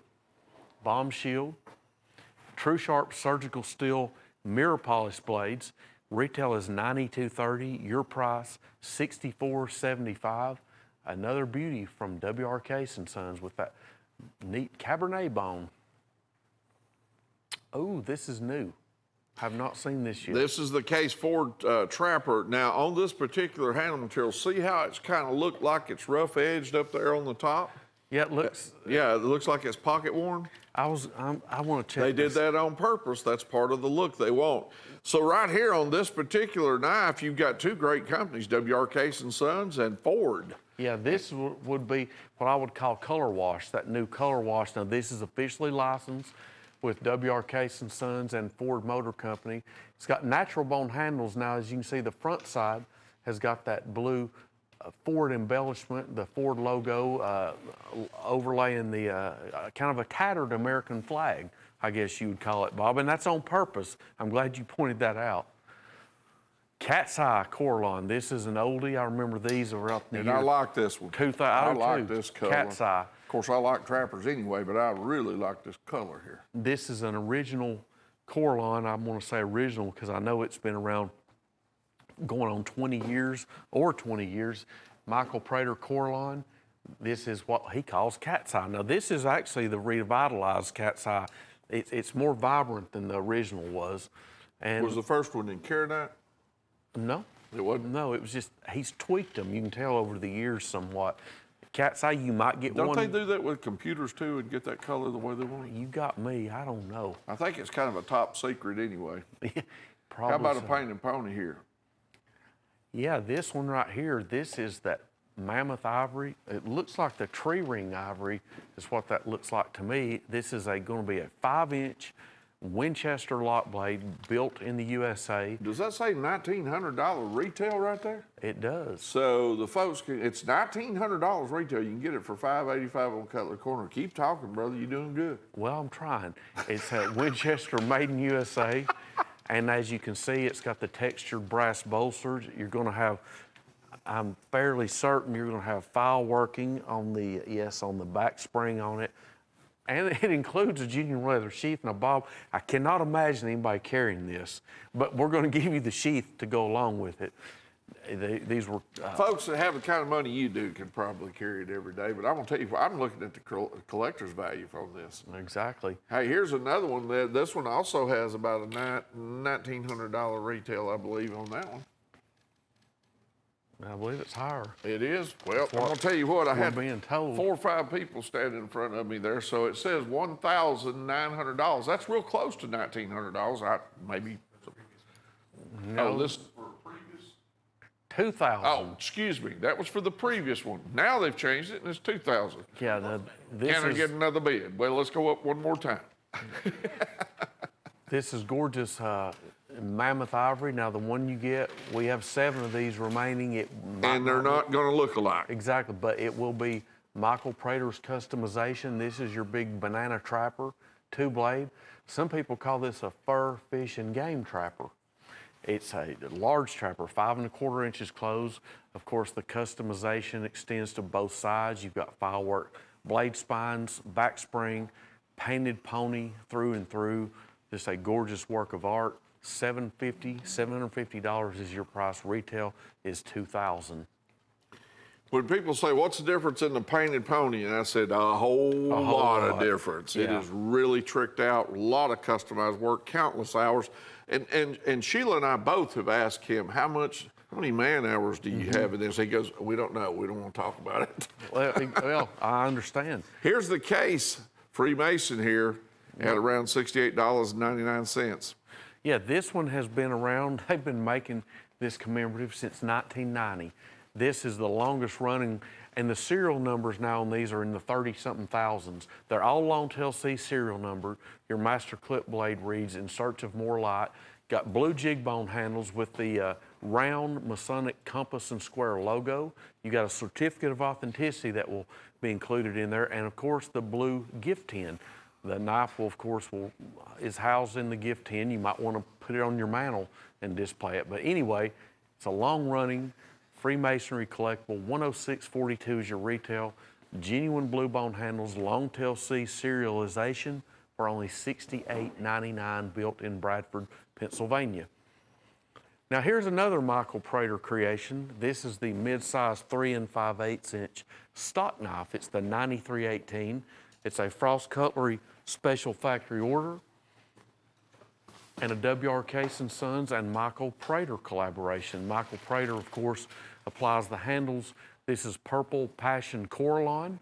True Sharp surgical steel mirror polish blades. Retail is $92.30. Your price, $64.75. Another beauty from W.R. Case & Sons with that neat Cabernet bone. Oh, this is new. Have not seen this yet. This is the Case Ford Trapper. Now, on this particular handle material, see how it's kind of looked like it's rough edged up there on the top? Yeah, it looks. Yeah, it looks like it's pocket worn. I want to check. They did that on purpose. That's part of the look they want. So right here on this particular knife, you've got two great companies, W.R. Case & Sons and Ford. Yeah, this would be what I would call color wash, that new color wash. Now, this is officially licensed with W.R. Case & Sons and Ford Motor Company. It's got natural bone handles. Now, as you can see, the front side has got that blue Ford embellishment, the Ford logo overlaying the kind of a tattered American flag, I guess you would call it, Bob, and that's on purpose. I'm glad you pointed that out. Cat's Eye Coralon. This is an oldie. I remember these were up in the And year I like this one. 2000. I like this color. Cat's Eye. Of course, I like trappers anyway, but I really like this color here. This is an original Coralon. I want to say original because I know it's been around going on 20 years or 20 years. Michael Prater Coralon. This is what he calls Cat's Eye. Now, this is actually the revitalized Cat's Eye. It's more vibrant than the original was. And Was the first one in Carinite? no, It wasn't? no, it was just, he's tweaked them. You can tell over the years somewhat. Cat's Eye, you might get Don't one. they do that with computers too and get that color the way they want it? You got me. I don't know. I think it's kind of a top secret anyway. Probably How about so. a painted pony here? Yeah, this one right here, this is that mammoth ivory. It looks like the tree ring ivory is what that looks like to me. This is going to be a 5-inch Winchester lock blade, built in the USA. Does that say $1,900 retail right there? It does. So the folks can, it's $1,900 retail. You can get it for $585 on Cutlery Corner. Keep talking, brother. You're doing good. Well, I'm trying. It's a Winchester made in USA. And as you can see, it's got the textured brass bolsters. You're going to have, I'm fairly certain you're going to have file working on the, on the back spring on it. And it includes a genuine leather sheath. Now, Bob, I cannot imagine anybody carrying this, but we're going to give you the sheath to go along with it. These were... Folks that have the kind of money you do can probably carry it every day, but I'm going to tell you, I'm looking at the collector's value on this. Exactly. Hey, here's another one. This one also has about a $1,900 retail, I believe, on that one. I believe it's higher. It is? Well, I'm going to tell you what, I had being told. 4 or 5 people standing in front of me there, so it says $1,900. That's real close to $1,900. Maybe. No, Oh, this. 2,000. Oh, excuse me. That was for the previous one. Now they've changed it, and it's 2,000. Yeah, this Can I is... get another bid? Well, let's go up one more time. This is gorgeous mammoth ivory. Now, the one you get, we have 7 of these remaining. And they're not going to look alike. Exactly, but it will be Michael Prater's customization. This is your big banana trapper, 2-blade. Some people call this a fur, fish, and game trapper. It's a large trapper, 5 1/4 inches closed. Of course, the customization extends to both sides. You've got file work, blade spines, back spring, painted pony through and through. Just a gorgeous work of art. $750 is your price. Retail is $2,000. When people say, what's the difference in the painted pony? And I said, a whole lot of difference. Yeah. It is really tricked out, a lot of customized work, countless hours. And Sheila and I both have asked him, how many man hours do you have in this? He goes, we don't know. We don't want to talk about it. Well, I understand. Here's the case, Freemason here, at around $68.99. Yeah, this one has been around. They've been making this commemorative since 1990. This is the longest running, and the serial numbers now on these are in the 30-something thousands. They're all Long Tail C serial number. Your master clip blade reads "In Search of More Light." Got blue jig bone handles with the round Masonic compass and square logo. You got a certificate of authenticity that will be included in there, and of course the blue gift tin. The knife will, of course, is housed in the gift tin. You might want to put it on your mantle and display it. But anyway, it's a long-running Freemasonry collectible. $106.42 is your retail. Genuine blue bone handles, Long Tail C serialization for only $68.99, built in Bradford, Pennsylvania. Now here's another Michael Prater creation. This is the mid-size 3 5/8 inch stock knife. It's the 9318. It's a Frost Cutlery special factory order, and a W.R. & Sons and Michael Prater collaboration. Michael Prater, of course, applies the handles. This is purple passion Coraline.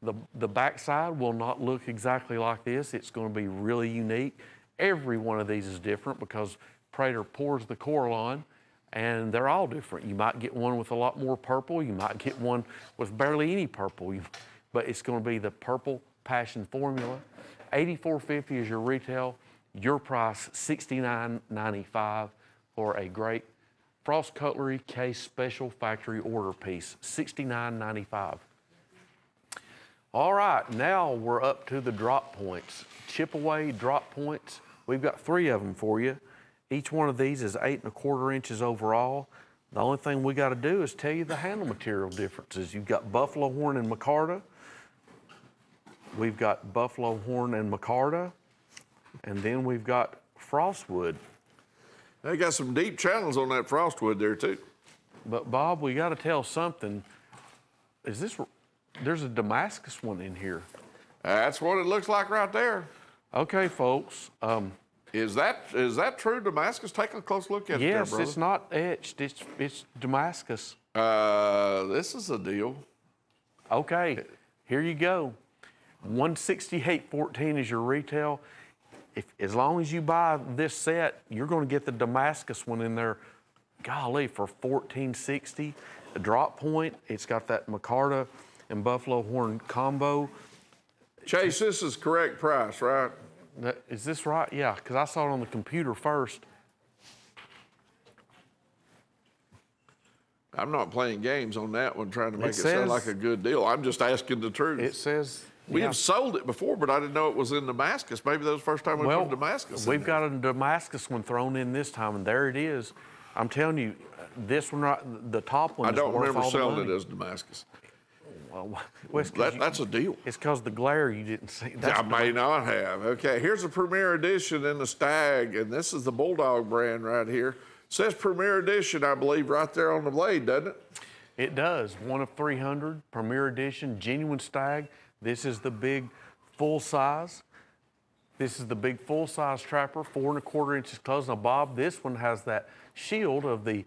The backside will not look exactly like this. It's going to be really unique. Every one of these is different because Prater pours the Coraline, and they're all different. You might get one with a lot more purple. You might get one with barely any purple, but it's going to be the purple passion formula. $84.50 is your retail. Your price, $69.95 for a great Frost Cutlery case special factory order piece, $69.95. All right, now we're up to the drop points. Chip away drop points. We've got 3 of them for you. Each one of these is 8 1/4 inches overall. The only thing we got to do is tell you the handle material differences. You've got buffalo horn and micarta. We've got buffalo horn and micarta. And then we've got frostwood. They got some deep channels on that frostwood there, too. But Bob, we got to tell something. There's a Damascus one in here. That's what it looks like right there. Okay, folks. Is that true, Damascus? Take a close look at it there, Yes, brother. it's not etched. It's Damascus. This is a deal. Okay, here you go. $168.14 is your retail. As long as you buy this set, you're going to get the Damascus one in there, golly, for $14.60. A drop point, it's got that micarta and buffalo horn combo. Chase, this is correct price, right? Is this right? Yeah, because I saw it on the computer first. I'm not playing games on that one, trying to make it sound says- like a good deal. I'm just asking the truth. It says. We yeah. have sold it before, but I didn't know it was in Damascus. Maybe that was the first time we Well, put Damascus in we've there. got a Damascus one thrown in this time, and there it is. I'm telling you, this one, the top one I is don't worth remember all the selling money. it as Damascus. Well, it's 'cause That's a deal. It's because the glare you didn't see. That's I may not have. Okay, here's a Premier Edition in the Stag, and this is the Bulldog brand right here. Says Premier Edition, I believe, right there on the blade, doesn't it? It does. One of 300, Premier Edition, genuine Stag. This is the big full size. This is the big full size trapper, 4 1/4 inches close. Now, Bob, this one has that shield of the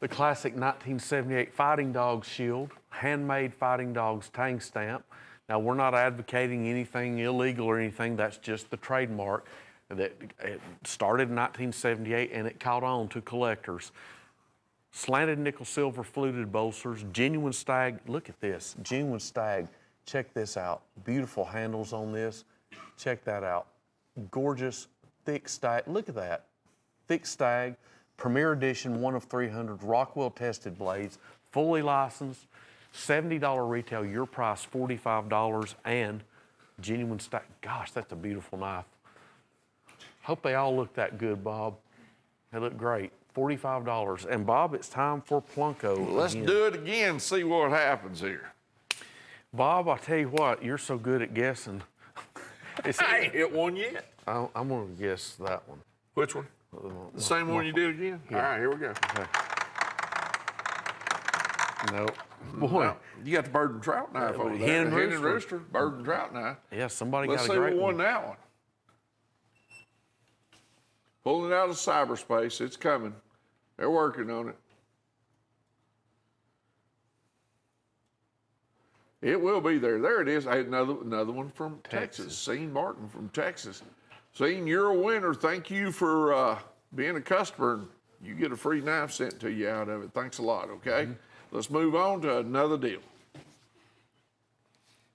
classic 1978 Fighting Dogs shield, handmade Fighting Dogs tang stamp. Now, we're not advocating anything illegal or anything. That's just the trademark that it started in 1978 and it caught on to collectors. Slanted nickel silver fluted bolsters, genuine Stag. Look at this, genuine Stag. Check this out. Beautiful handles on this. Check that out. Gorgeous, thick Stag. Look at that. Thick Stag, Premier Edition, 1 of 300, Rockwell tested blades, fully licensed, $70 retail, your price $45, and genuine Stag. Gosh, that's a beautiful knife. Hope they all look that good, Bob. They look great. $45. And Bob, it's time for Plunko. Let's again. do it again, see what happens here. Bob, I tell you what, you're so good at guessing. I ain't hit one yet. I'm gonna guess that one. Which one? The same one you did again? Yeah. All right, here we go. Okay. Nope. Boy, Now, you got the bird and trout knife over there. hen The rooster. rooster, bird and trout knife. yeah, somebody Let's got see a great who one. won that one. Pulling it out of cyberspace, it's coming. They're working on it. It will be there. There it is. Hey, another one from Texas. Scene Martin from Texas. Scene, you're a winner. Thank you for being a customer. You get a free knife sent to you out of it. Thanks a lot, okay? Let's move on to another deal.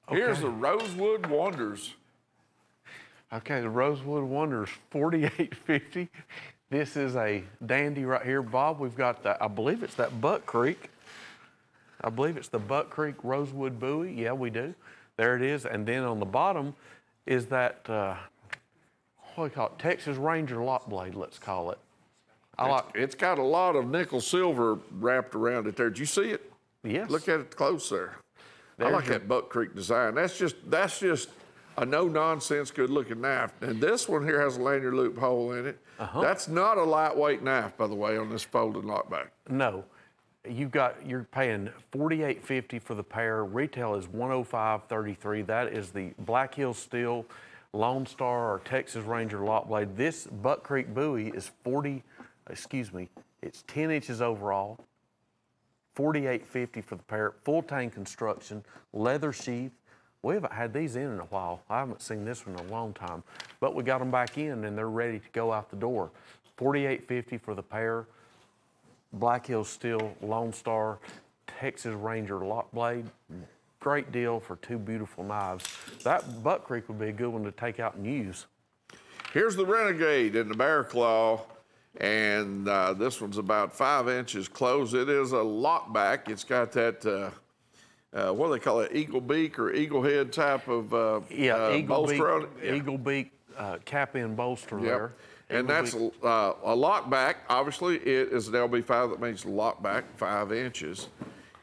Here's the Rosewood Wonders. Okay, the Rosewood Wonders, $48.50. This is a dandy right here, Bob. We've got the, I believe it's that Buck Creek. I believe it's the Buck Creek Rosewood Bowie. Yeah, we do. There it is. And then on the bottom is that, what do you call it? Texas Ranger lock blade, let's call it. It's got a lot of nickel silver wrapped around it there. Did you see it? Yes. Look at it close there. I There's like your- that Buck Creek design. That's just a no-nonsense, good-looking knife. And this one here has a lanyard loop hole in it. That's not a lightweight knife, by the way, on this folding lockback. No. You're paying $48.50 for the pair. Retail is $105.33. That is the Black Hill Steel Lone Star or Texas Ranger lock blade. This Buck Creek Bowie is it's 10 inches overall. $48.50 for the pair. Full tang construction, leather sheath. We haven't had these in a while. I haven't seen this one in a long time, but we got them back in and they're ready to go out the door. $48.50 for the pair. Black Hill Steel Lone Star Texas Ranger lock blade. Great deal for two beautiful knives. That Buck Creek would be a good one to take out and use. Here's the Renegade in the Bear Claw, and this one's about 5 inches closed. It is a lockback. It's got that, what do they call it, eagle beak or eagle head type of bolster on it? Yeah. Eagle beak cap-in bolster there. And Eagle that's beak. a lockback. Obviously, it is an LB5. That means lockback, 5 inches.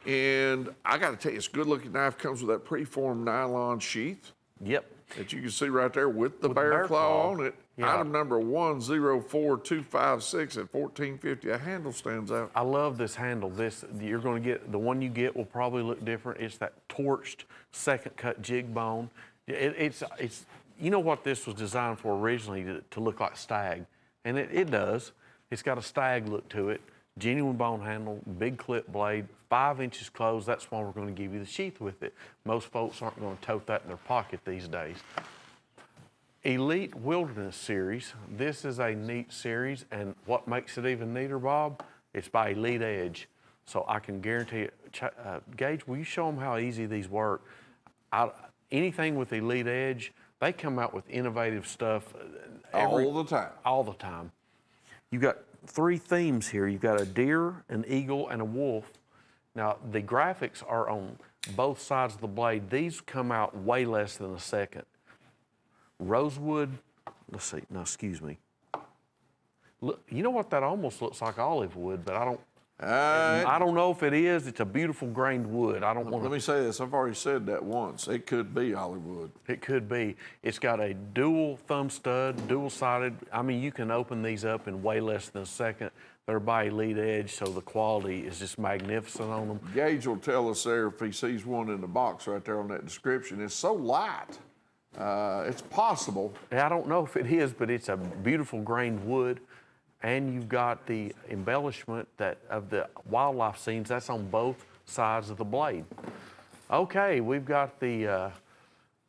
And I got to tell you, it's a good-looking knife. Comes with that preformed nylon sheath Yep. that you can see right there with the With the bear bear claw claw. on it. Yeah. Item number 104256 at $14.50. A handle stands out. I love this handle. You're going to get, the one you get will probably look different. It's that torched second cut jig bone. It's you know what this was designed for originally, to look like stag, and it does. It's got a stag look to it. Genuine bone handle, big clip blade, 5 inches closed. That's why we're going to give you the sheath with it. Most folks aren't going to tote that in their pocket these days. Elite Wilderness Series. This is a neat series, and what makes it even neater, Bob? It's by Elite Edge. So I can guarantee it. Gage, will you show them how easy these work? Anything with Elite Edge, They come out with innovative stuff All the time. all the time. You've got 3 themes here. You've got a deer, an eagle, and a wolf. Now, the graphics are on both sides of the blade. These come out way less than a second. Rosewood, let's see, no, excuse me. Look, you know what, that almost looks like olive wood, but I don't know if it is. It's a beautiful grained wood. I don't want Let to. me say this, I've already said that once. It could be Hollywood. It could be. It's got a dual thumb stud, dual sided. I mean, you can open these up in way less than a second. They're by Elite Edge, so the quality is just magnificent on them. Gage will tell us there if he sees one in the box right there on that description. It's so light. It's possible. I don't know if it is, but it's a beautiful grained wood. And you've got the embellishment of the wildlife scenes. That's on both sides of the blade. Okay, we've got the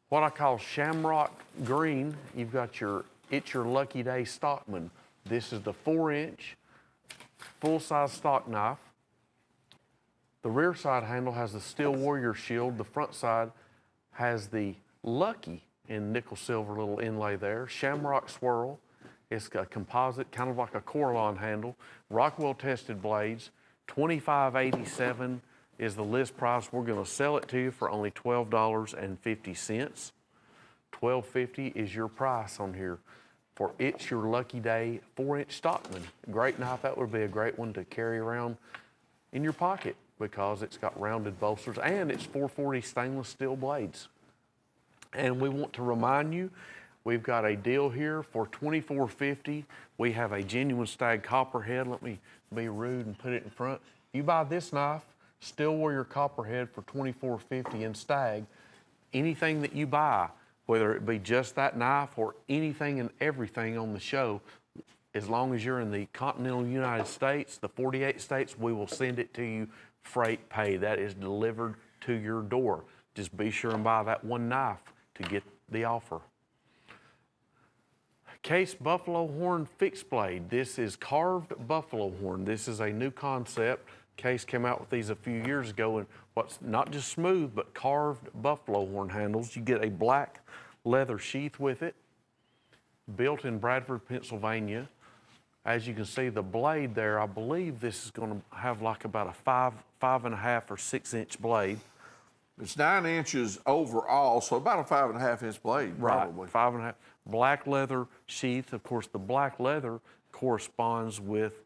what I call shamrock green. You've got It's Your Lucky Day Stockman. This is the 4-inch full-size stock knife. The rear side handle has the Steel Warrior shield. The front side has the Lucky in nickel silver little inlay there. Shamrock swirl. It's got a composite, kind of like a Coralon handle. Rockwell tested blades. $25.87 is the list price. We're going to sell it to you for only $12.50. $12.50 is your price on here for It's Your Lucky Day 4-inch Stockman. Great knife. That would be a great one to carry around in your pocket because it's got rounded bolsters and it's 440 stainless steel blades. And we want to remind you, we've got a deal here for $24.50. We have a genuine stag copperhead. Let me be rude and put it in front. You buy this knife, Steel Warrior copperhead for $24.50 in stag. Anything that you buy, whether it be just that knife or anything and everything on the show, as long as you're in the continental United States, the 48 states, we will send it to you freight paid. That is delivered to your door. Just be sure and buy that one knife to get the offer. Case buffalo horn fixed blade. This is carved buffalo horn. This is a new concept. Case came out with these a few years ago, and what's not just smooth, but carved buffalo horn handles. You get a black leather sheath with it, built in Bradford, Pennsylvania. As you can see, the blade there, I believe this is going to have like about a 5.5 or 6-inch blade. It's 9 inches overall, so about a 5.5-inch blade, probably. Right, 5.5. Black leather sheath. Of course, the black leather corresponds with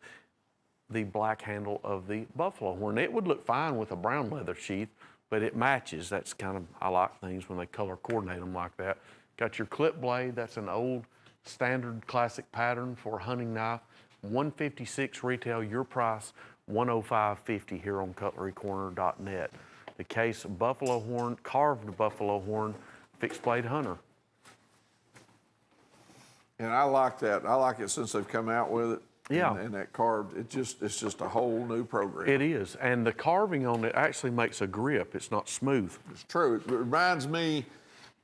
the black handle of the buffalo horn. It would look fine with a brown leather sheath, but it matches. That's kind of, I like things when they color coordinate them like that. Got your clip blade. That's an old standard classic pattern for a hunting knife. $156 retail, your price, $105.50 here on cutlerycorner.net. The Case buffalo horn, carved buffalo horn, fixed blade hunter. And I like that. I like it since they've come out with it. Yeah. And that carved, it's just a whole new program. It is, and the carving on it actually makes a grip. It's not smooth. It's true. It reminds me,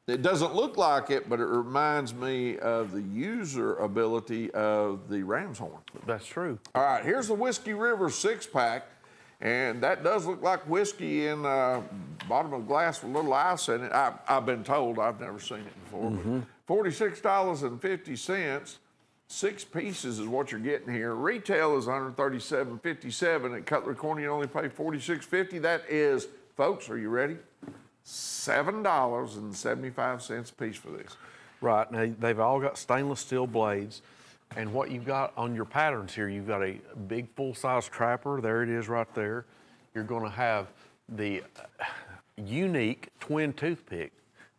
it doesn't look like it, but it reminds me of the user ability of the ram's horn. That's true. All right, here's the Whiskey River 6-pack. And that does look like whiskey in bottom of a glass with a little ice in it. I've been told. I've never seen it before. Mm-hmm. $46.50. 6 pieces is what you're getting here. Retail is $137.57. At Cutlery Corner, you only pay $46.50. That is, folks, are you ready? $7.75 a piece for this. Right, now they've all got stainless steel blades. And what you've got on your patterns here, you've got a big full-size trapper. There it is right there. You're going to have the unique twin toothpick,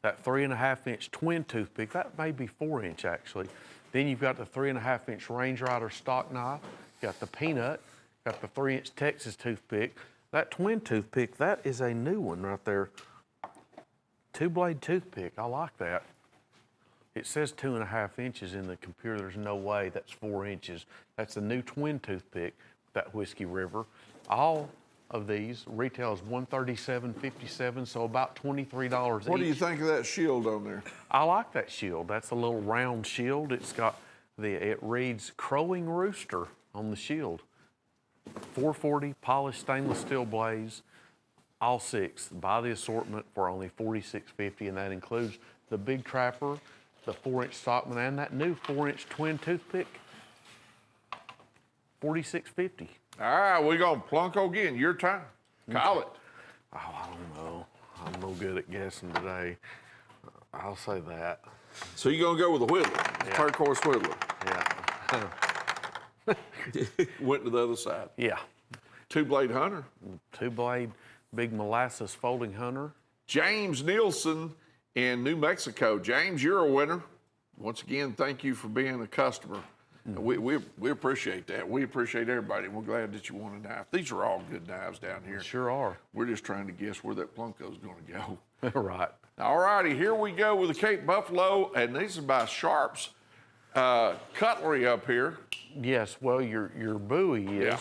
that 3.5-inch twin toothpick. That may be 4-inch actually. Then you've got the 3.5-inch Range Rider stock knife. You got the peanut. Got the 3-inch Texas toothpick. That twin toothpick, that is a new one right there. 2-blade toothpick. I like that. It says 2.5 inches in the computer. There's no way that's 4 inches. That's a new twin toothpick, that Whiskey River. All of these retail is $137.57, so about $23 each. What do you think of that shield on there? I like that shield. That's a little round shield. It's got it reads Crowing Rooster on the shield. 440 polished stainless steel blades, all 6. Buy the assortment for only $46.50, and that includes the Big Trapper, the 4-inch Stockman, and that new 4-inch twin toothpick, $46.50. All right, we're going to Plunko again. Your time. Call it. Oh, I don't know. I'm no good at guessing today. I'll say that. So you're going to go with the Whittler, the Yeah. turquoise Whittler. Yeah. Went to the other side. Yeah. 2-blade Hunter. 2-blade big molasses folding hunter. James Nielsen in New Mexico. James, you're a winner. Once again, thank you for being a customer. We appreciate that. We appreciate everybody. We're glad that you want a knife. These are all good knives down here. Sure are. We're just trying to guess where that Plunko's going to go. Right. All righty, here we go with the Cape Buffalo, and these are by Sharp's Cutlery up here. Yes, well, your buoy is, Yeah.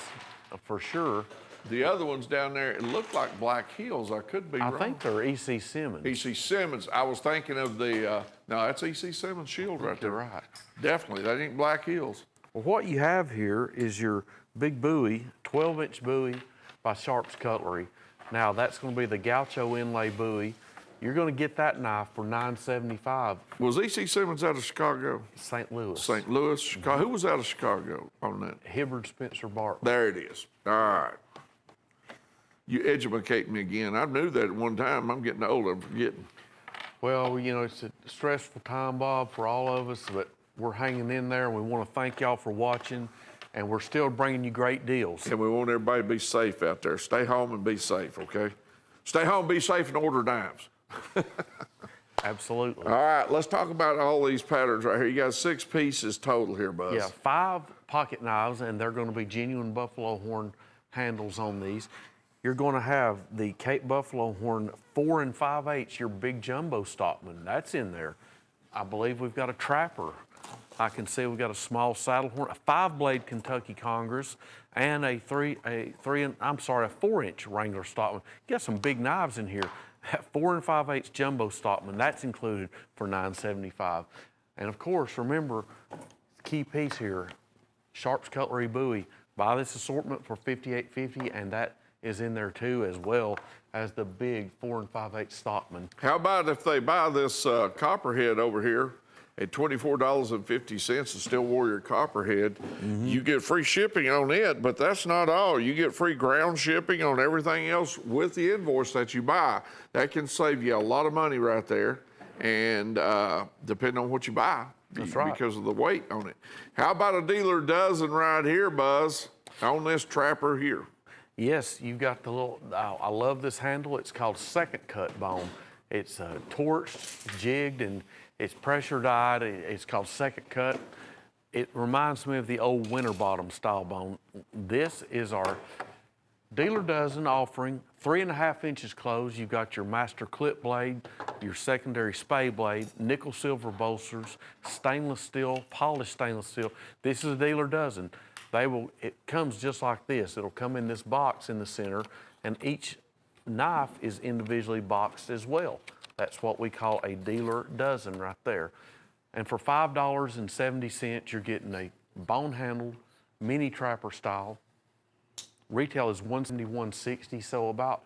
For sure. The other ones down there, it looked like Black Hills. I could be I wrong. think they're E.C. Simmons. E.C. Simmons. I was thinking of the, no, that's E.C. Simmons Shield right there. You're right. Definitely, that ain't Black Hills. Well, what you have here is your big buoy, 12-inch buoy by Sharp's Cutlery. Now, that's going to be the Gaucho inlay buoy. You're going to get that knife for $9.75. Was E.C. Simmons out of Chicago? St. Louis. St. Louis, Chicago. Who was out of Chicago on that? Hibbard Spencer Bartlett. There it is. All right. You educate me again. I knew that at one time. I'm getting old. I'm forgetting. Well, you know, it's a stressful time, Bob, for all of us, but we're hanging in there, and we want to thank y'all for watching, and we're still bringing you great deals. And we want everybody to be safe out there. Stay home and be safe, okay? Stay home, be safe, and order knives. Absolutely. All right, let's talk about all these patterns right here. You got 6 pieces total here, Buzz. Yeah, 5 pocket knives, and they're going to be genuine buffalo horn handles on these. You're going to have the Cape Buffalo Horn 4 5/8, your big jumbo Stockman. That's in there. I believe we've got a Trapper. I can see we've got a small saddle horn, a 5-blade Kentucky Congress, and a 4-inch Wrangler Stockman. You got some big knives in here. 4 5/8 jumbo Stockman, that's included for $9.75. And of course, remember, key piece here, Sharp's Cutlery Buoy. Buy this assortment for $58.50, and that is in there too, as well as the big 4 5/8 Stockman. How about if they buy this Copperhead over here at $24.50, a Steel Warrior Copperhead, you get free shipping on it, but that's not all. You get free ground shipping on everything else with the invoice that you buy. That can save you a lot of money right there, and depending on what you buy, That's right. because of the weight on it. How about a dealer dozen right here, Buzz, on this Trapper here? Yes, you've got the little, I love this handle. It's called second cut bone. It's torched, jigged, and it's pressure dyed. It's called second cut. It reminds me of the old Winterbottom style bone. This is our dealer dozen offering, 3.5 inches closed. You've got your master clip blade, your secondary spay blade, nickel silver bolsters, stainless steel, polished stainless steel. This is a dealer dozen. It comes just like this. It'll come in this box in the center, and each knife is individually boxed as well. That's what we call a dealer dozen right there. And for $5.70, you're getting a bone-handled mini Trapper style. Retail is $171.60, so about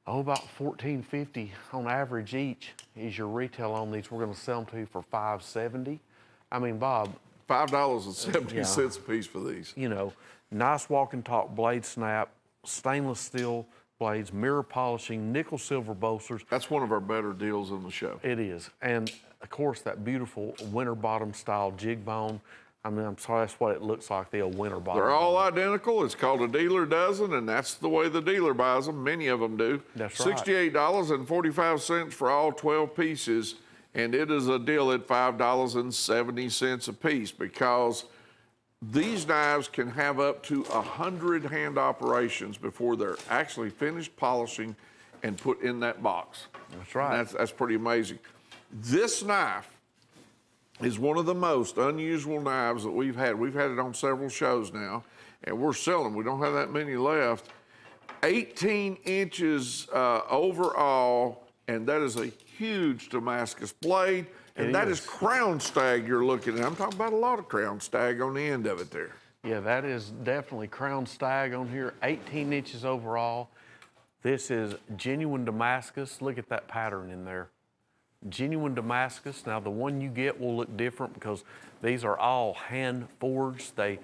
$14.50 on average each is your retail on these. We're going to sell them to you for $5.70. I mean, Bob, $5.70 a piece for these. you know, nice walk and talk blade snap, stainless steel blades, mirror polishing, nickel silver bolsters. That's one of our better deals on the show. It is. And of course, that beautiful Winterbottom style jig bone. I mean, I'm sorry, that's what it looks like, the old Winterbottom. They're all identical. It's called a dealer dozen, and that's the way the dealer buys them. Many of them do. That's right. $68.45 for all 12 pieces, and it is a deal at $5.70 a piece because these knives can have up to 100 hand operations before they're actually finished polishing and put in that box. That's right. And that's pretty amazing. This knife is one of the most unusual knives that we've had. We've had it on several shows now, and we're selling. We don't have that many left. 18 inches overall, and that is a huge Damascus blade, and that is crown stag you're looking at. I'm talking about a lot of crown stag on the end of it there. Yeah, that is definitely crown stag on here, 18 inches overall. This is genuine Damascus. Look at that pattern in there. genuine Damascus. Now the one you get will look different because these are all hand forged. They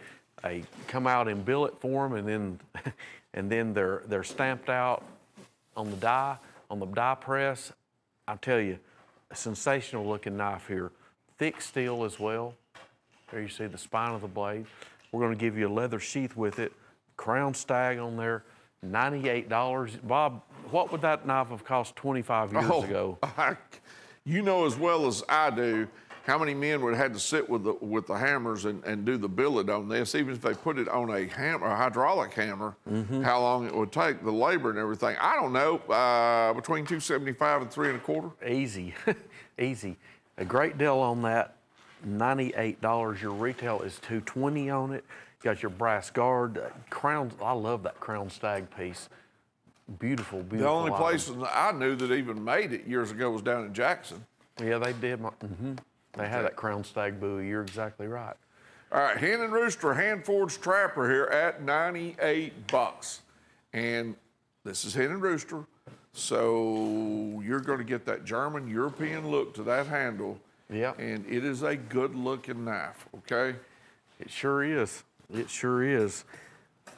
come out in billet form, and then they're stamped out on the die press. I tell you, a sensational looking knife here. Thick steel as well. There you see the spine of the blade. We're going to give you a leather sheath with it. Crown stag on there, $98. Bob, what would that knife have cost 25 years ago? You know as well as I do how many men would have had to sit with the hammers and do the billet on this, even if they put it on a hydraulic hammer, how long it would take, the labor and everything. I don't know, between $275 and $325. Easy, easy. A great deal on that, $98. Your retail is $220 on it. You got your brass guard, crown. I love that crown stag piece. Beautiful, beautiful. The only item. place I knew that even made it years ago was down in Jackson. Yeah, they did. They had that crown stag buoy. You're exactly right. All right, Hen and Rooster hand forged trapper here at $98. And this is Hen and Rooster. So you're going to get that German European look to that handle. Yeah. And it is a good looking knife, okay? It sure is. It sure is.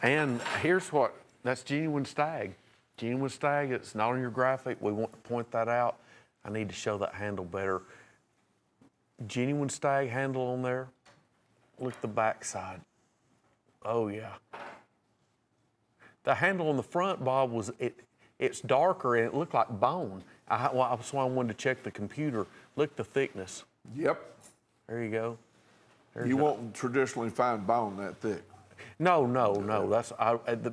And here's what, that's genuine stag. Genuine stag, it's not on your graphic. We want to point that out. I need to show that handle better. Genuine stag handle on there. Look at the back side. Oh yeah. The handle on the front, Bob, it's darker and it looked like bone. That's why I wanted to check the computer. Look at the thickness. Yep. There you go. You won't traditionally find bone that thick. No.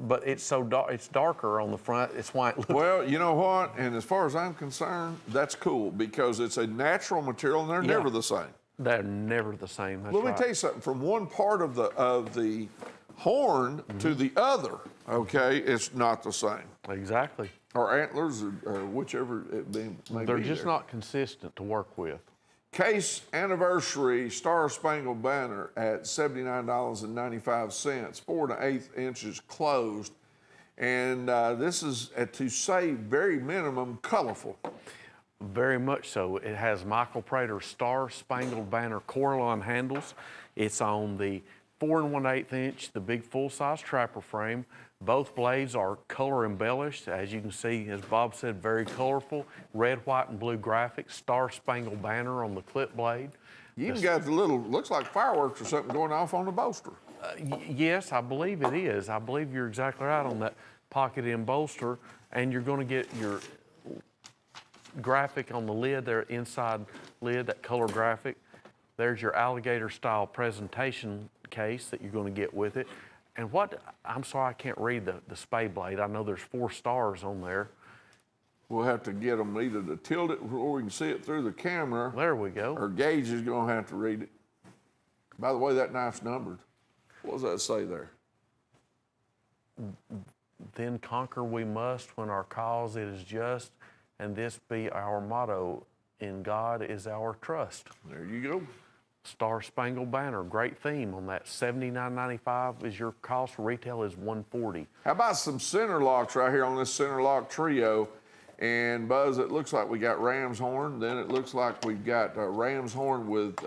But it's so dark. It's darker on the front. It's why it looks. Well, you know what? And as far as I'm concerned, that's cool because it's a natural material and they're never the same. They're never the same. That's Let me right. tell you something. From one part of the horn to the other, okay, it's not the same. Exactly. Or antlers, or whichever it may They're be. just there. not consistent to work with. Case Anniversary Star Spangled Banner at $79.95, 4 1/8 inches closed. And this is, to say very minimum, colorful. Very much so. It has Michael Prater's Star Spangled Banner Coralon handles. It's on the 4 1/8 inch, the big full-size trapper frame. Both blades are color embellished. As you can see, as Bob said, very colorful. Red, white, and blue graphics. Star Spangled Banner on the clip blade. You even got the little, looks like fireworks or something going off on the bolster. Yes, I believe it is. I believe you're exactly right on that pocket end bolster. And you're going to get your graphic on the lid there, inside lid, that color graphic. There's your alligator style presentation case that you're going to get with it. And what, I'm sorry, I can't read the spay blade. I know there's 4 stars on there. We'll have to get them either to tilt it where we can see it through the camera. There we go. Or Gage is going to have to read it. By the way, that knife's numbered. What does that say there? Then conquer we must when our cause it is just, and this be our motto, in God is our trust. There you go. Star Spangled Banner, great theme on that. $79.95 is your cost. Retail is $140. How about some center locks right here on this center lock trio? And Buzz, it looks like we got ram's horn. Then it looks like we've got ram's horn with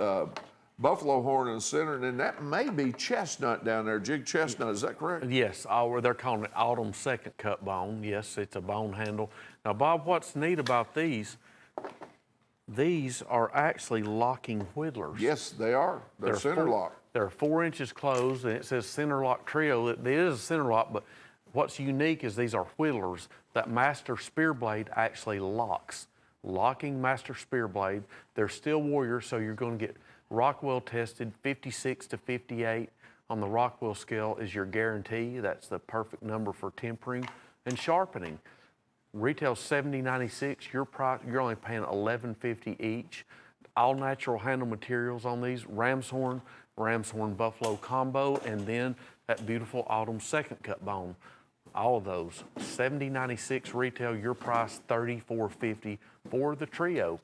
buffalo horn in the center. And then that may be chestnut down there, jig chestnut. Is that correct? Yes, they're calling it autumn second cut bone. Yes, it's a bone handle. Now, Bob, what's neat about these are actually locking whittlers. Yes, they are. They're center lock. They're 4 inches closed, and it says center lock trio. It is a center lock, but what's unique is these are whittlers. That master spear blade actually locks. Locking master spear blade. They're steel warriors, so you're going to get Rockwell tested 56 to 58 on the Rockwell scale is your guarantee. That's the perfect number for tempering and sharpening. Retail $70.96. Your price, you're only paying $11.50 each. All natural handle materials on these. Ram's horn buffalo combo, and then that beautiful autumn second cut bone. All of those. $70.96 retail. Your price $34.50 for the trio.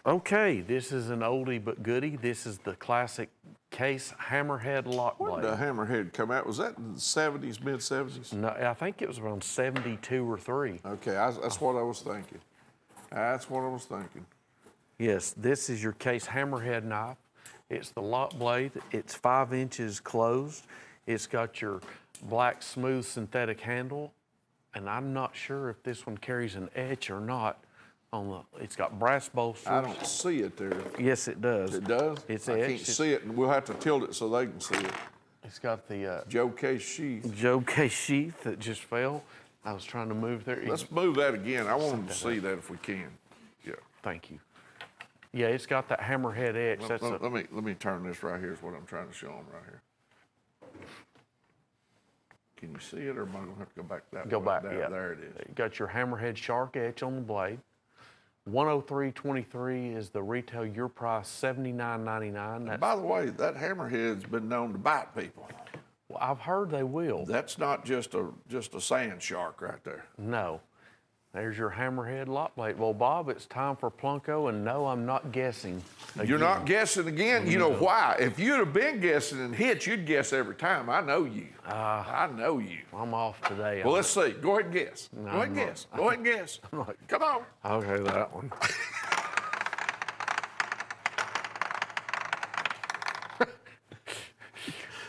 Okay, this is an oldie but goodie. This is the classic Case Hammerhead lock blade. When did the hammerhead come out? Was that in the 70s, mid-70s? No, I think it was around 72 or 3. Okay, that's what I was thinking. That's what I was thinking. Yes, this is your case hammerhead knife. It's the lock blade. It's 5 inches closed. It's got your black smooth synthetic handle, and I'm not sure if this one carries an etch or not. It's got brass bolsters. I don't see it there. Yes, it does. It does? It's I can't etched. see it, and we'll have to tilt it so they can see it. It's got the Joe Case sheath. Joe case sheath that just fell. I was trying to move there. Let's move that again. I want them to see that if we can. Yeah. Thank you. Yeah, it's got that hammerhead etch. Let me turn this right here is what I'm trying to show them right here. Can you see it, or am I gonna have to go back that way? Go back, yeah. There it is. You got your hammerhead shark etch on the blade. $103.23 is the retail. Your price $79.99. By the way, that hammerhead's been known to bite people. Well, I've heard they will. That's not just a sand shark right there. No. There's your hammerhead lock blade. Well, Bob, it's time for Plunko, and no, I'm not guessing again. You're not guessing again? You know why? If you'd have been guessing and hit, you'd guess every time. I know you. I know you. I'm off today. Well, let's see. Go ahead and guess. No, Go ahead and guess. Go ahead and guess. Come on. Okay, that one.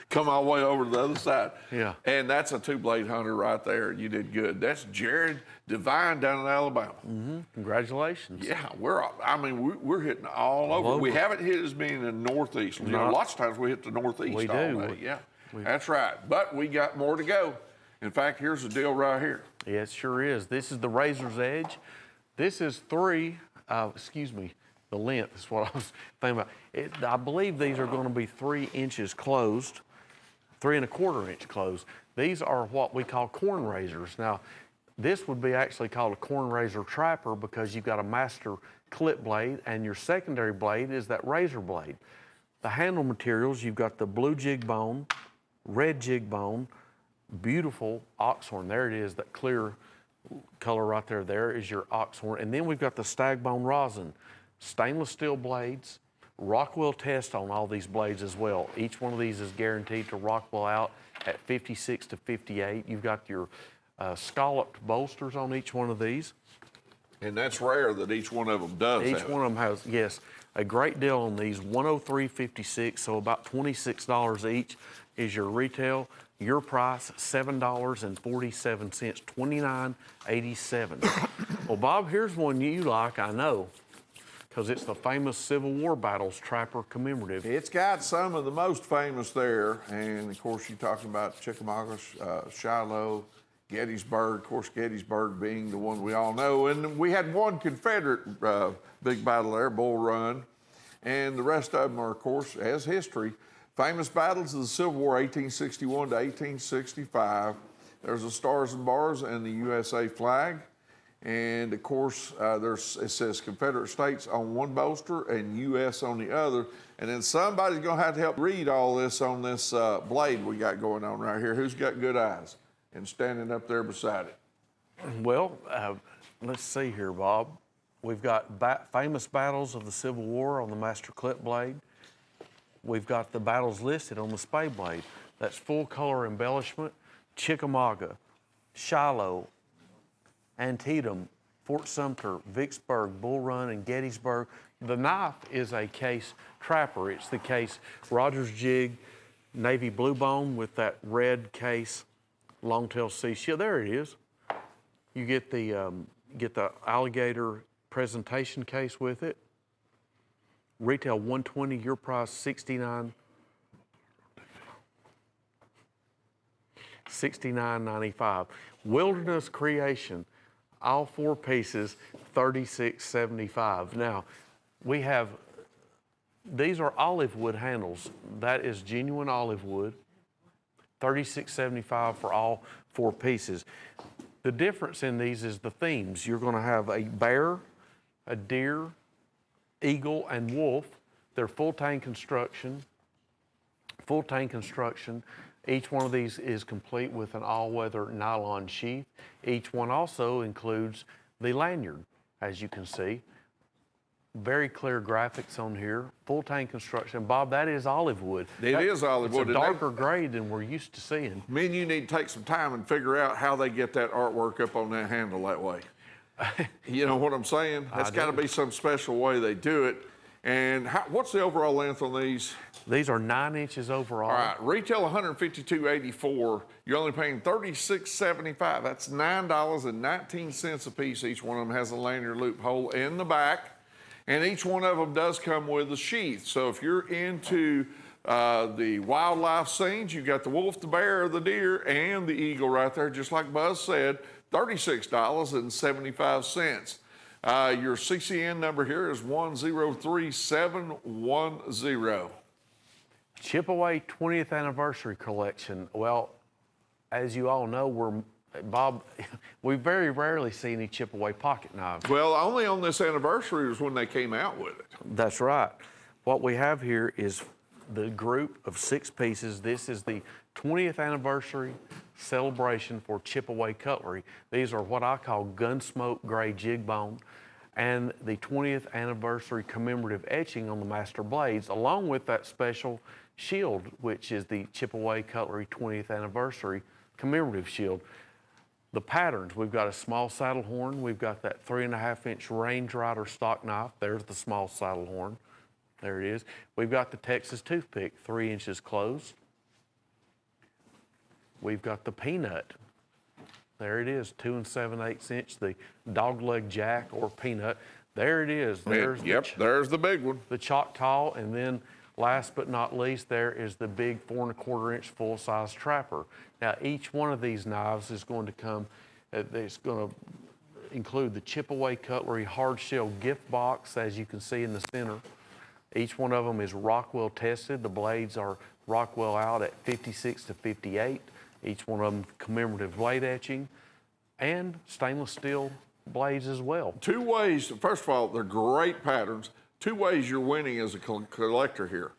Come all the way over to the other side. Yeah. And that's a two-blade hunter right there. You did good. That's Jared Devine down in Alabama. Mm-hmm. Congratulations. Yeah, we're hitting all over. We haven't hit as many in the Northeast. You know, lots of times we hit the Northeast We all do. day. Yeah, that's right. But we got more to go. In fact, here's the deal right here. Yeah, it sure is. This is the Razor's Edge. This is the length is what I was thinking about. I believe these are going to be 3 inches closed, 3 1/4 inch closed. These are what we call corn razors. Now, this would be actually called a corn razor trapper because you've got a master clip blade, and your secondary blade is that razor blade. The handle materials, you've got the blue jig bone, red jig bone, beautiful oxhorn. There it is, that clear color right there. There is your oxhorn. And then we've got the stag bone rosin, stainless steel blades, Rockwell test on all these blades as well. Each one of these is guaranteed to Rockwell out at 56 to 58. You've got your scalloped bolsters on each one of these. And that's rare that each one of them does Each have one of them has, yes, a great deal on these, $103.56, so about $26 each is your retail. Your price, $7.47, $29.87. Well, Bob, here's one you like, I know, because it's the famous Civil War Battles Trapper Commemorative. It's got some of the most famous there, and of course you're talking about Chickamauga, Shiloh, Gettysburg, of course Gettysburg being the one we all know, and we had one Confederate big battle there, Bull Run, and the rest of them are, of course, as history. Famous battles of the Civil War, 1861 to 1865. There's the Stars and Bars and the USA flag. And of course, it says Confederate States on one bolster and US on the other. And then somebody's gonna have to help read all this on this blade we got going on right here. Who's got good eyes and standing up there beside it? Well, let's see here, Bob. We've got famous battles of the Civil War on the master clip blade. We've got the battles listed on the spade blade. That's full color embellishment, Chickamauga, Shiloh, Antietam, Fort Sumter, Vicksburg, Bull Run, and Gettysburg. The knife is a case trapper. It's the case Rogers jig, navy blue bone with that red case, longtail sea shield. There it is. You get the alligator presentation case with it. Retail $120, your price $69.95. Wilderness Creation, all 4 pieces, $36.75. Now, these are olive wood handles. That is genuine olive wood, $36.75 for all 4 pieces. The difference in these is the themes. You're gonna have a bear, a deer, eagle, and wolf. They're full tank construction. Each one of these is complete with an all-weather nylon sheath. Each one also includes the lanyard, as you can see. Very clear graphics on here. Full tank construction. Bob, that is olive wood. It is olive wood. It's a darker gray than we're used to seeing. Me and you need to take some time and figure out how they get that artwork up on that handle that way. You know what I'm saying? That's got to be some special way they do it. And what's the overall length on these? These are 9 inches overall. All right, retail $152.84. You're only paying $36.75. That's $9.19 a piece. Each one of them has a lanyard loophole in the back, and each one of them does come with a sheath. So if you're into the wildlife scenes, you got the wolf, the bear, the deer, and the eagle right there, just like Buzz said. $36.75. Your CCN number here is 103710. Chipaway 20th anniversary collection. Well, as you all know, Bob, we very rarely see any Chipaway pocket knives. Well, only on this anniversary was when they came out with it. That's right. What we have here is the group of 6 pieces. This is the 20th anniversary celebration for Chipaway Cutlery. These are what I call Gunsmoke Gray Jig Bone, and the 20th anniversary commemorative etching on the master blades, along with that special shield, which is the Chipaway Cutlery 20th anniversary commemorative shield. The patterns, we've got a small saddle horn, we've got that 3.5-inch Range Rider stock knife. There's the small saddle horn. There it is. We've got the Texas toothpick, 3 inches closed. We've got the Peanut. There it is, 2 7/8 inch, the dogleg jack or Peanut. There it is. There's there's the big one. The Choctaw, and then last but not least, there is the big 4 1/4 inch full-size Trapper. Now, each one of these knives is going to come, it's going to include the Chipaway Cutlery hard shell gift box, as you can see in the center. Each one of them is Rockwell tested. The blades are Rockwell out at 56 to 58. Each one of them commemorative blade etching and stainless steel blades as well. 2 ways, first of all, they're great patterns. 2 ways you're winning as a collector here.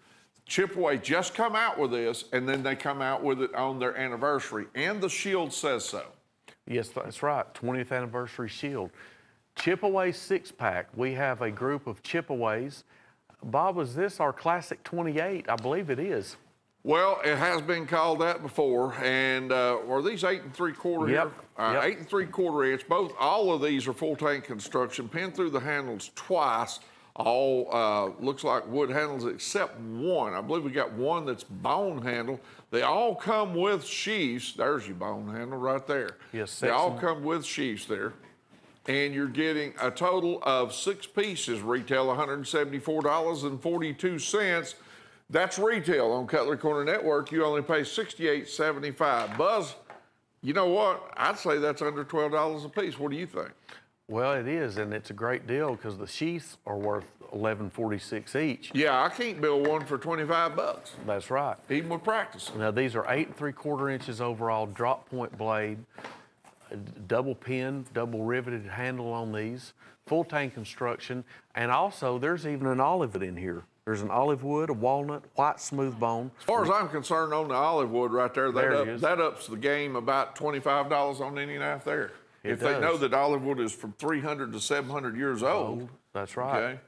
Chipaway just come out with this, and then they come out with it on their anniversary, and the shield says so. Yes, that's right, 20th anniversary shield. Chipaway 6-pack, we have a group of Chipaways. Bob, is this our classic 28? I believe it is. Well, it has been called that before, and are these 8 3/4 Yep. here? 8 3/4 inch. All of these are full tank construction, pinned through the handles twice. All looks like wood handles except one. I believe we got one that's bone handle. They all come with sheaths. There's your bone handle right there. Yes, they all come with sheaths there. And you're getting a total of 6 pieces, retail $174.42. That's retail on Cutlery Corner Network. You only pay $68.75. Buzz, you know what? I'd say that's under $12 a piece. What do you think? Well, it is, and it's a great deal because the sheaths are worth $11.46 each. Yeah, I can't build one for $25. That's right. Even with practice. Now, these are 8 3/4 inches overall, drop point blade, double pin, double riveted handle on these, full tank construction, and also there's even an olive wood in here. There's an olive wood, a walnut, white smooth bone. As far as I'm concerned, on the olive wood right there, that ups the game about $25 on any knife there. If they know that olive wood is from 300 to 700 years old. That's right. Okay.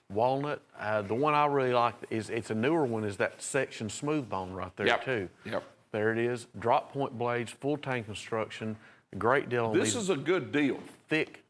Walnut, the one I really like is, it's a newer one, is that section smooth bone right there too. Yep. There it is, drop point blades, full tank construction, great deal on these. This is a good deal. Thick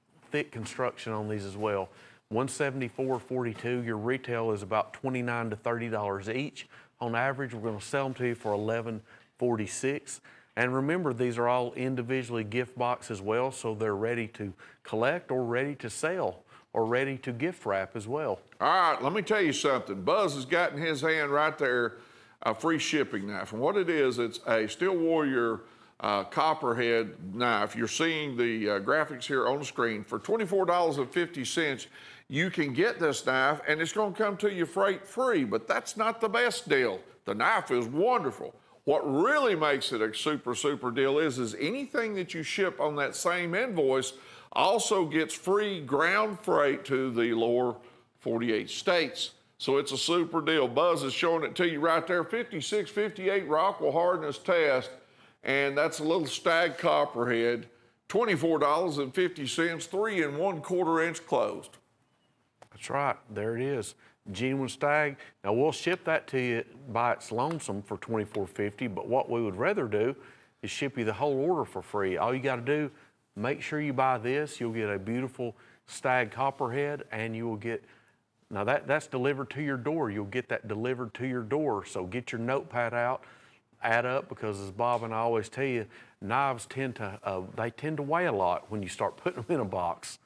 construction on these as well. $174.42. Your retail is about $29 to $30 each. On average, we're going to sell them to you for $11.46. And remember, these are all individually gift box as well, so they're ready to collect or ready to sell or ready to gift wrap as well. All right, let me tell you something. Buzz has got in his hand right there a free shipping knife. And what it is, it's a Steel Warrior copperhead knife. You're seeing the graphics here on the screen. For $24.50, you can get this knife, and it's going to come to you freight free, but that's not the best deal. The knife is wonderful. What really makes it a super, super deal is anything that you ship on that same invoice also gets free ground freight to the lower 48 states. So it's a super deal. Buzz is showing it to you right there. 5658 Rockwell hardness test, and that's a little stag copperhead. $24.50, 3 1/4 inch closed. That's right, there it is. Genuine stag. Now we'll ship that to you by its lonesome for $24.50, but what we would rather do is ship you the whole order for free. All you got to do, make sure you buy this. You'll get a beautiful stag copperhead, and you will get, now that's delivered to your door. You'll get that delivered to your door. So get your notepad out, add up, because as Bob and I always tell you, knives tend to weigh a lot when you start putting them in a box.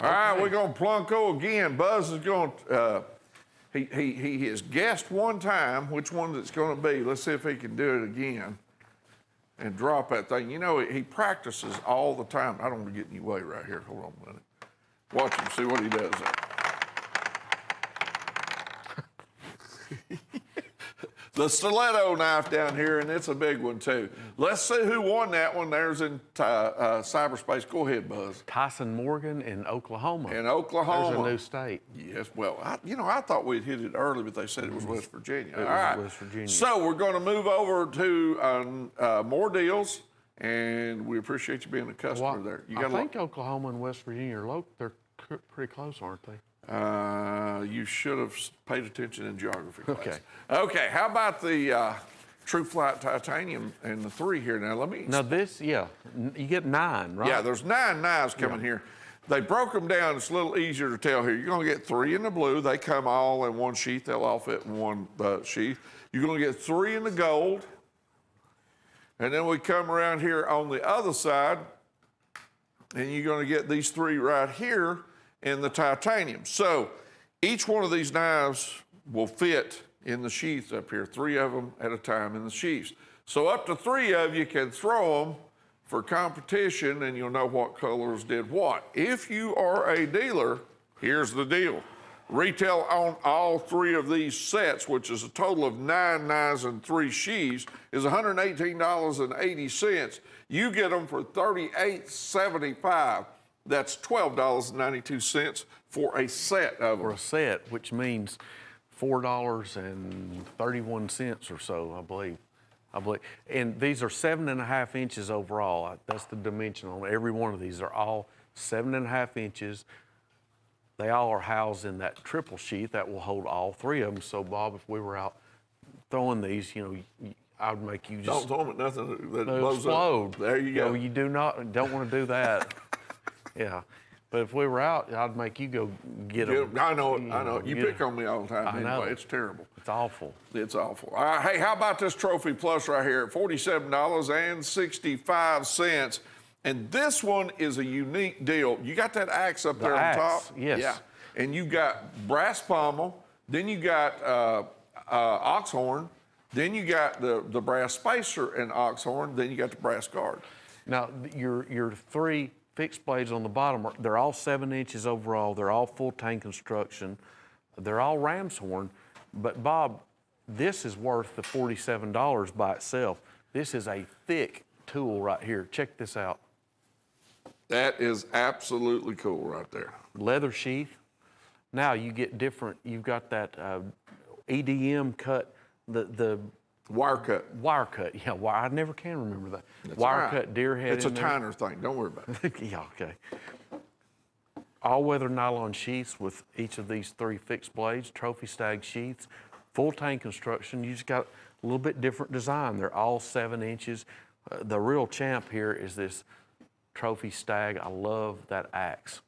All right, we're going to Plunko again. Buzz is going to, he has guessed one time which one it's going to be. Let's see if he can do it again and drop that thing. You know, he practices all the time. I don't want to get in your way right here. Hold on a minute. Watch him, see what he does there. The stiletto knife down here, and it's a big one too. Let's see who won that one. There's in cyberspace. Go ahead, Buzz. Tyson Morgan in Oklahoma. In Oklahoma. There's a new state. Yes, well, I thought we'd hit it early, but they said it was West Virginia. It was West Virginia. So we're going to move over to more deals, and we appreciate you being a customer there. I think Oklahoma and West Virginia are they're pretty close, aren't they? You should have paid attention in geography class. Okay. Okay, how about the True Flight Titanium and the 3 here? Now, let me... Now this, you get 9, right? Yeah, there's 9 knives coming here. They broke them down. It's a little easier to tell here. You're going to get 3 in the blue. They come all in one sheath. They'll all fit in one sheath. You're going to get 3 in the gold. And then we come around here on the other side, and you're going to get these 3 right here in the titanium. So each one of these knives will fit in the sheaths up here, 3 of them at a time in the sheaths. So up to 3 of you can throw them for competition, and you'll know what colors did what. If you are a dealer, here's the deal. Retail on all 3 of these sets, which is a total of 9 knives and 3 sheaths, is $118.80. You get them for $38.75. That's $12.92 for a set of them. For a set, which means $4.31 or so, I believe. And these are 7.5 inches overall. That's the dimension on every one of these. They're all 7.5 inches. They all are housed in that triple sheath that will hold all 3 of them. So, Bob, if we were out throwing these, I would make you just... Don't throw them at nothing that blows explode. up. There you go. You don't want to do that. Yeah. But if we were out, I'd make you go get them. I know it. You pick on me all the time anyway. It's terrible. It's awful. It's awful. All right, hey, how about this Trophy Plus right here at $47.65? And this one is a unique deal. You got that axe up there on top? Yes. Yeah. And you got brass pommel, then you got ox horn, then you got the brass spacer and ox horn, then you got the brass guard. Now, your 3 fixed blades on the bottom, they're all 7 inches overall. They're all full tang construction. They're all ram's horn. But Bob, this is worth the $47 by itself. This is a thick tool right here. Check this out. That is absolutely cool right there. Leather sheath. Now you get different. You've got that EDM cut, the wire cut. Wire cut, yeah. I never can remember that. That's wire right. cut deer head. It's a tiner thing. Don't worry about it. Yeah, okay. All-weather nylon sheaths with each of these 3 fixed blades, trophy stag sheaths, full tang construction. You just got a little bit different design. They're all 7 inches. The real champ here is this trophy stag. I love that axe.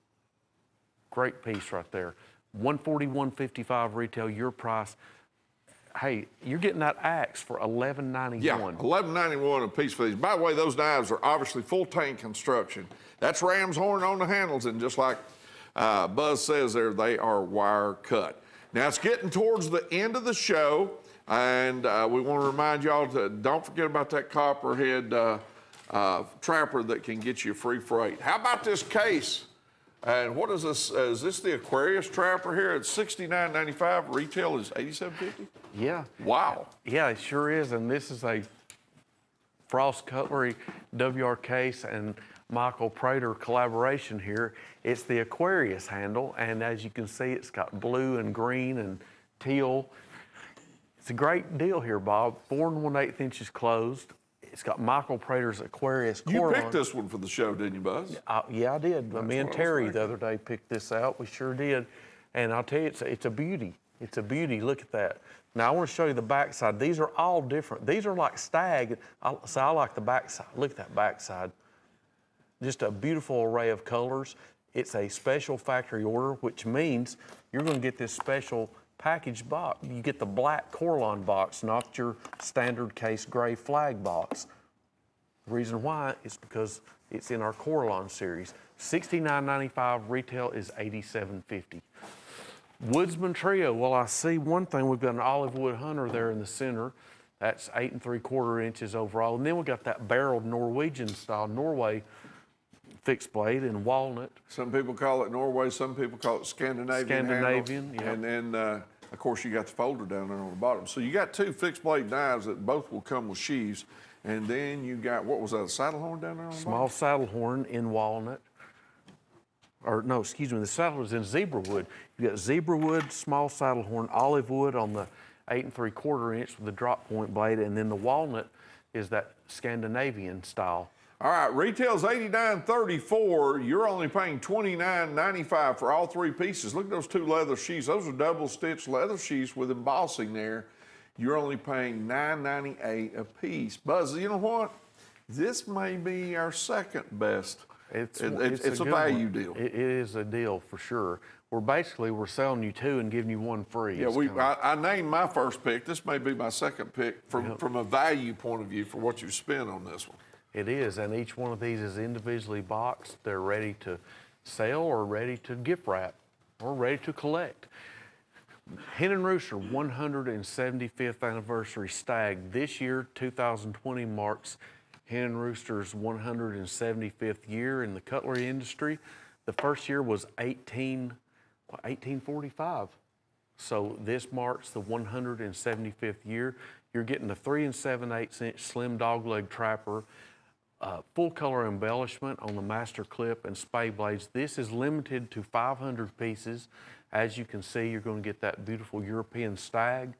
Great piece right there. $141.55 retail, your price. Hey, you're getting that axe for $11.91. Yeah, $11.91 a piece for these. By the way, those knives are obviously full tang construction. That's ram's horn on the handles, and just like Buzz says there, they are wire cut. Now, it's getting towards the end of the show, and we want to remind y'all to don't forget about that copperhead trapper that can get you free freight. How about this case? And what is this? Is this the Aquarius trapper here? It's $69.95. Retail is $87.50. Yeah. Wow. Yeah, it sure is. And this is a Frost Cutlery WR case and Michael Prater collaboration here. It's the Aquarius handle, and as you can see, it's got blue and green and teal. It's a great deal here, Bob. 4 1/8 inches closed. It's got Michael Prater's Aquarius You core picked on. this one for the show, didn't you, Buzz? Yeah, I did. Me and what I was Terry thinking. the other day picked this out. We sure did. And I'll tell you, it's a beauty. It's a beauty. Look at that. Now, I want to show you the backside. These are all different. These are like stag. I like the backside. Look at that backside. just a beautiful array of colors. It's a special factory order, which means you're going to get this special package box. You get the black Corlon box, not your standard case gray flag box. The reason why is because it's in our Corlon series. $69.95, retail is $87.50. Woodsman Trio, well, I see one thing. We've got an olive wood hunter there in the center. That's 8 3/4 inches overall. And then we've got that barreled Norwegian style, Norway fixed blade in walnut. Some people call it Norway, some people call it Scandinavian Scandinavian, handle. yeah. And then, of course, you got the folder down there on the bottom. So you got 2 fixed blade knives that both will come with sheaths. And then you got, what was that, a saddle horn down there on the bottom? Small saddle horn in walnut. Or no, excuse me, the saddle was in zebra wood. You got zebra wood, small saddle horn, olive wood on the 8 3/4 inch with the drop point blade, and then the walnut is that Scandinavian style. All right, retail's $89.34. You're only paying $29.95 for all 3 pieces. Look at those 2 leather sheaths. Those are double stitched leather sheaths with embossing there. You're only paying $9.98 a piece. Buzz, you know what? This may be our second best. It's a good value one. deal. It is a deal for sure. We're selling you 2 and giving you 1 free. Yeah, I named my first pick. This may be my second pick from a value point of view for what you spent on this one. It is, and each one of these is individually boxed. They're ready to sell or ready to gift wrap or ready to collect. Hen and Rooster 175th anniversary stag. This year, 2020, marks Hen and Rooster's 175th year in the cutlery industry. The first year was 1845. So this marks the 175th year. You're getting a 3 7/8 inch slim dogleg trapper, full color embellishment on the master clip and spay blades. This is limited to 500 pieces. As you can see, you're going to get that beautiful European stag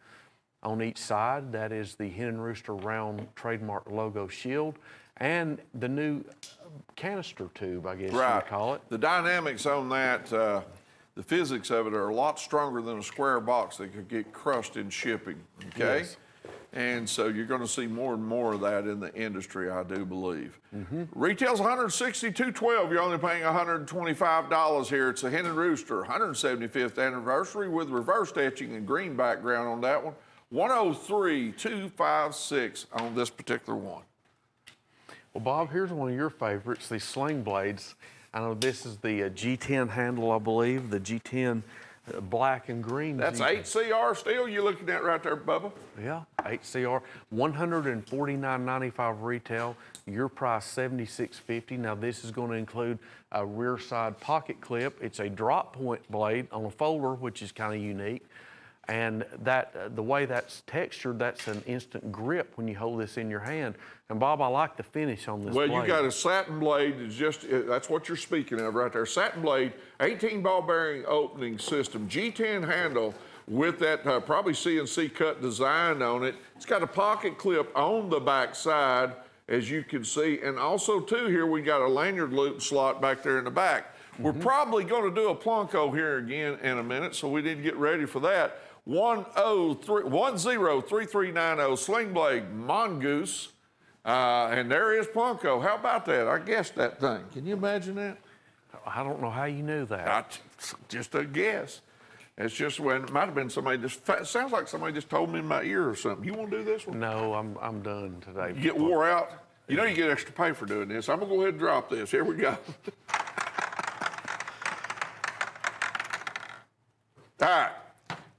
on each side. That is the Hen and Rooster round trademark logo shield and the new canister tube, I guess you would call it. The dynamics on that, the physics of it are a lot stronger than a square box that could get crushed in shipping, okay? Yes. And so you're going to see more and more of that in the industry, I do believe. Retail's $162.12. You're only paying $125 here. It's a Hen and Rooster 175th anniversary with reverse etching and green background on that one. $103,256 on this particular one. Well, Bob, here's one of your favorites, these sling blades. I know this is the G10 handle, I believe, the G10 black and green. That's 8CR steel you're looking at right there, Bubba. Yeah, 8CR, $149.95 retail. Your price $76.50. Now this is going to include a rear side pocket clip. It's a drop point blade on a folder, which is kind of unique. And that the way that's textured, that's an instant grip when you hold this in your hand. And Bob, I like the finish on this blade. Well, you got a satin blade, that's what you're speaking of right there. Satin blade, 18 ball bearing opening system, G10 handle with that probably CNC cut design on it. It's got a pocket clip on the back side, as you can see. And also too, here we got a lanyard loop slot back there in the back. We're probably going to do a Plunko here again in a minute, so we need to get ready for that. 103390 Sling Blade Mongoose. And there is Plunko. How about that? I guessed that thing. Can you imagine that? I don't know how you knew that. Just a guess. It's just when it might have been somebody sounds like somebody just told me in my ear or something. You want to do this one? No, I'm done today. You get wore out. You know you get extra pay for doing this. I'm gonna go ahead and drop this. Here we go. All right.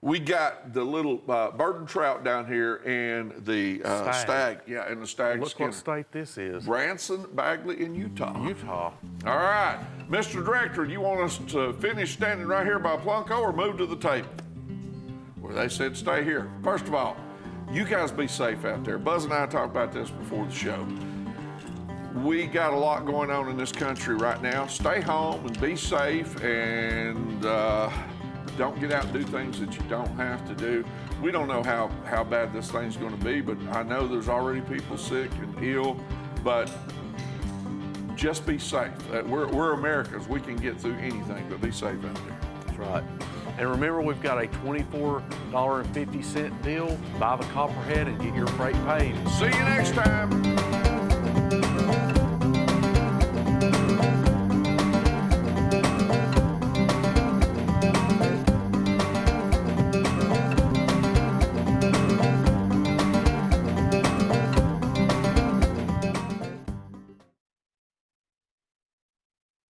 We got the little Burton trout down here and the stag. Yeah, and the stag Look skinner. what state this is. Branson, Bagley, in Utah. Utah. All right. Mr. Director, do you want us to finish standing right here by Plunko or move to the table? Well, they said stay here. First of all, you guys be safe out there. Buzz and I talked about this before the show. We got a lot going on in this country right now. Stay home and be safe and don't get out and do things that you don't have to do. We don't know how bad this thing's going to be, but I know there's already people sick and ill, but just be safe. We're Americans. We can get through anything, but be safe out there. That's right. And remember, we've got a $24.50 deal. Buy the Copperhead and get your freight paid. See you next time.